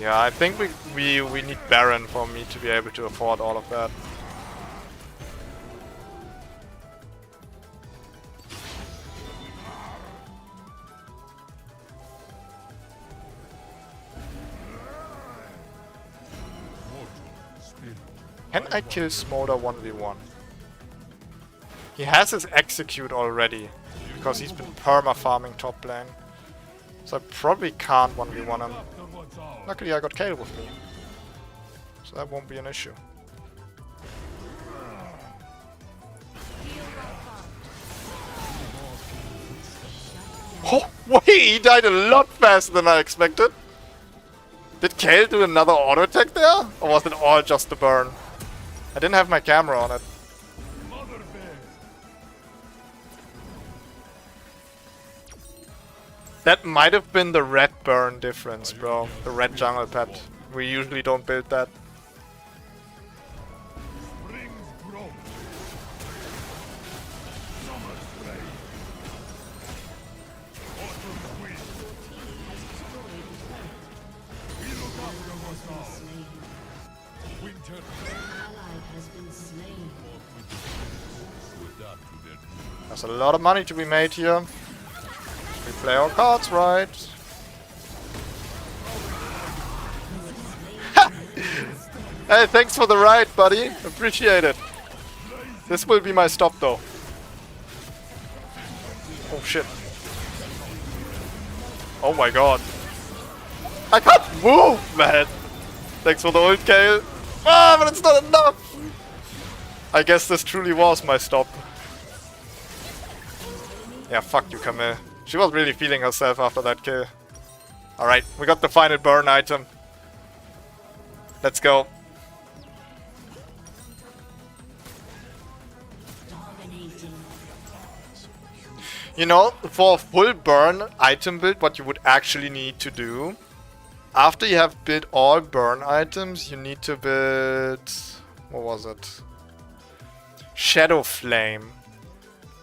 Speaker 2: yeah, I think we need Baron for me to be able to afford all of that. Can I kill Smolder 1v1? He has his execute already, because he's been perma-farming top lane. So I probably can't 1v1 him. Luckily I got Kale with me, so that won't be an issue. Oh, wait, he died a lot faster than I expected. Did Kale do another auto attack there? Or was it all just the burn? I didn't have my camera on it. That might have been the red burn difference, bro. The red jungle pet. We usually don't build that. There's a lot of money to be made here. We play our cards right. Hey, thanks for the ride, buddy. Appreciate it. This will be my stop, though. Oh shit. Oh my god. I can't move, man. Thanks for the ult, Kale. Ah, but it's not enough. I guess this truly was my stop. Yeah, fuck you, Camille. She was really feeling herself after that kill. Alright, we got the final burn item. Let's go. You know, for a full burn item build, what you would actually need to do, after you have built all burn items, you need to build... what was it? Shadow Flame.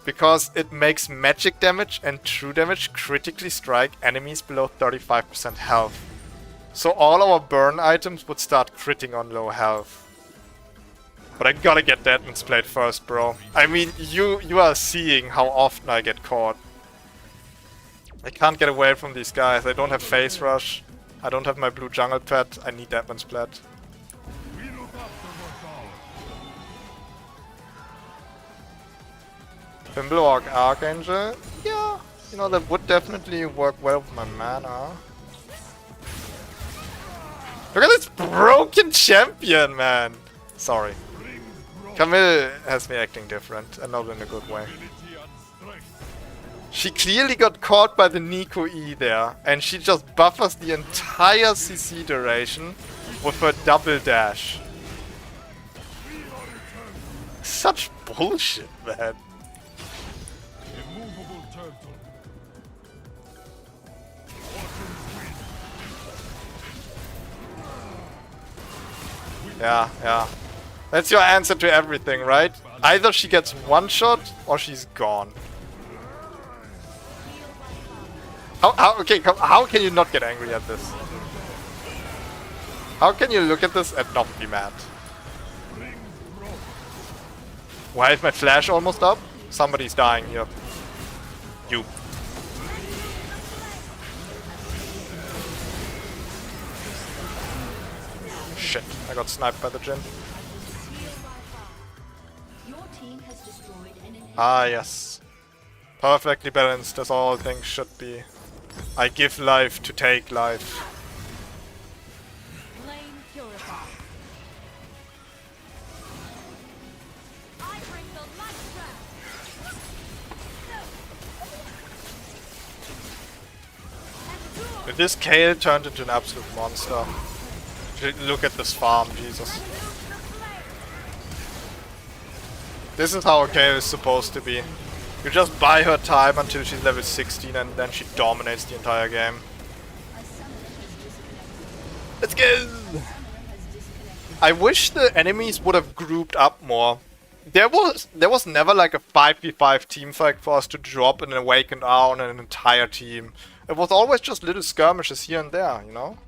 Speaker 2: Because it makes magic damage and true damage critically strike enemies below 35% health. So all our burn items would start critting on low health. But I gotta get Deadman's Blade first, bro. I mean, you are seeing how often I get caught. I can't get away from these guys. I don't have Phase Rush. I don't have my blue jungle pet. I need Deadman's Blade. Fimbulwark Archangel? Yeah, You know, that would definitely work well with my mana. Look at this broken champion, man! Sorry. Camille has me acting different, and not in a good way. She clearly got caught by the Nico E there, and she just buffers the entire CC duration with her double dash. Such bullshit, man. Yeah, yeah. That's your answer to everything, right? Either she gets one shot or she's gone. Okay, how can you not get angry at this? How can you look at this and not be mad? Why is my flash almost up? Somebody's dying here. You. Shit, I got sniped by the Jhin.
Speaker 4: Your team has destroyed an inhibitor.
Speaker 2: Ah, yes. Perfectly balanced as all things should be. I give life to take life.
Speaker 4: Flame purified. I bring the light trap.
Speaker 2: This Kale turned into an absolute monster. Look at this farm, Jesus. This is how a Kale is supposed to be. You just buy her time until she's level 16 and then she dominates the entire game. Let's go! I wish the enemies would have grouped up more. There was never like a 5v5 team fight for us to drop an Awakened Hour on an entire team. It was always just little skirmishes here and there, you know?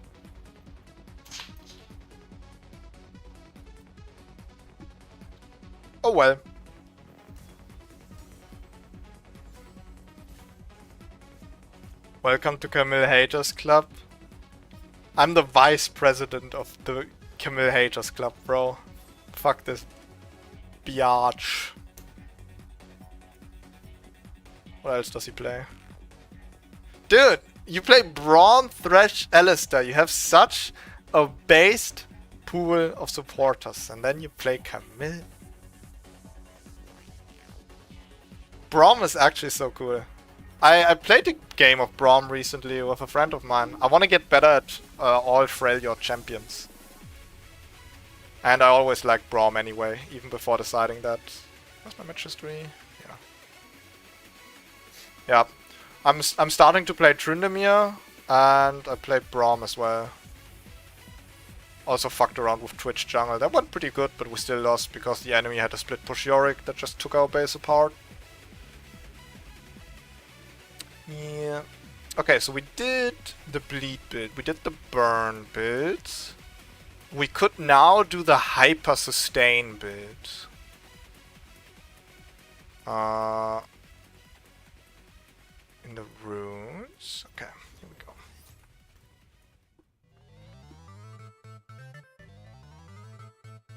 Speaker 2: Oh well. Welcome to Camille Haters Club. I'm the vice president of the Camille Haters Club, bro. Fuck this biatch. What else does he play? Dude, you play Braum, Thresh, Alistair. You have such a based pool of supporters. And then you play Camille. Braum is actually so cool. I played a game of Braum recently with a friend of mine. I want to get better at all Freljord champions. And I always liked Braum anyway, even before deciding that. Where's my match history? Yeah. Yeah. I'm starting to play Tryndamere, and I played Braum as well. Also fucked around with Twitch jungle. That went pretty good, but we still lost because the enemy had a split push Yorick that just took our base apart. Yeah. Okay, so we did the bleed build. We did the burn build. We could now do the hyper sustain build. In the runes. Okay, here we go.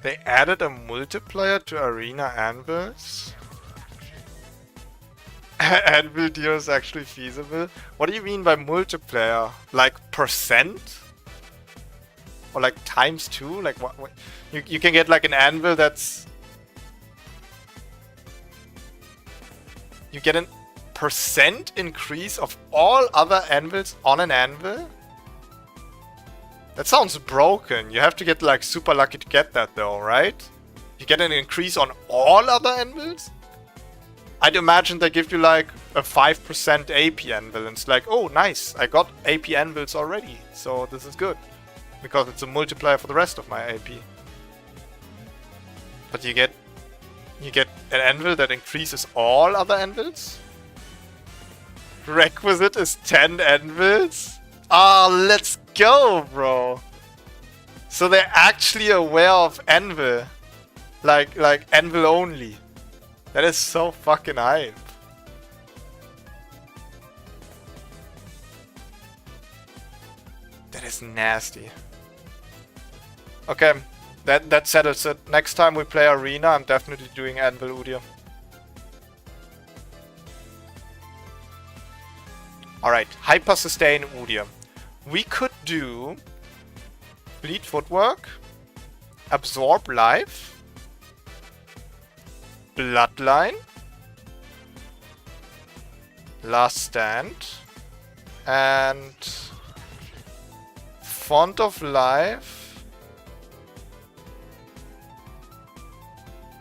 Speaker 2: They added a multiplier to arena anvils. Anvil deal is actually feasible. What do you mean by multiplier? Like percent? Or like times 2? Like what you can get like an anvil that's... You get a percent increase of all other anvils on an anvil? That sounds broken. You have to get like super lucky to get that though, right? You get an increase on all other anvils? I'd imagine they give you like a 5% AP anvil and it's like, oh nice, I got AP anvils already, so this is good. Because it's a multiplier for the rest of my AP. But you get an anvil that increases all other anvils? Requisite is 10 anvils? Ah, let's go, bro! So they're actually aware of anvil. Like anvil only. That is so fucking hype. That is nasty. Okay, that settles it. Next time we play Arena, I'm definitely doing Anvil Udyr. Alright, hyper sustain Udyr. We could do Bleed Footwork, Absorb Life, Bloodline, Last Stand, and Font of Life,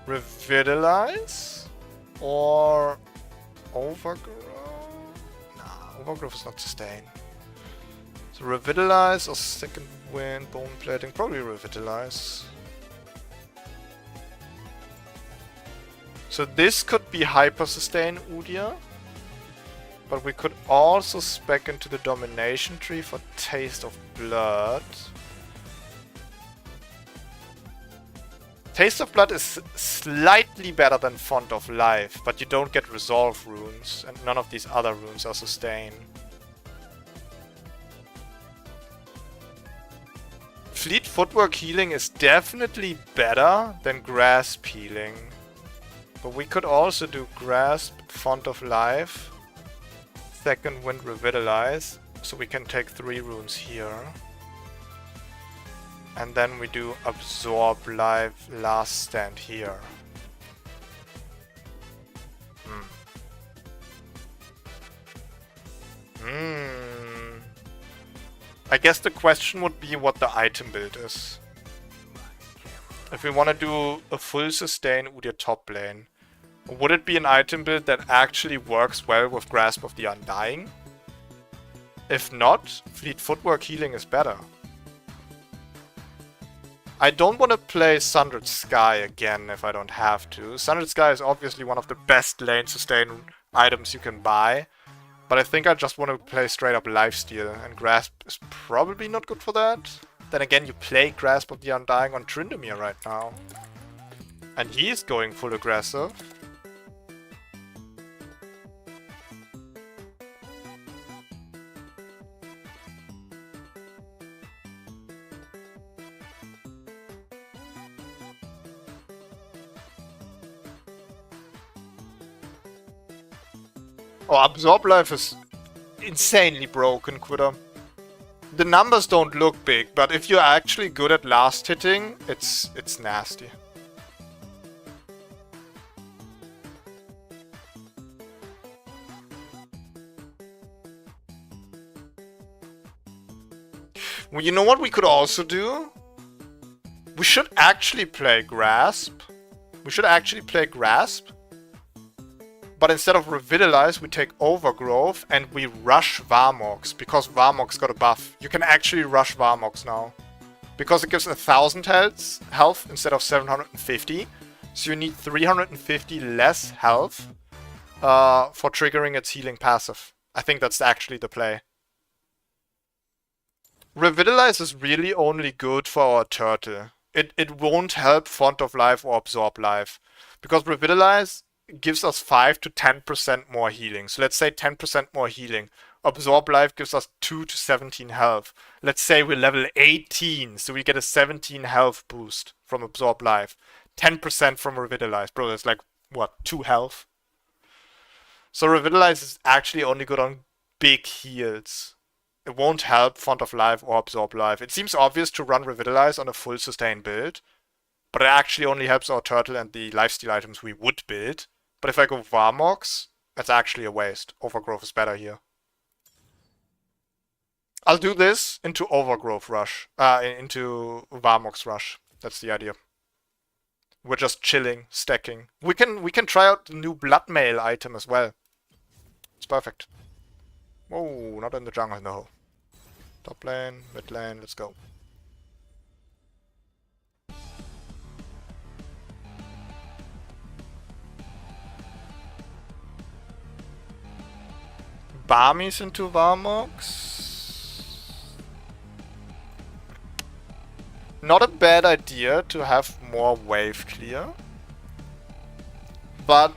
Speaker 2: Revitalize, or Overgrowth? Nah, Overgrowth is not sustain. So Revitalize or Second Wind, Bone Plating, probably Revitalize. So this could be Hyper Sustain Udyr. But we could also spec into the Domination Tree for Taste of Blood. Taste of Blood is slightly better than Font of Life, but you don't get Resolve runes, and none of these other runes are sustain. Fleet Footwork healing is definitely better than Grasp healing. But we could also do Grasp, Font of Life, Second Wind, Revitalize, so we can take 3 runes here. And then we do Absorb Life, Last Stand here. I guess the question would be what the item build is. If we want to do a full sustain Udyr top lane, would it be an item build that actually works well with Grasp of the Undying? If not, Fleet Footwork healing is better. I don't want to play Sundered Sky again if I don't have to. Sundered Sky is obviously one of the best lane sustain items you can buy. But I think I just want to play straight up Lifesteal, and Grasp is probably not good for that. Then again, you play Grasp of the Undying on Tryndamere right now. And he's going full aggressive. Oh, Absorb Life is insanely broken, Quitter. The numbers don't look big, but if you're actually good at last hitting, it's nasty. Well, you know what we could also do? We should actually play Grasp. But instead of Revitalize, we take Overgrowth and we rush Varmox, because Varmox got a buff. You can actually rush Varmox now. Because it gives 1000 health instead of 750. So you need 350 less health for triggering its healing passive. I think that's actually the play. Revitalize is really only good for our turtle. It won't help Font of Life or Absorb Life. Because Revitalize gives us 5 to 10% more healing. So let's say 10% more healing. Absorb Life gives us 2 to 17 health. Let's say we're level 18, so we get a 17 health boost from Absorb Life. 10% from Revitalize. Bro, that's like, what, 2 health? So Revitalize is actually only good on big heals. It won't help Font of Life or Absorb Life. It seems obvious to run Revitalize on a full sustain build, but it actually only helps our turtle and the lifesteal items we would build. But if I go Varmox, that's actually a waste. Overgrowth is better here. I'll do this into Overgrowth Rush. Into Varmox Rush. That's the idea. We're just chilling, stacking. We can try out the new Bloodmail item as well. It's perfect. Whoa, not in the jungle, no. Top lane, mid lane, let's go. Barmies into Varmox. Not a bad idea to have more wave clear. But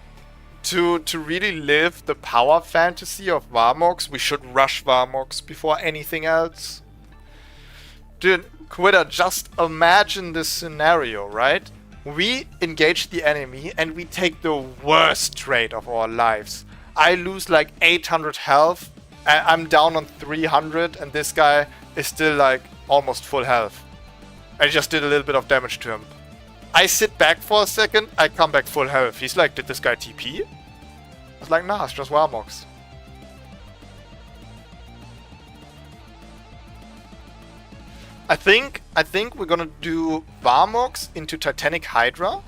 Speaker 2: to really live the power fantasy of Varmox, we should rush Varmox before anything else. Dude, Quitter, just imagine this scenario, right? We engage the enemy and we take the worst trade of our lives. I lose like 800 health I'm down on 300 and this guy is still like almost full health. I just did a little bit of damage to him. I sit back for a second, I come back full health. He's like, did this guy TP? I was like, nah, it's just Warmox. I think we're gonna do Warmox into Titanic Hydra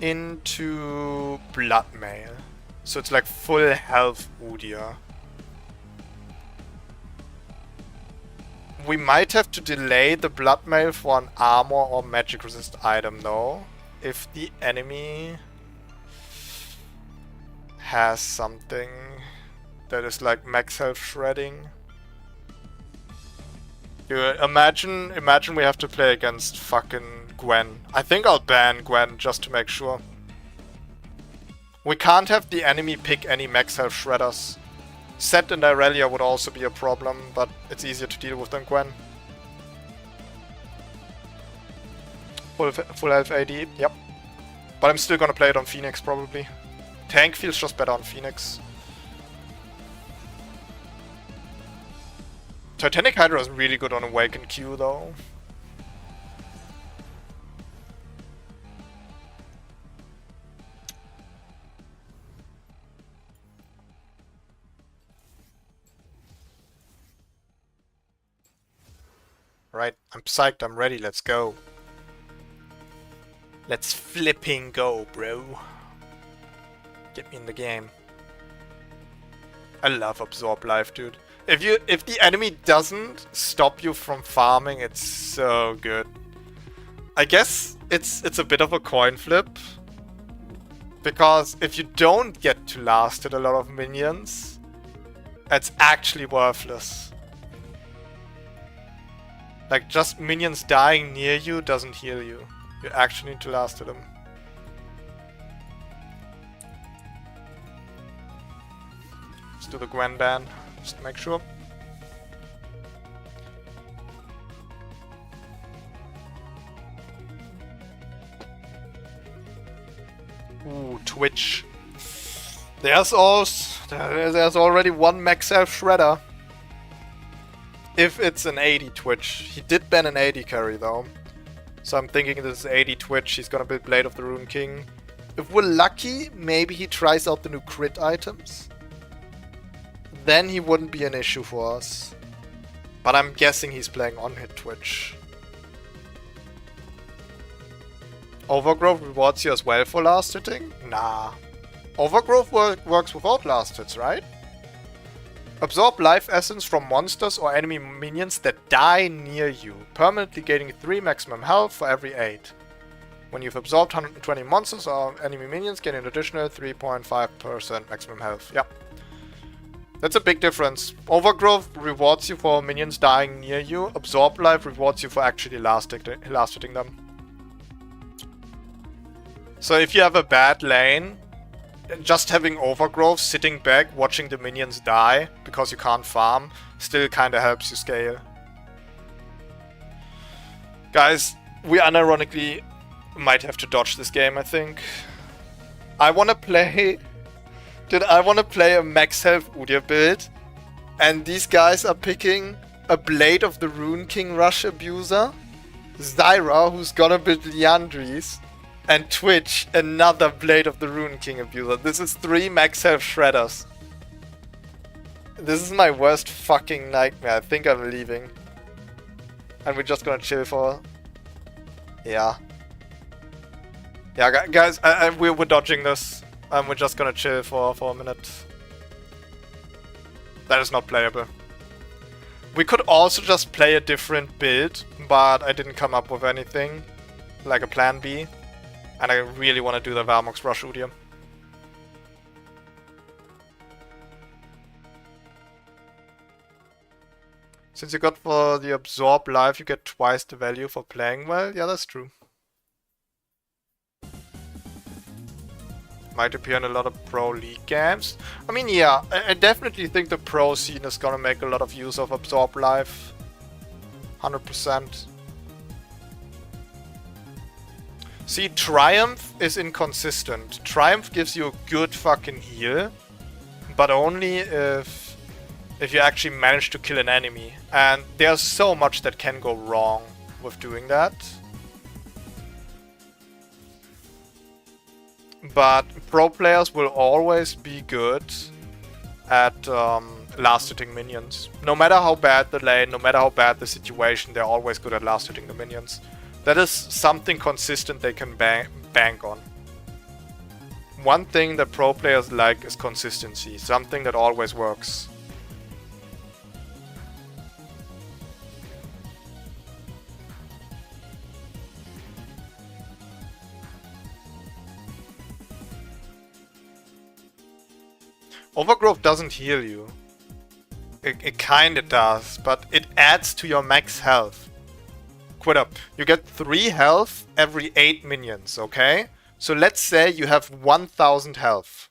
Speaker 2: into Bloodmail. So it's like full health Udyr. We might have to delay the Bloodmail for an armor or magic resist item though. If the enemy has something that is like max health shredding. You imagine we have to play against fucking Gwen. I think I'll ban Gwen just to make sure. We can't have the enemy pick any max health shredders. Set and Irelia would also be a problem, but it's easier to deal with than Gwen. Full health AD, yep. But I'm still gonna play it on Phoenix probably. Tank feels just better on Phoenix. Titanic Hydra is really good on Awaken Q though. Right, I'm psyched, I'm ready, let's go. Let's flipping go, bro. Get me in the game. I love Absorb Life, dude. If the enemy doesn't stop you from farming, it's so good. I guess it's a bit of a coin flip. Because if you don't get to last hit a lot of minions, it's actually worthless. Like, just minions dying near you doesn't heal you. You actually need to last hit them. Let's do the Gwen ban, just to make sure. Ooh, Twitch. There's already one max health shredder. If it's an 80 Twitch. He did ban an 80 carry though. So I'm thinking this is 80 Twitch, he's gonna build Blade of the Rune King. If we're lucky, maybe he tries out the new crit items. Then he wouldn't be an issue for us. But I'm guessing he's playing on-hit Twitch. Overgrowth rewards you as well for last hitting? Nah. Overgrowth works without last hits, right? Absorb life essence from monsters or enemy minions that die near you, permanently gaining 3 maximum health for every 8. When you've absorbed 120 monsters or enemy minions, gain an additional 3.5% maximum health. Yep. That's a big difference. Overgrowth rewards you for minions dying near you. Absorb life rewards you for actually last hitting them. So if you have a bad lane, just having Overgrowth, sitting back, watching the minions die because you can't farm, still kinda helps you scale. Guys, we unironically might have to dodge this game, I think. I wanna play a max health Udyr build, and these guys are picking a Blade of the Rune King Rush Abuser, Zyra, who's gonna build Liandry's, and Twitch, another Blade of the Rune King Abuser. This is 3 max health shredders. This is my worst fucking nightmare. I think I'm leaving. And we're just gonna chill for... Yeah. Yeah, guys, we're dodging this. We're just gonna chill for a minute. That is not playable. We could also just play a different build, but I didn't come up with anything. Like a plan B. And I really want to do the Varmox Rush Udyr. Since you got for the Absorb Life, you get twice the value for playing well. Yeah, that's true. Might appear in a lot of pro league games. I mean, yeah, I definitely think the pro scene is gonna make a lot of use of Absorb Life. 100%. See, Triumph is inconsistent. Triumph gives you a good fucking heal, but only if if you actually manage to kill an enemy. And there's so much that can go wrong with doing that. But pro players will always be good at last hitting minions. No matter how bad the lane, no matter how bad the situation, they're always good at last hitting the minions. That is something consistent they can bank on. One thing that pro players like is consistency, something that always works. Overgrowth doesn't heal you. It kinda does, but it adds to your max health. Quit up. You get 3 health every 8 minions, okay? So let's say you have 1000 health.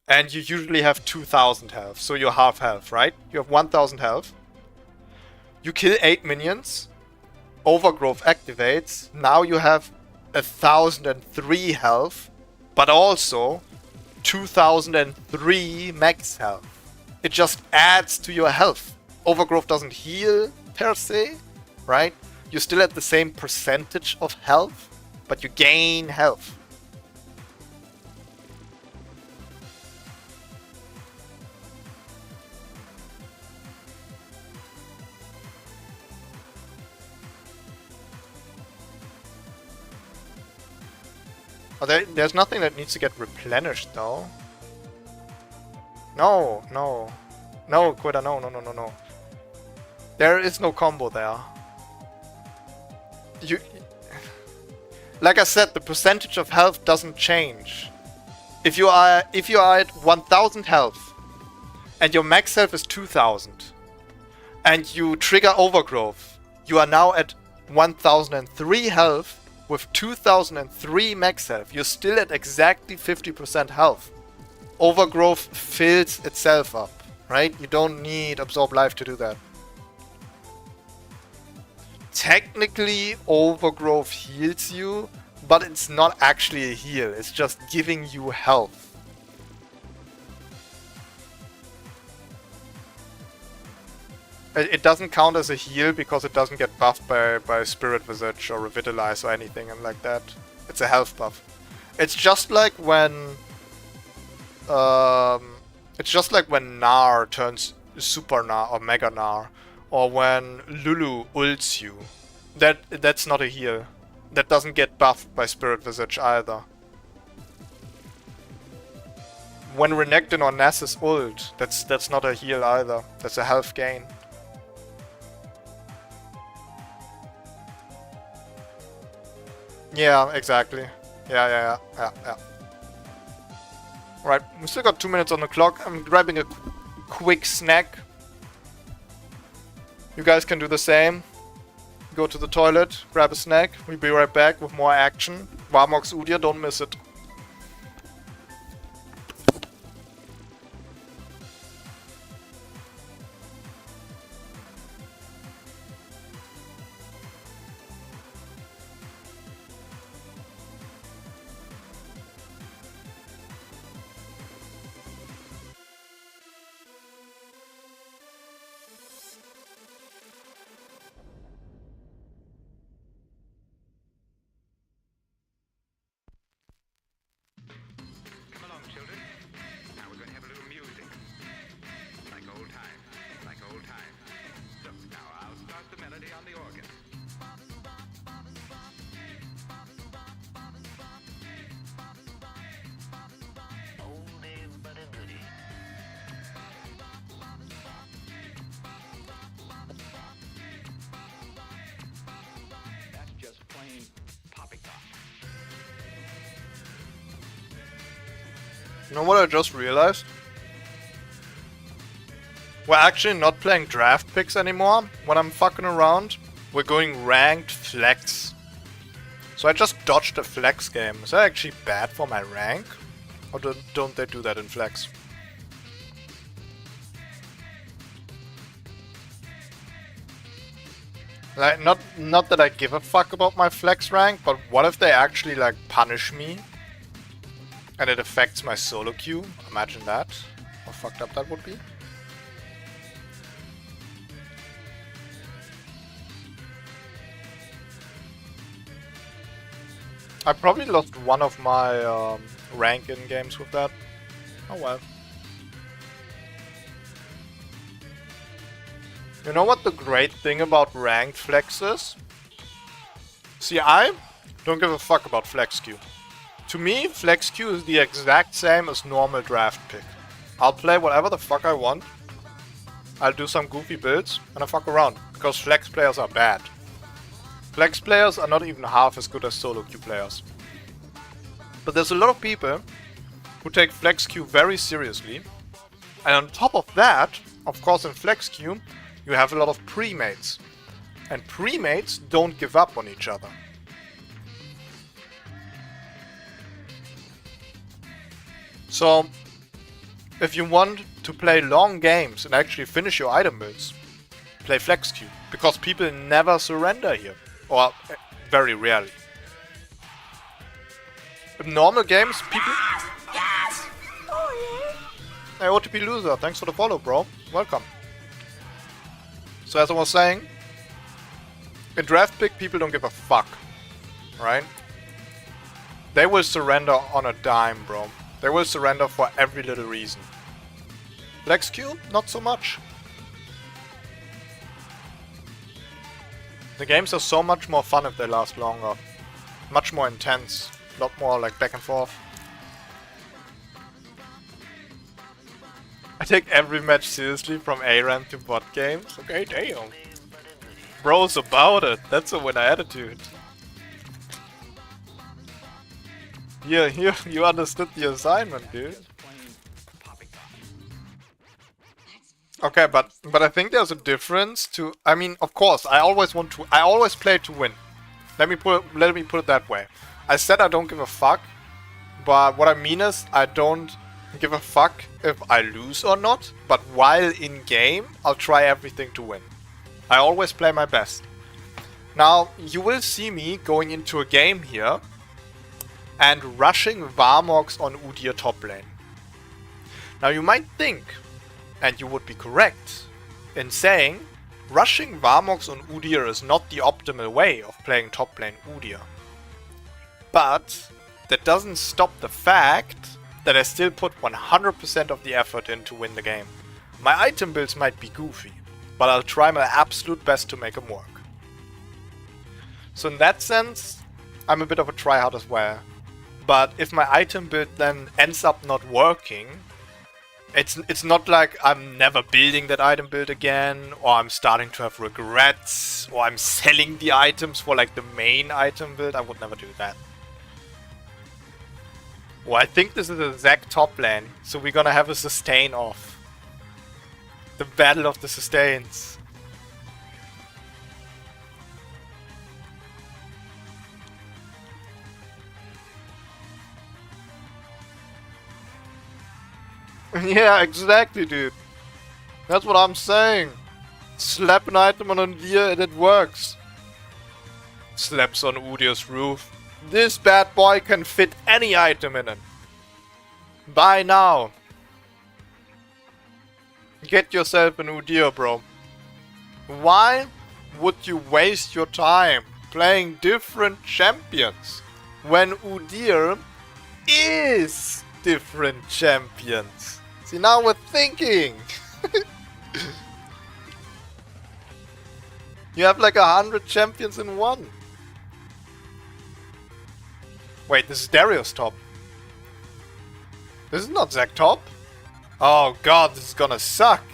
Speaker 2: And you usually have 2000 health, so you're half health, right? You have 1000 health. You kill 8 minions. Overgrowth activates. Now you have 1003 health, but also 2003 max health. It just adds to your health. Overgrowth doesn't heal per se, right? You're still at the same percentage of health, but you gain health. Oh, there's nothing that needs to get replenished though. No, no. No, Quitter, no, no, no, no, no. There is no combo there. You... Like I said, the percentage of health doesn't change. If you are at 1000 health and your max health is 2000 and you trigger Overgrowth, you are now at 1003 health with 2003 max health. You're still at exactly 50% health. Overgrowth fills itself up, right? You don't need Absorb Life to do that. Technically, Overgrowth heals you, but it's not actually a heal. It's just giving you health. It doesn't count as a heal because it doesn't get buffed by Spirit Visage or Revitalize or anything and like that. It's a health buff. It's just like when Gnar turns Super Gnar or Mega Gnar, or when Lulu ults you. That's not a heal. That doesn't get buffed by Spirit Visage either. When Renekton or Nasus ult, that's not a heal either. That's a health gain. Yeah, exactly. Yeah. Right, we still got 2 minutes on the clock. I'm grabbing a quick snack. You guys can do the same. Go to the toilet, grab a snack. We'll be right back with more action. Varmox Udyr, don't miss it. You know what I just realized? We're actually not playing draft picks anymore. When I'm fucking around, we're going ranked flex. So I just dodged a flex game. Is that actually bad for my rank? Or don't they do that in flex? Like, not that I give a fuck about my flex rank, but what if they actually like punish me? And it affects my solo queue? Imagine that. How fucked up that would be. I probably lost one of my rank in games with that. Oh well. You know what the great thing about ranked flex is? See, I don't give a fuck about flex queue. To me, flex queue is the exact same as normal draft pick. I'll play whatever the fuck I want. I'll do some goofy builds and I fuck around. Because flex players are bad. Flex players are not even half as good as solo queue players. But there's a lot of people who take flex queue very seriously. And on top of that, of course in flex queue, you have a lot of pre-mates. And pre-mates don't give up on each other. So, if you want to play long games and actually finish your item builds, play flex queue. Because people never surrender here. Or very rarely. In normal games, people... Hey, OTP loser, thanks for the follow, bro. Welcome. So as I was saying, in draft pick, people don't give a fuck. Right? They will surrender on a dime, bro. They will surrender for every little reason. Flex queue, not so much. The games are so much more fun if they last longer. Much more intense. A lot more like back and forth. I take every match seriously from ARAM to bot games. Okay, damn. Bro's about it. That's a winner attitude. Yeah, you understood the assignment, dude. Okay, but I think there's a difference to... I mean, of course, I always play to win. Let me put it that way. I said I don't give a fuck, but what I mean is I don't give a fuck if I lose or not, but while in game, I'll try everything to win. I always play my best. Now, you will see me going into a game here and rushing Varmogs on Udyr top lane. Now you might think, and you would be correct, in saying rushing Varmogs on Udyr is not the optimal way of playing top lane Udyr. But that doesn't stop the fact that I still put 100% of the effort in to win the game. My item builds might be goofy, but I'll try my absolute best to make them work. So in that sense, I'm a bit of a tryhard as well. But if my item build then ends up not working, it's not like I'm never building that item build again, or I'm starting to have regrets, or I'm selling the items for like the main item build. I would never do that. Well, I think this is a Zac top lane, so we're gonna have a sustain off. The battle of the sustains. Yeah, exactly, dude. That's what I'm saying. Slap an item on Udyr and it works. Slaps on Udyr's roof. This bad boy can fit any item in it. Buy now. Get yourself an Udyr, bro. Why would you waste your time playing different champions when Udyr is different champions? See, now we're thinking. You have like 100 champions in one. Wait, this is Darius top. This is not Zac top. Oh god, this is gonna suck.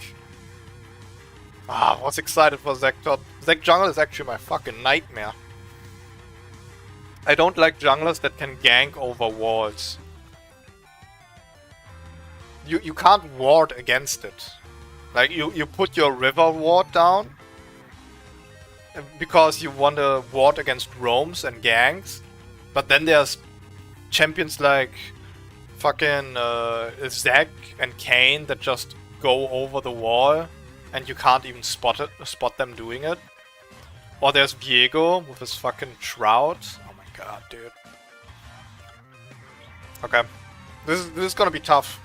Speaker 2: I was excited for Zac top. Zac jungle is actually my fucking nightmare. I don't like junglers that can gank over walls. You can't ward against it. Like, you put your river ward down because you want to ward against roams and ganks, but then there's champions like fucking Zac and Kayn that just go over the wall and you can't even spot them doing it. Or there's Viego with his fucking shroud. Oh my god, dude. Okay. This is gonna be tough.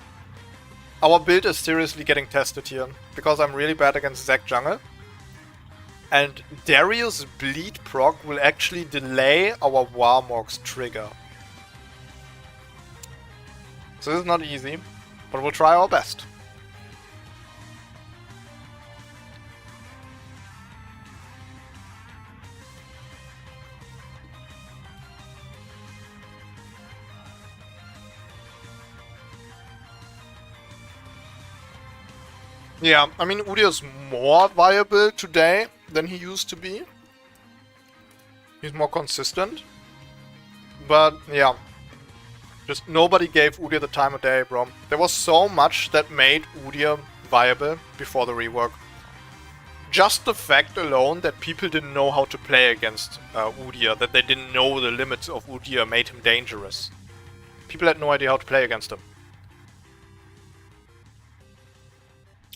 Speaker 2: Our build is seriously getting tested here, because I'm really bad against Zac jungle. And Darius' bleed proc will actually delay our Warmog's trigger. So this is not easy, but we'll try our best. Yeah, I mean, Udyr's more viable today than he used to be. He's more consistent. But, yeah. Just nobody gave Udyr the time of day, bro. There was so much that made Udyr viable before the rework. Just the fact alone that people didn't know how to play against Udyr, that they didn't know the limits of Udyr made him dangerous. People had no idea how to play against him.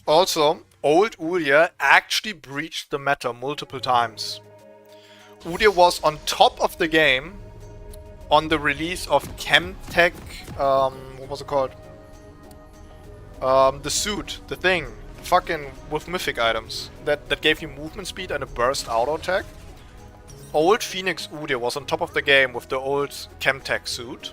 Speaker 2: Also, old Udyr actually breached the meta multiple times. Udyr was on top of the game on the release of Chemtech, what was it called? The suit, the thing, fucking with mythic items that gave you movement speed and a burst auto attack. Old Phoenix Udyr was on top of the game with the old Chemtech suit.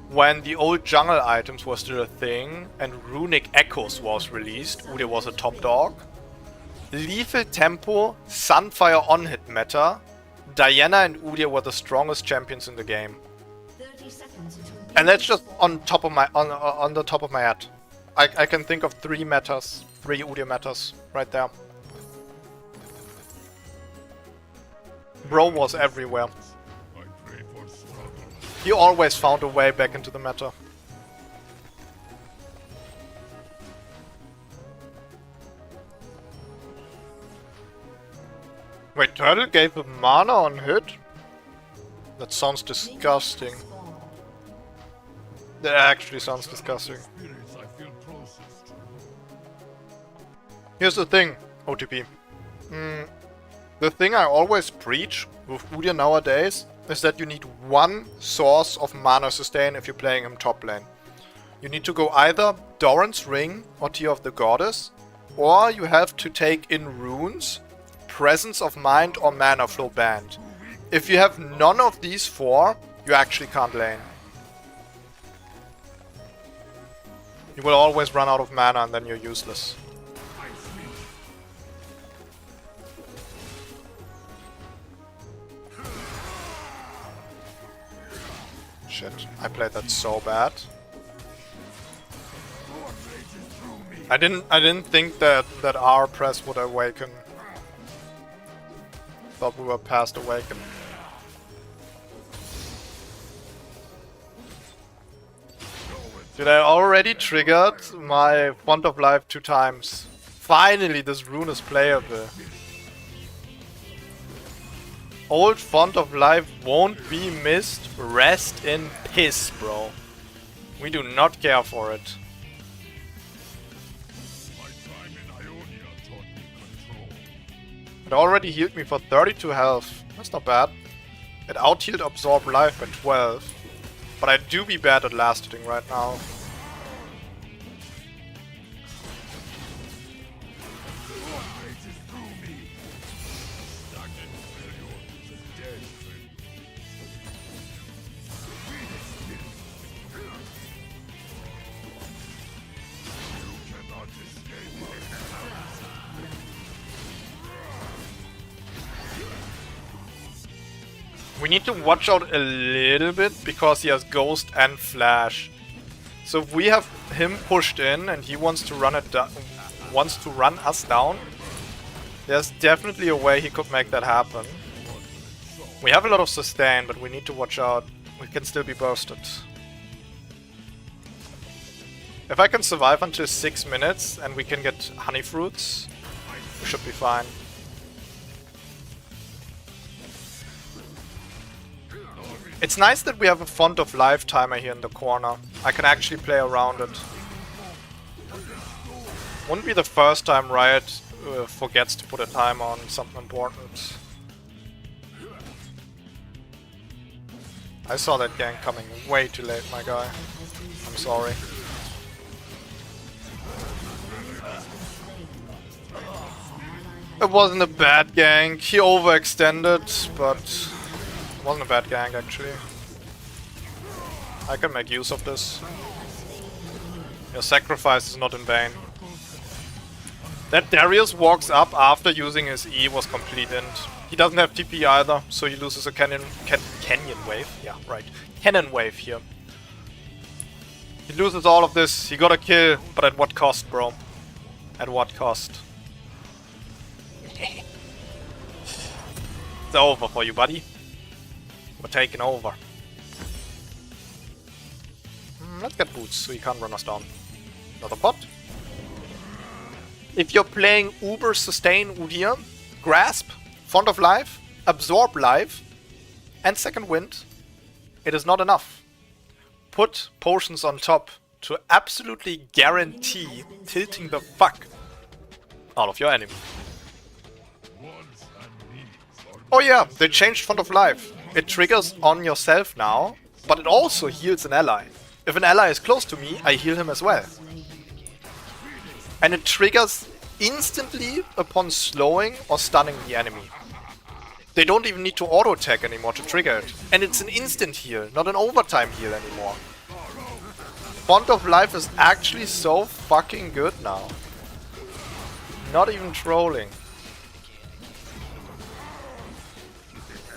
Speaker 2: When the old jungle items were still a thing and Runic Echoes was released, Udyr was a top dog. Lethal Tempo, Sunfire on-hit meta, Diana and Udyr were the strongest champions in the game.
Speaker 4: 30 seconds until
Speaker 2: And that's just on top of my on the top of my head. I can think of 3 metas, 3 Udyr metas right there. Bro was everywhere. He always found a way back into the meta. Wait, Turtle gave him mana on hit? That sounds disgusting. That actually sounds disgusting. Here's the thing, OTP. The thing I always preach with Udyr nowadays is that you need one source of mana sustain if you're playing him top lane. You need to go either Doran's Ring or Tear of the Goddess, or you have to take in runes, Presence of Mind or Mana Flow Band. If you have none of these 4, you actually can't lane. You will always run out of mana and then you're useless. Shit, I played that so bad. I didn't think that our press would awaken. Thought we were past awaken. Did I already triggered my Font of Life 2 times? Finally, this rune is playable. Old Font of Life won't be missed. Rest in piss, bro. We do not care for it. It already healed me for 32 health. That's not bad. It out-healed Absorb Life by 12. But I do be bad at last hitting right now. We need to watch out a little bit because he has Ghost and Flash. So if we have him pushed in and he wants to run us down, there's definitely a way he could make that happen. We have a lot of sustain, but we need to watch out. We can still be bursted. If I can survive until 6 minutes and we can get honey fruits, we should be fine. It's nice that we have a Font of Life timer here in the corner. I can actually play around it. Wouldn't be the first time Riot forgets to put a timer on something important. I saw that gank coming way too late, my guy. I'm sorry. It wasn't a bad gank. He overextended, but it wasn't a bad gank actually. I can make use of this. Your sacrifice is not in vain. That Darius walks up after using his E was complete end. He doesn't have TP either, so he loses a canyon wave. Yeah, right. Cannon wave here. He loses all of this. He got a kill, but at what cost, bro? At what cost? It's over for you, buddy. We're taking over. Let's get boots so he can't run us down. Another bot. If you're playing Uber Sustain Udyr, Grasp, Font of Life, Absorb Life, and Second Wind, it is not enough. Put potions on top to absolutely guarantee tilting the fuck out of your enemy. Oh yeah, they changed Font of Life. It triggers on yourself now, but it also heals an ally. If an ally is close to me, I heal him as well. And it triggers instantly upon slowing or stunning the enemy. They don't even need to auto attack anymore to trigger it. And it's an instant heal, not an overtime heal anymore. Font of Life is actually so fucking good now. Not even trolling.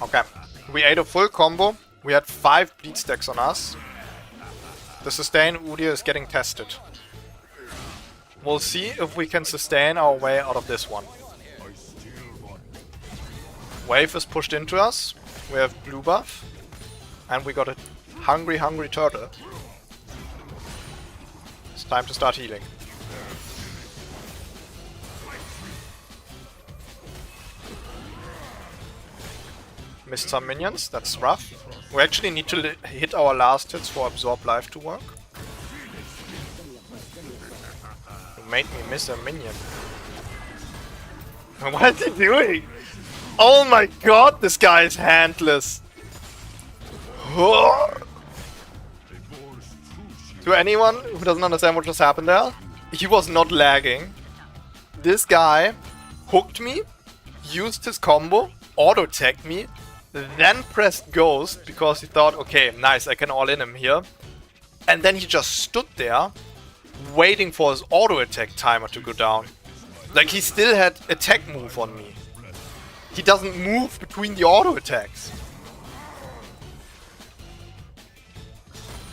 Speaker 2: Okay, we ate a full combo. We had 5 bleed stacks on us. The sustain Udyr is getting tested. We'll see if we can sustain our way out of this one. Wave is pushed into us. We have blue buff. And we got a hungry turtle. It's time to start healing. Missed some minions, that's rough. We actually need to hit our last hits for Absorb Life to work. You made me miss a minion. What is he doing? Oh my god, this guy is handless. To anyone who doesn't understand what just happened there, he was not lagging. This guy hooked me, used his combo, auto-tagged me, then pressed Ghost because he thought, okay, nice, I can all-in him here. And then he just stood there, waiting for his auto-attack timer to go down. Like, he still had attack move on me. He doesn't move between the auto-attacks.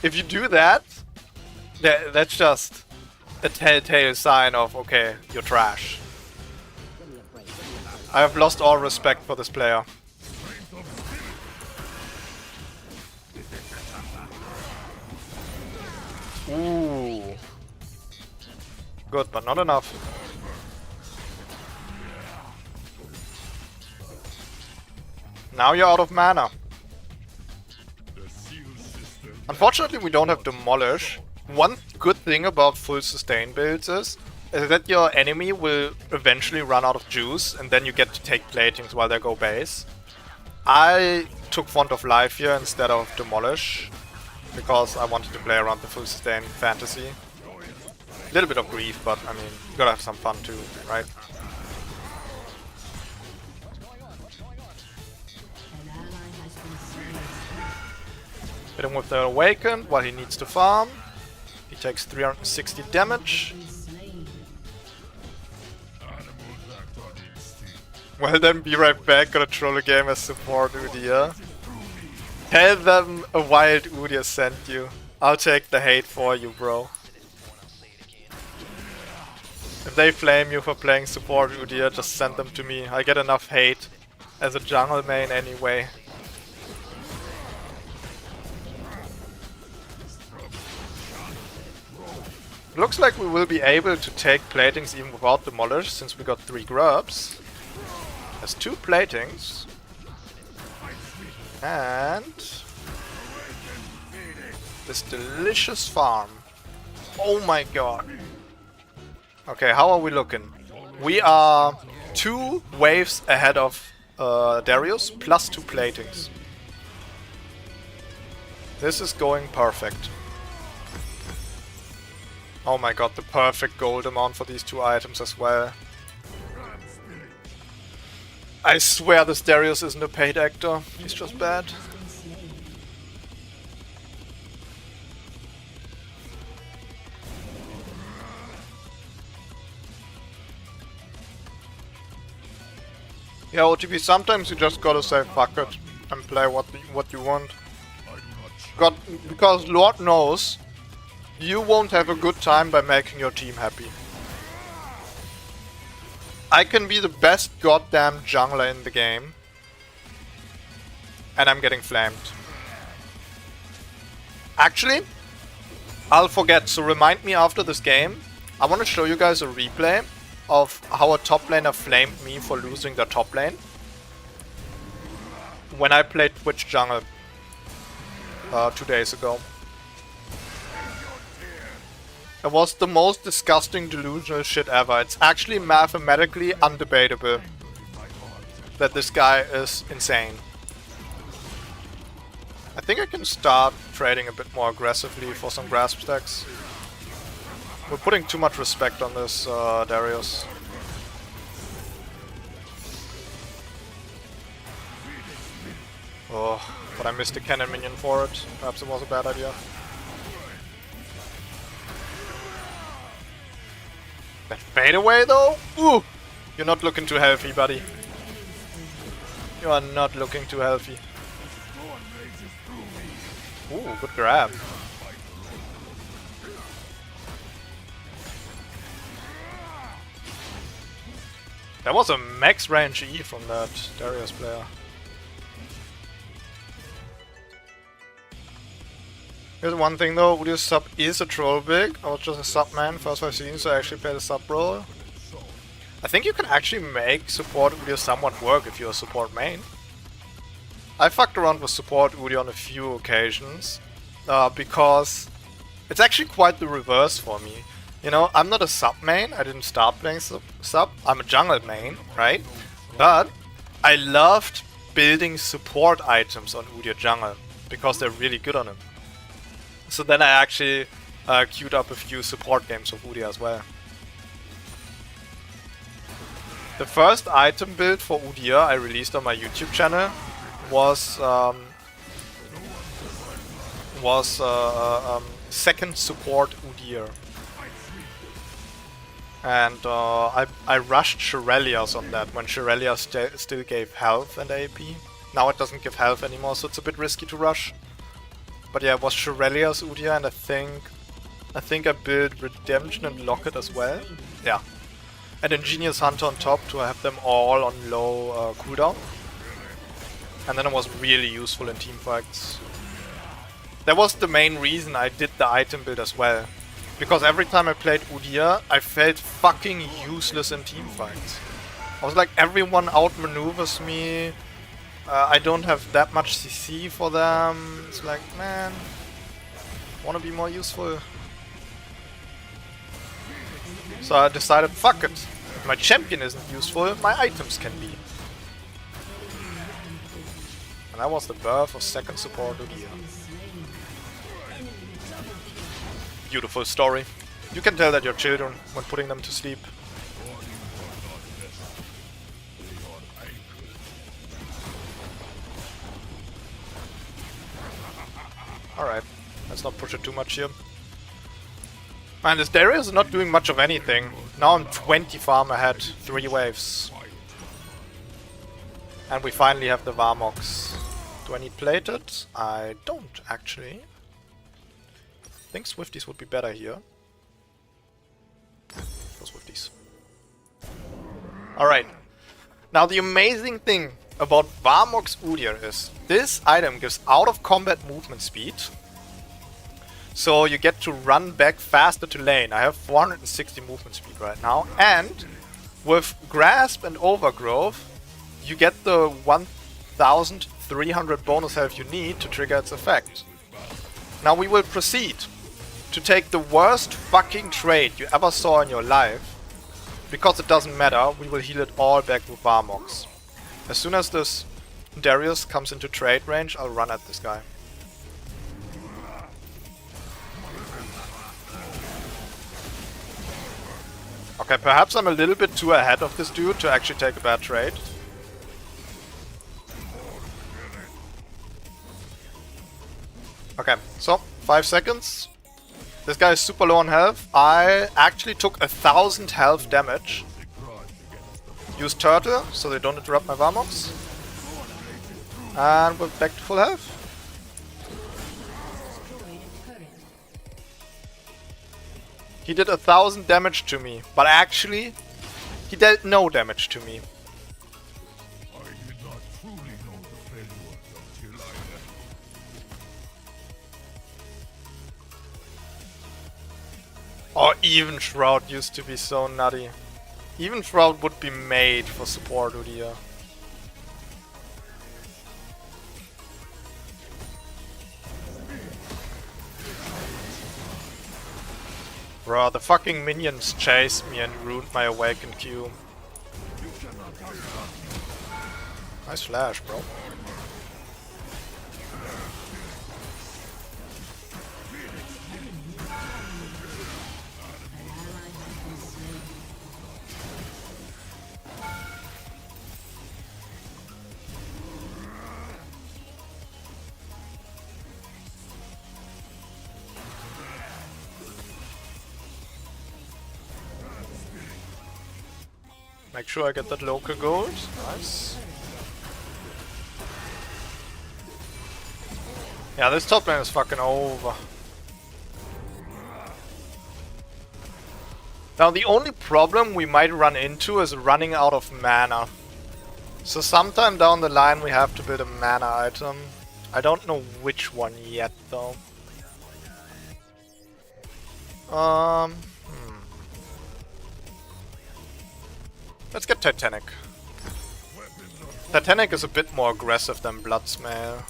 Speaker 2: If you do that, that's just a telltale sign of, okay, you're trash. I have lost all respect for this player. Ooh. Good, but not enough. Now you're out of mana. Unfortunately, we don't have Demolish. One good thing about full sustain builds is that your enemy will eventually run out of juice and then you get to take platings while they go base. I took Font of Life here instead of Demolish because I wanted to play around the full sustain fantasy. A little bit of grief, but I mean, you gotta have some fun too, right? Hit him with the Awakened while he needs to farm. He takes 360 damage. Well then, be right back, gonna troll a game as support Udyr. Tell them a wild Udyr sent you. I'll take the hate for you, bro. If they flame you for playing support Udyr, just send them to me. I get enough hate as a jungle main anyway. Looks like we will be able to take platings even without Demolish, since we got 3 grubs. There's 2 platings. And this delicious farm. Oh my god. Okay, how are we looking? We are 2 waves ahead of Darius, plus 2 platings. This is going perfect. Oh my god, the perfect gold amount for these 2 items as well. I swear this Darius isn't a paid actor. He's just bad. Yeah, OTP, sometimes you just gotta say fuck it and play what you want. Because Lord knows, you won't have a good time by making your team happy. I can be the best goddamn jungler in the game, and I'm getting flamed. Actually, I'll forget, so remind me after this game. I want to show you guys a replay of how a top laner flamed me for losing their top lane when I played Twitch jungle 2 days ago. It was the most disgusting delusional shit ever. It's actually mathematically undebatable that this guy is insane. I think I can start trading a bit more aggressively for some grasp stacks. We're putting too much respect on this Darius. Oh, but I missed the cannon minion for it. Perhaps it was a bad idea. That fade away though? Ooh! You're not looking too healthy, buddy. You are not looking too healthy. Ooh, good grab. That was a max range E from that Darius player. Here's one thing though, Udyr's sub is a troll big. I was just a sub man, first 5 seasons, so I actually played a sub role. I think you can actually make support Udyr somewhat work if you're a support main. I fucked around with support Udyr on a few occasions, because it's actually quite the reverse for me. You know, I'm not a sub main, I didn't start playing sub, I'm a jungle main, right? But I loved building support items on Udyr jungle, because they're really good on him. So then I actually queued up a few support games of Udyr as well. The first item build for Udyr I released on my YouTube channel was second support Udyr. And I rushed Shirelias on that when Shirelias still gave health and AP. Now it doesn't give health anymore, so it's a bit risky to rush. But yeah, it was Shirelias Udyr, and I think I built Redemption and Locket as well. Yeah. And Ingenious Hunter on top to have them all on low cooldown. And then it was really useful in teamfights. That was the main reason I did the item build as well. Because every time I played Udyr, I felt fucking useless in teamfights. I was like, everyone outmaneuvers me. I don't have that much CC for them. It's like, man, I want to be more useful. So I decided, fuck it. If my champion isn't useful, my items can be. And that was the birth of second support Udyr. Beautiful story. You can tell that your children when putting them to sleep. Alright, let's not push it too much here. Man, this Darius is not doing much of anything. Now I'm 20 farm ahead, 3 waves. And we finally have the Varmox. Do I need plated? I don't, actually. I think Swifties would be better here. Go Swifties. Alright. Now the amazing thing about Varmox Udyr is this item gives out of combat movement speed. So you get to run back faster to lane. I have 460 movement speed right now. And with Grasp and Overgrowth, you get the 1300 bonus health you need to trigger its effect. Now we will proceed to take the worst fucking trade you ever saw in your life. Because it doesn't matter, we will heal it all back with Varmox. As soon as this Darius comes into trade range, I'll run at this guy. Okay, perhaps I'm a little bit too ahead of this dude to actually take a bad trade. Okay, so 5 seconds. This guy is super low on health. I actually took 1000 health damage. Use turtle so they don't interrupt my Varmox. And we're back to full health. He did 1000 damage to me, but actually he dealt no damage to me.
Speaker 1: I did not truly know the failure until I left.
Speaker 2: Oh, even Shroud used to be so nutty. Even Shroud would be made for support Udyr. Bro, the fucking minions chased me and ruined my awakened Q. Nice flash, bro. Make sure I get that local gold. Nice. Yeah, this top lane is fucking over. Now the only problem we might run into is running out of mana. So sometime down the line we have to build a mana item. I don't know which one yet though. Let's get Titanic. Titanic is a bit more aggressive than Bloodsmail.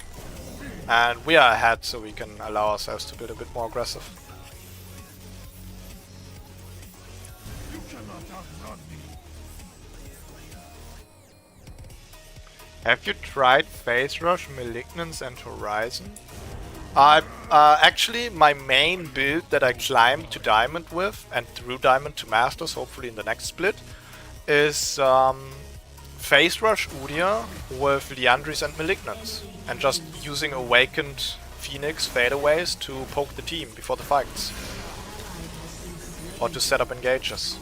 Speaker 2: And we are ahead, so we can allow ourselves to build a bit more aggressive.
Speaker 1: You cannot outrun me.
Speaker 2: Have you tried Phase Rush, Malignance and Horizon? Actually, my main build that I climbed to Diamond with, and through Diamond to Masters, hopefully in the next split, is Phase Rush Udyr with Liandry's and Malignance. And just using Awakened Phoenix fadeaways to poke the team before the fights. Or to set up engages.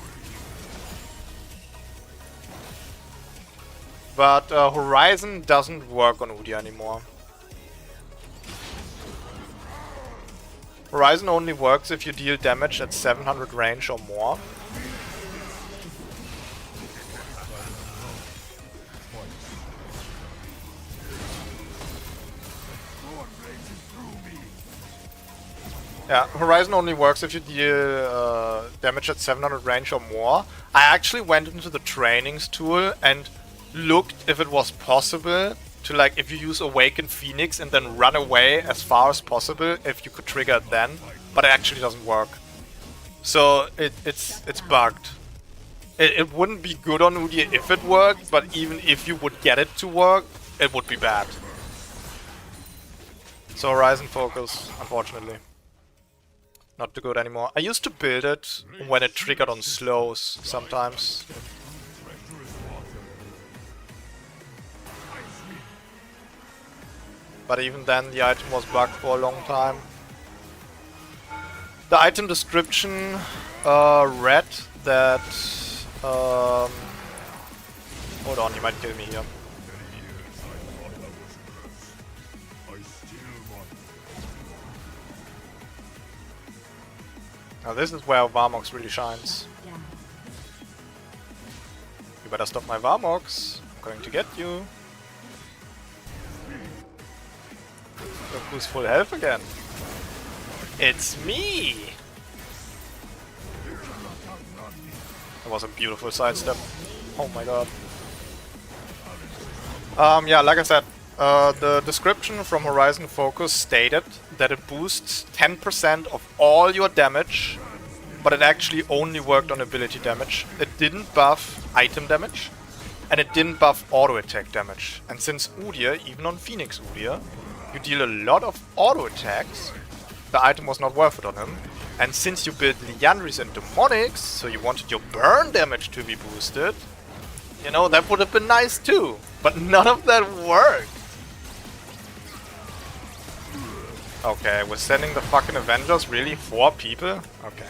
Speaker 2: But Horizon doesn't work on Udyr anymore. Horizon only works if you deal damage at 700 range or more. Yeah, Horizon only works if you deal damage at 700 range or more. I actually went into the trainings tool and looked if it was possible to, like, if you use Awaken Phoenix and then run away as far as possible, if you could trigger it then, but it actually doesn't work. So it's bugged. It wouldn't be good on Udyr if it worked, but even if you would get it to work, it would be bad. So Horizon focus, unfortunately. Not too good anymore. I used to build it when it triggered on slows sometimes. But even then the item was bugged for a long time. The item description read that... hold on, you might kill me here. Now this is where Varmox really shines. You better stop my Varmox. I'm going to get you. Look who's full health again. It's me! That was a beautiful sidestep. Oh my god. Yeah, like I said, the description from Horizon Focus stated that it boosts 10% of all your damage, but it actually only worked on ability damage. It didn't buff item damage, and it didn't buff auto attack damage. And since Udyr, even on Phoenix Udyr, you deal a lot of auto attacks, the item was not worth it on him. And since you built Liandry's and Demonics, so you wanted your burn damage to be boosted, you know, that would have been nice too. But none of that worked. Okay, we're sending the fucking Avengers? Really? 4 people? Okay.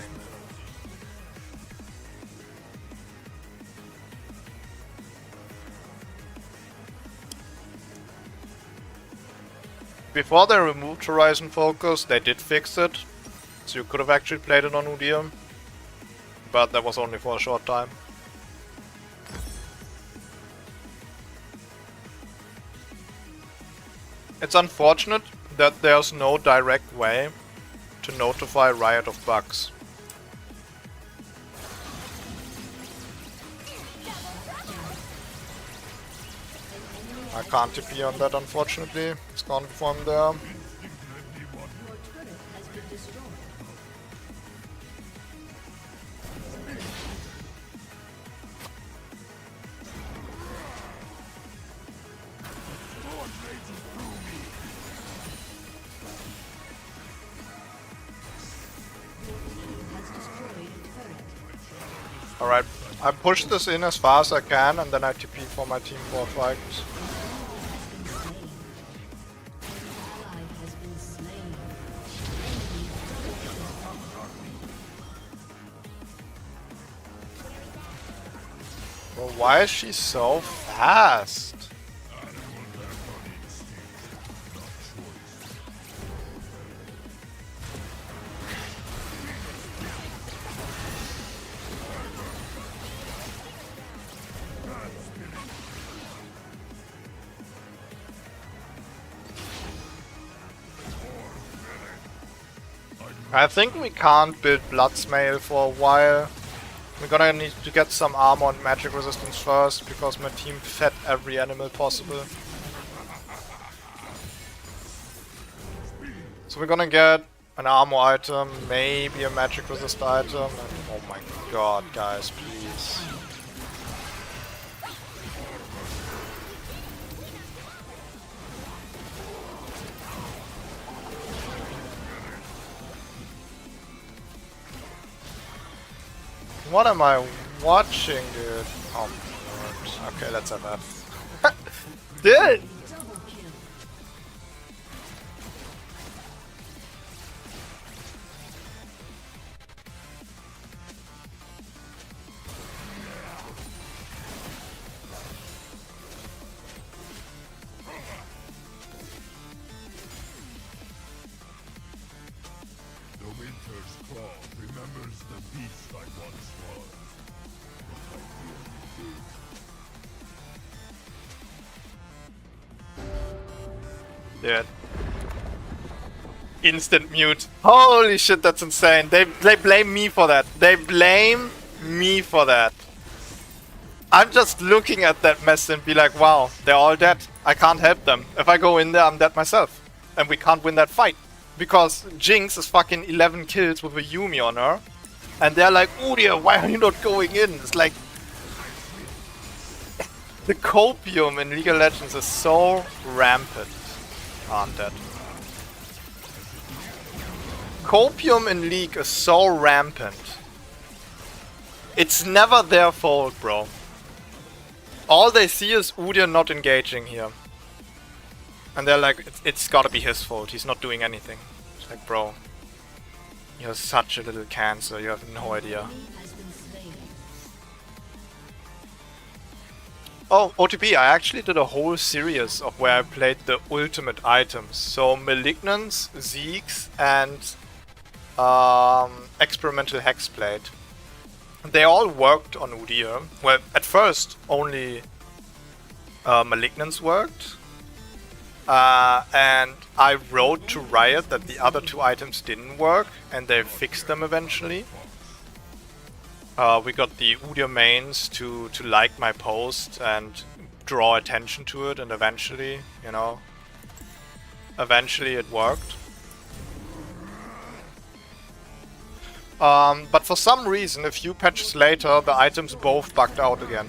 Speaker 2: Before they removed Horizon Focus, they did fix it. So you could have actually played it on Udyr. But that was only for a short time. It's unfortunate that there's no direct way to notify Riot of bugs. I can't TP on that, unfortunately. It's gone from there. Alright, I push this in as far as I can and then I TP for my team for fights. Bro, why is she so fast? I think we can't build Bloodsmail for a while. We're gonna need to get some armor and magic resistance first, because my team fed every animal possible. So we're gonna get an armor item, maybe a magic resist item, and oh my god, guys, please. What am I watching, dude? Oh my lord. Okay, let's have that. Dude!
Speaker 1: The winter's claw remembers the beast I once was.
Speaker 2: Dude. Instant mute. Holy shit, that's insane. They blame me for that. They blame me for that. I'm just looking at that mess and be like, wow, they're all dead. I can't help them. If I go in there, I'm dead myself. And we can't win that fight. Because Jinx is fucking 11 kills with a Yumi on her. And they're like, Udyr, why are you not going in? It's like... the copium in League of Legends is so rampant. Aren't dead. Copium in League is so rampant. It's never their fault, bro. All they see is Udyr not engaging here. And they're like, it's gotta be his fault, he's not doing anything. It's like, bro, you're such a little cancer, you have no idea. Oh, OTP, I actually did a whole series of where I played the ultimate items. So Malignance, Zeeks, and Experimental Hexblade. They all worked on Udyr. Well, at first only Malignance worked. And I wrote to Riot that the other 2 items didn't work, and they fixed them eventually. We got the Udyr mains to like my post and draw attention to it, and eventually, you know, eventually it worked. But for some reason, a few patches later, the items both bugged out again.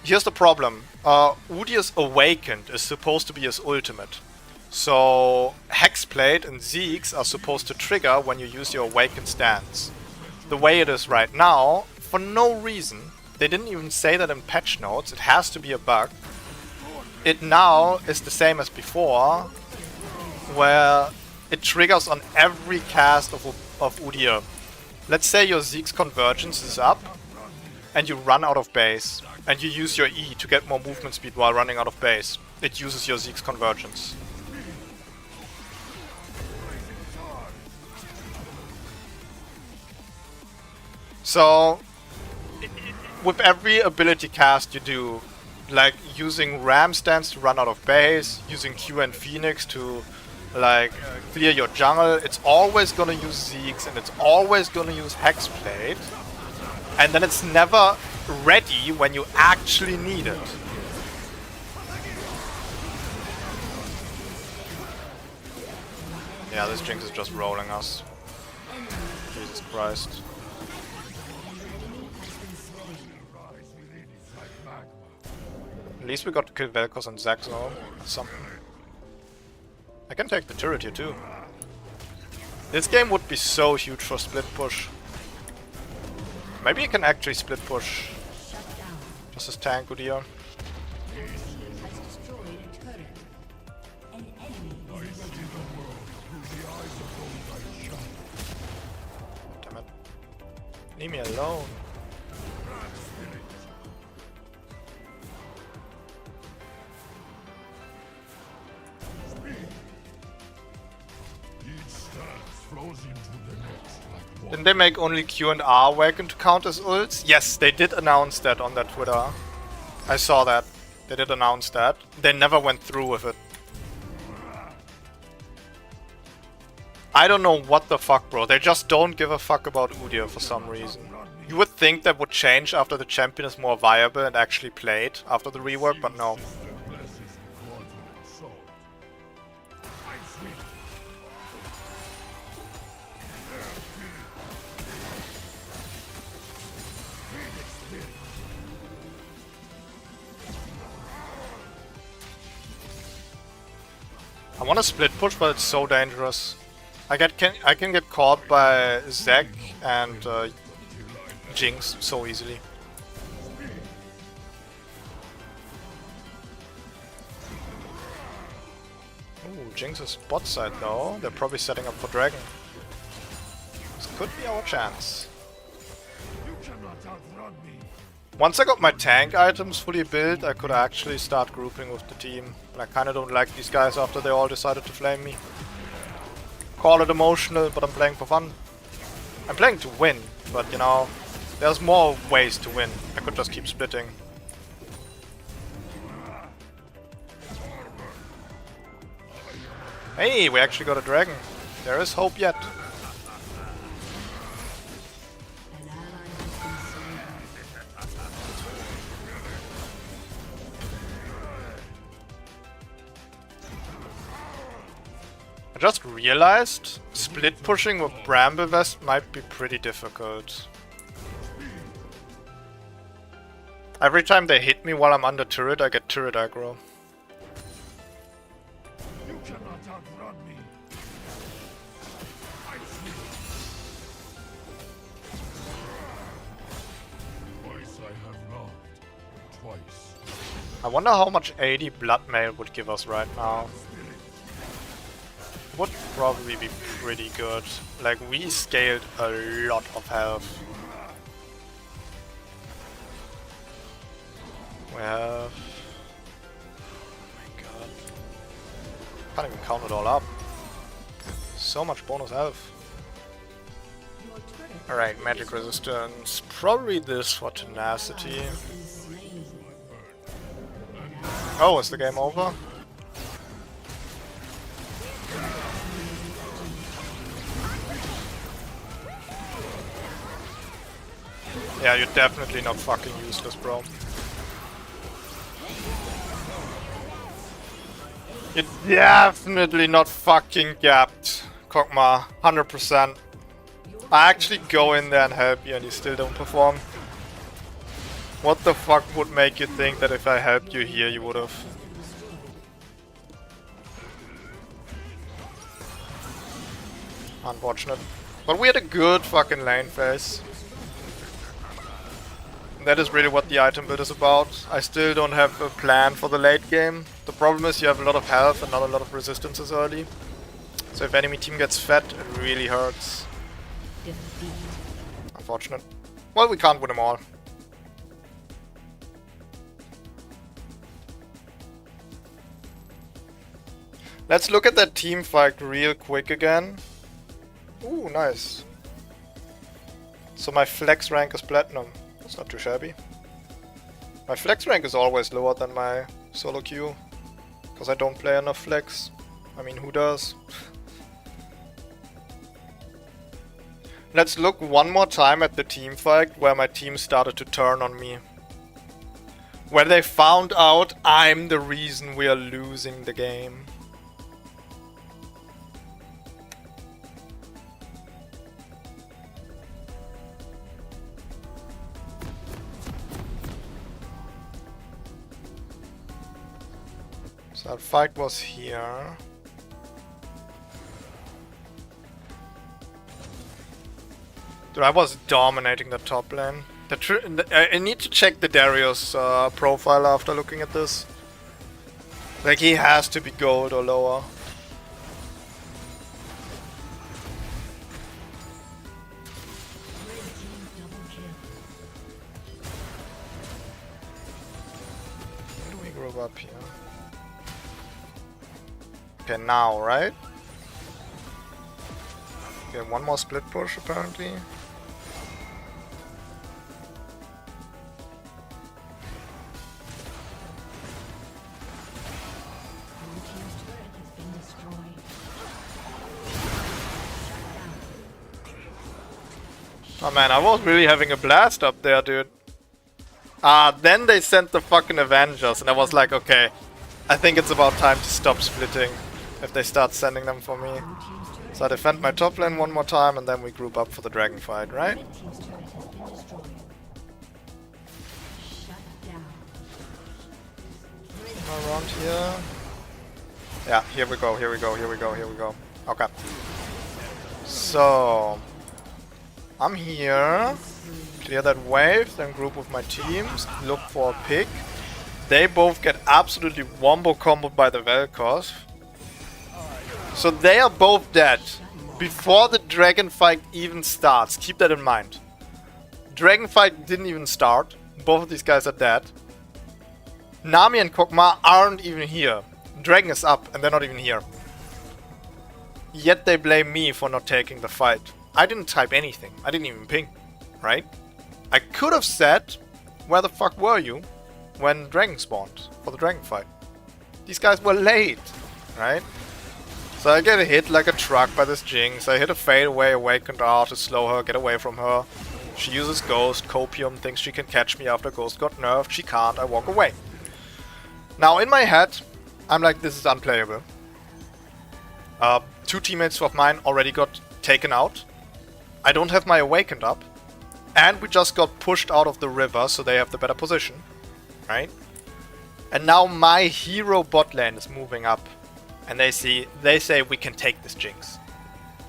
Speaker 2: Here's the problem. Udyr's Awakened is supposed to be his ultimate. So Hexblade and Zeeks are supposed to trigger when you use your Awakened stance. The way it is right now, for no reason, they didn't even say that in patch notes, it has to be a bug. It now is the same as before, where it triggers on every cast of Udyr. Let's say your Zeke's convergence is up and you run out of base and you use your E to get more movement speed while running out of base. It uses your Zeke's convergence. So, with every ability cast you do, like using Ram stance to run out of base, using Q and Phoenix to like clear your jungle, it's always gonna use Zeke's and it's always gonna use Hexblade. And then it's never ready when you actually need it. Yeah, this Jinx is just rolling us. Jesus Christ. At least we got to kill Vel'Koz and Zac though. Something. I can take the turret here too. This game would be so huge for split push. Maybe you can actually split push. Just as tank Udyr. Damn it. Leave me alone. Didn't they make only Q and R wagon to count as ults? Yes, they did announce that on their Twitter. I saw that. They did announce that. They never went through with it. I don't know what the fuck, bro. They just don't give a fuck about Udyr for some reason. You would think that would change after the champion is more viable and actually played after the rework, but no. I want to split push, but it's so dangerous. I can get caught by Zac and Jinx so easily. Ooh, Jinx is bot side though. They're probably setting up for Dragon. This could be our chance. Once I got my tank items fully built, I could actually start grouping with the team. But I kinda don't like these guys after they all decided to flame me. Call it emotional, but I'm playing for fun. I'm playing to win, but you know, there's more ways to win. I could just keep splitting. Hey, we actually got a dragon. There is hope yet. I just realized split pushing with Bramble Vest might be pretty difficult. Every time they hit me while I'm under turret, I get turret aggro. You cannot outrun me. Twice I have loved. Twice. I wonder how much 80 blood mail would give us right now. Would probably be pretty good. Like, we scaled a lot of health. We have... oh my god. Can't even count it all up. So much bonus health. Alright, magic resistance. Probably this for tenacity. Oh, is the game over? Yeah, you're definitely not fucking useless, bro. You're definitely not fucking gapped, Kog'Maw. 100%. I actually go in there and help you and you still don't perform. What the fuck would make you think that if I helped you here, you would've? Unfortunate. But we had a good fucking lane phase. That is really what the item build is about. I still don't have a plan for the late game. The problem is you have a lot of health and not a lot of resistances early. So if enemy team gets fed, it really hurts.
Speaker 4: Defeat.
Speaker 2: Unfortunate. Well, we can't win them all. Let's look at that team fight real quick again. Ooh, nice. So my flex rank is platinum. That's not too shabby. My flex rank is always lower than my solo queue. Because I don't play enough flex. I mean, who does? Let's look one more time at the team fight where my team started to turn on me. Where they found out I'm the reason we are losing the game. So that fight was here. Dude, I was dominating the top lane. I need to check the Darius profile after looking at this. Like, he has to be gold or lower.
Speaker 4: Red team double kill.
Speaker 2: Where do we grow up here? Okay, now, right? Okay, one more split push apparently.
Speaker 4: Blue team's turret has been destroyed. Shut down.
Speaker 2: Oh man, I was really having a blast up there, dude. Then they sent the fucking Avengers and I was like, okay, I think it's about time to stop splitting if they start sending them for me.
Speaker 4: Blue team's turret.
Speaker 2: So I defend my top lane one more time and then we group up for the dragon fight, right?
Speaker 4: Red team's turret has been destroyed. Shut down.
Speaker 2: Around here. Yeah, here we go, here we go, here we go, here we go. Okay. So I'm here. Clear that wave, then group with my teams, look for a pick. They both get absolutely wombo comboed by the Vel'Koz. So they are both dead before the dragon fight even starts. Keep that in mind. Dragon fight didn't even start. Both of these guys are dead. Nami and Kokma aren't even here. Dragon is up and they're not even here. Yet they blame me for not taking the fight. I didn't type anything. I didn't even ping, right? I could have said, where the fuck were you when Dragon spawned for the dragon fight? These guys were late, right? So I get hit like a truck by this Jinx. I hit a fade away, awakened R to slow her, get away from her. She uses Ghost, Copium, thinks she can catch me after Ghost got nerfed. She can't, I walk away. Now in my head, I'm like, this is unplayable. Two teammates of mine already got taken out. I don't have my awakened up. And we just got pushed out of the river, so they have the better position. Right? And now my hero bot lane is moving up. And they say we can take this Jinx.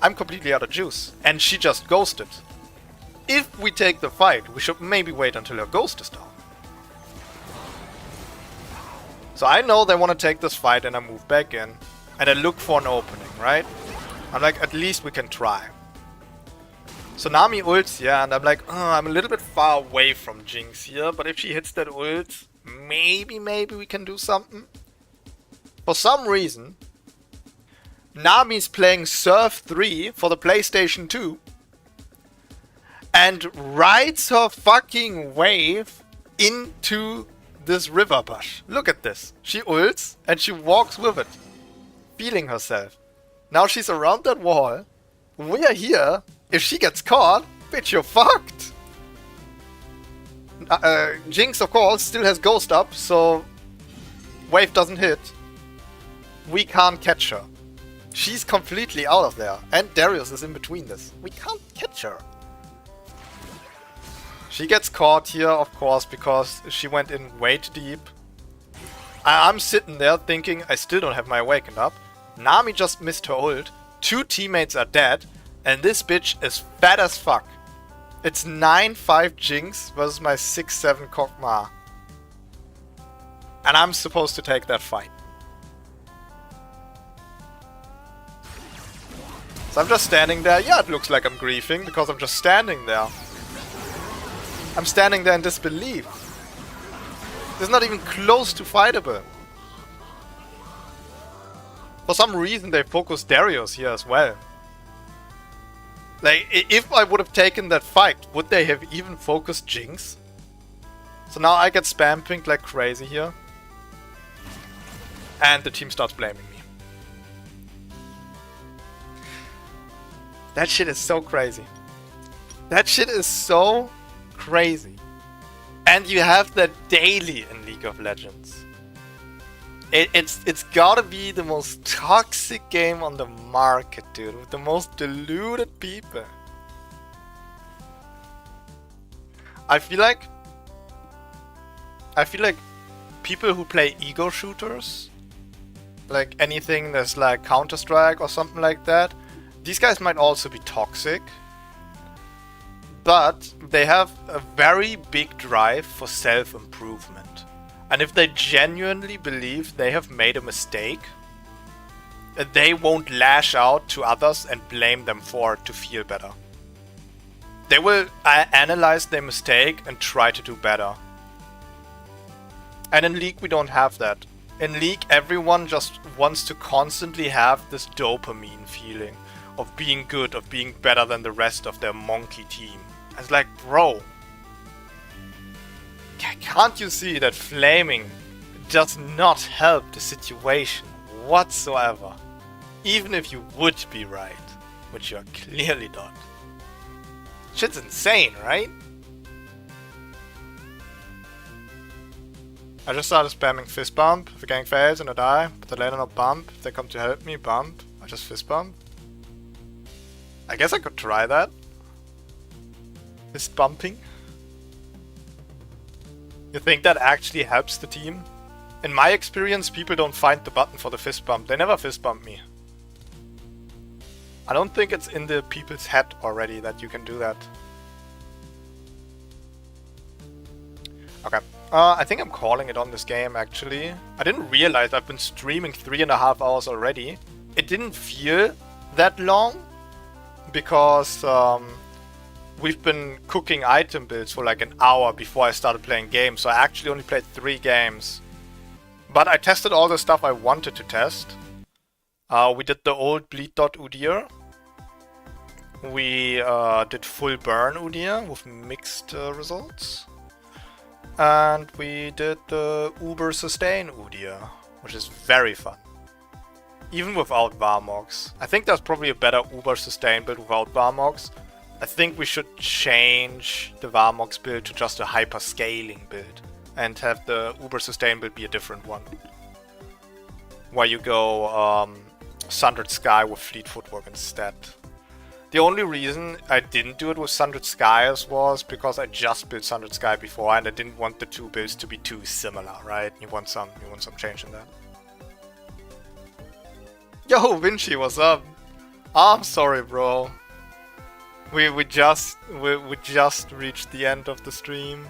Speaker 2: I'm completely out of juice. And she just ghosted. If we take the fight, we should maybe wait until her ghost is down. So I know they want to take this fight and I move back in. And I look for an opening, right? I'm like, at least we can try. So Nami ults, yeah, and I'm like, oh, I'm a little bit far away from Jinx here. But if she hits that ult, maybe we can do something. For some reason, Nami's playing Surf 3 for the PlayStation 2 and rides her fucking wave into this river bush. Look at this. She ults and she walks with it, feeling herself. Now she's around that wall. We are here. If she gets caught, bitch, you're fucked. Jinx, of course, still has Ghost up, so wave doesn't hit. We can't catch her. She's completely out of there. And Darius is in between this. We can't catch her. She gets caught here, of course, because she went in way too deep. I'm sitting there thinking I still don't have my awakened up. Nami just missed her ult. Two teammates are dead. And this bitch is fat as fuck. It's 9-5 Jinx versus my 6-7 Kokma. And I'm supposed to take that fight. So I'm just standing there. Yeah, it looks like I'm griefing because I'm just standing there. I'm standing there in disbelief. It's not even close to fightable. For some reason they focused Darius here as well. Like, if I would have taken that fight, would they have even focused Jinx? So now I get spam pinged like crazy here. And the team starts blaming me. That shit is so crazy. That shit is so crazy. And you have that daily in League of Legends. It's gotta be the most toxic game on the market, dude. With the most deluded people. I feel like people who play ego shooters, like anything that's like Counter-Strike or something like that, these guys might also be toxic. But they have a very big drive for self-improvement. And if they genuinely believe they have made a mistake, they won't lash out to others and blame them for it to feel better. They will analyze their mistake and try to do better. And in League we don't have that. In League everyone just wants to constantly have this dopamine feeling of being good, of being better than the rest of their monkey team. It's like, bro, can't you see that flaming does not help the situation whatsoever? Even if you would be right, which you're clearly not. Shit's insane, right? I just started spamming fist bump. If the gang fails and I die, but the later not bump. If they come to help me, bump. I just fist bump. I guess I could try that. Fist bumping. You think that actually helps the team? In my experience, people don't find the button for the fist bump. They never fist bump me. I don't think it's in the people's head already that you can do that. Okay. I think I'm calling it on this game, actually. I didn't realize I've been streaming 3.5 hours already. It didn't feel that long because we've been cooking item builds for like an hour before I started playing games, so I actually only played 3 games. But I tested all the stuff I wanted to test. We did the old bleed dot Udyr. We did full burn Udyr with mixed results. And we did the Uber sustain Udyr, which is very fun. Even without Varmogs. I think there's probably a better Uber sustain build without Varmogs. I think we should change the Varmogs build to just a hyper scaling build and have the Uber sustain build be a different one. Where you go Sundered Sky with Fleet Footwork instead. The only reason I didn't do it with Sundered Skies was because I just built Sundered Sky before and I didn't want the 2 builds to be too similar, right? You want some change in that. Yo, Vinci, what's up? I'm sorry, bro. We just reached the end of the stream.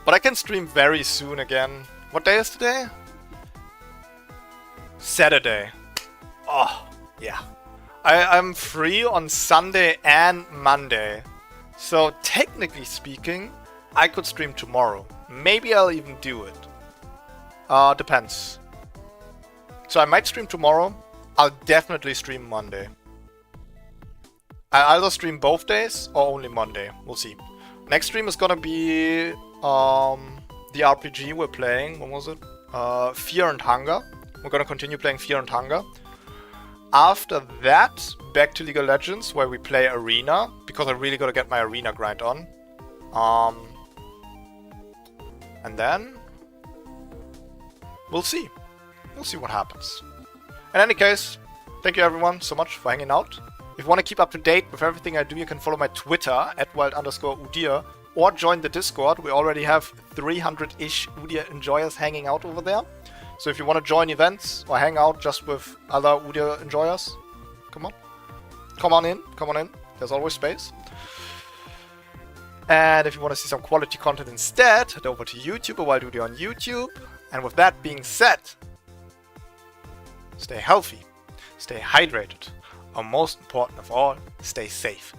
Speaker 2: But I can stream very soon again. What day is today? Saturday. Oh, yeah. I'm free on Sunday and Monday. So technically speaking, I could stream tomorrow. Maybe I'll even do it. Depends. So I might stream tomorrow. I'll definitely stream Monday. I'll either stream both days or only Monday. We'll see. Next stream is gonna be the RPG we're playing. When was it? Fear and Hunger. We're gonna continue playing Fear and Hunger. After that, back to League of Legends, where we play Arena, because I really gotta get my Arena grind on. And then we'll see. We'll see what happens. In any case, thank you everyone so much for hanging out. If you want to keep up to date with everything I do, you can follow my Twitter at @wild_Udyr or join the Discord. We already have 300-ish Udyr enjoyers hanging out over there. So if you want to join events or hang out just with other Udyr enjoyers, come on. Come on in. There's always space. And if you want to see some quality content instead, head over to YouTube or Wild Udyr on YouTube. And with that being said, stay healthy, stay hydrated. or most important of all, stay safe.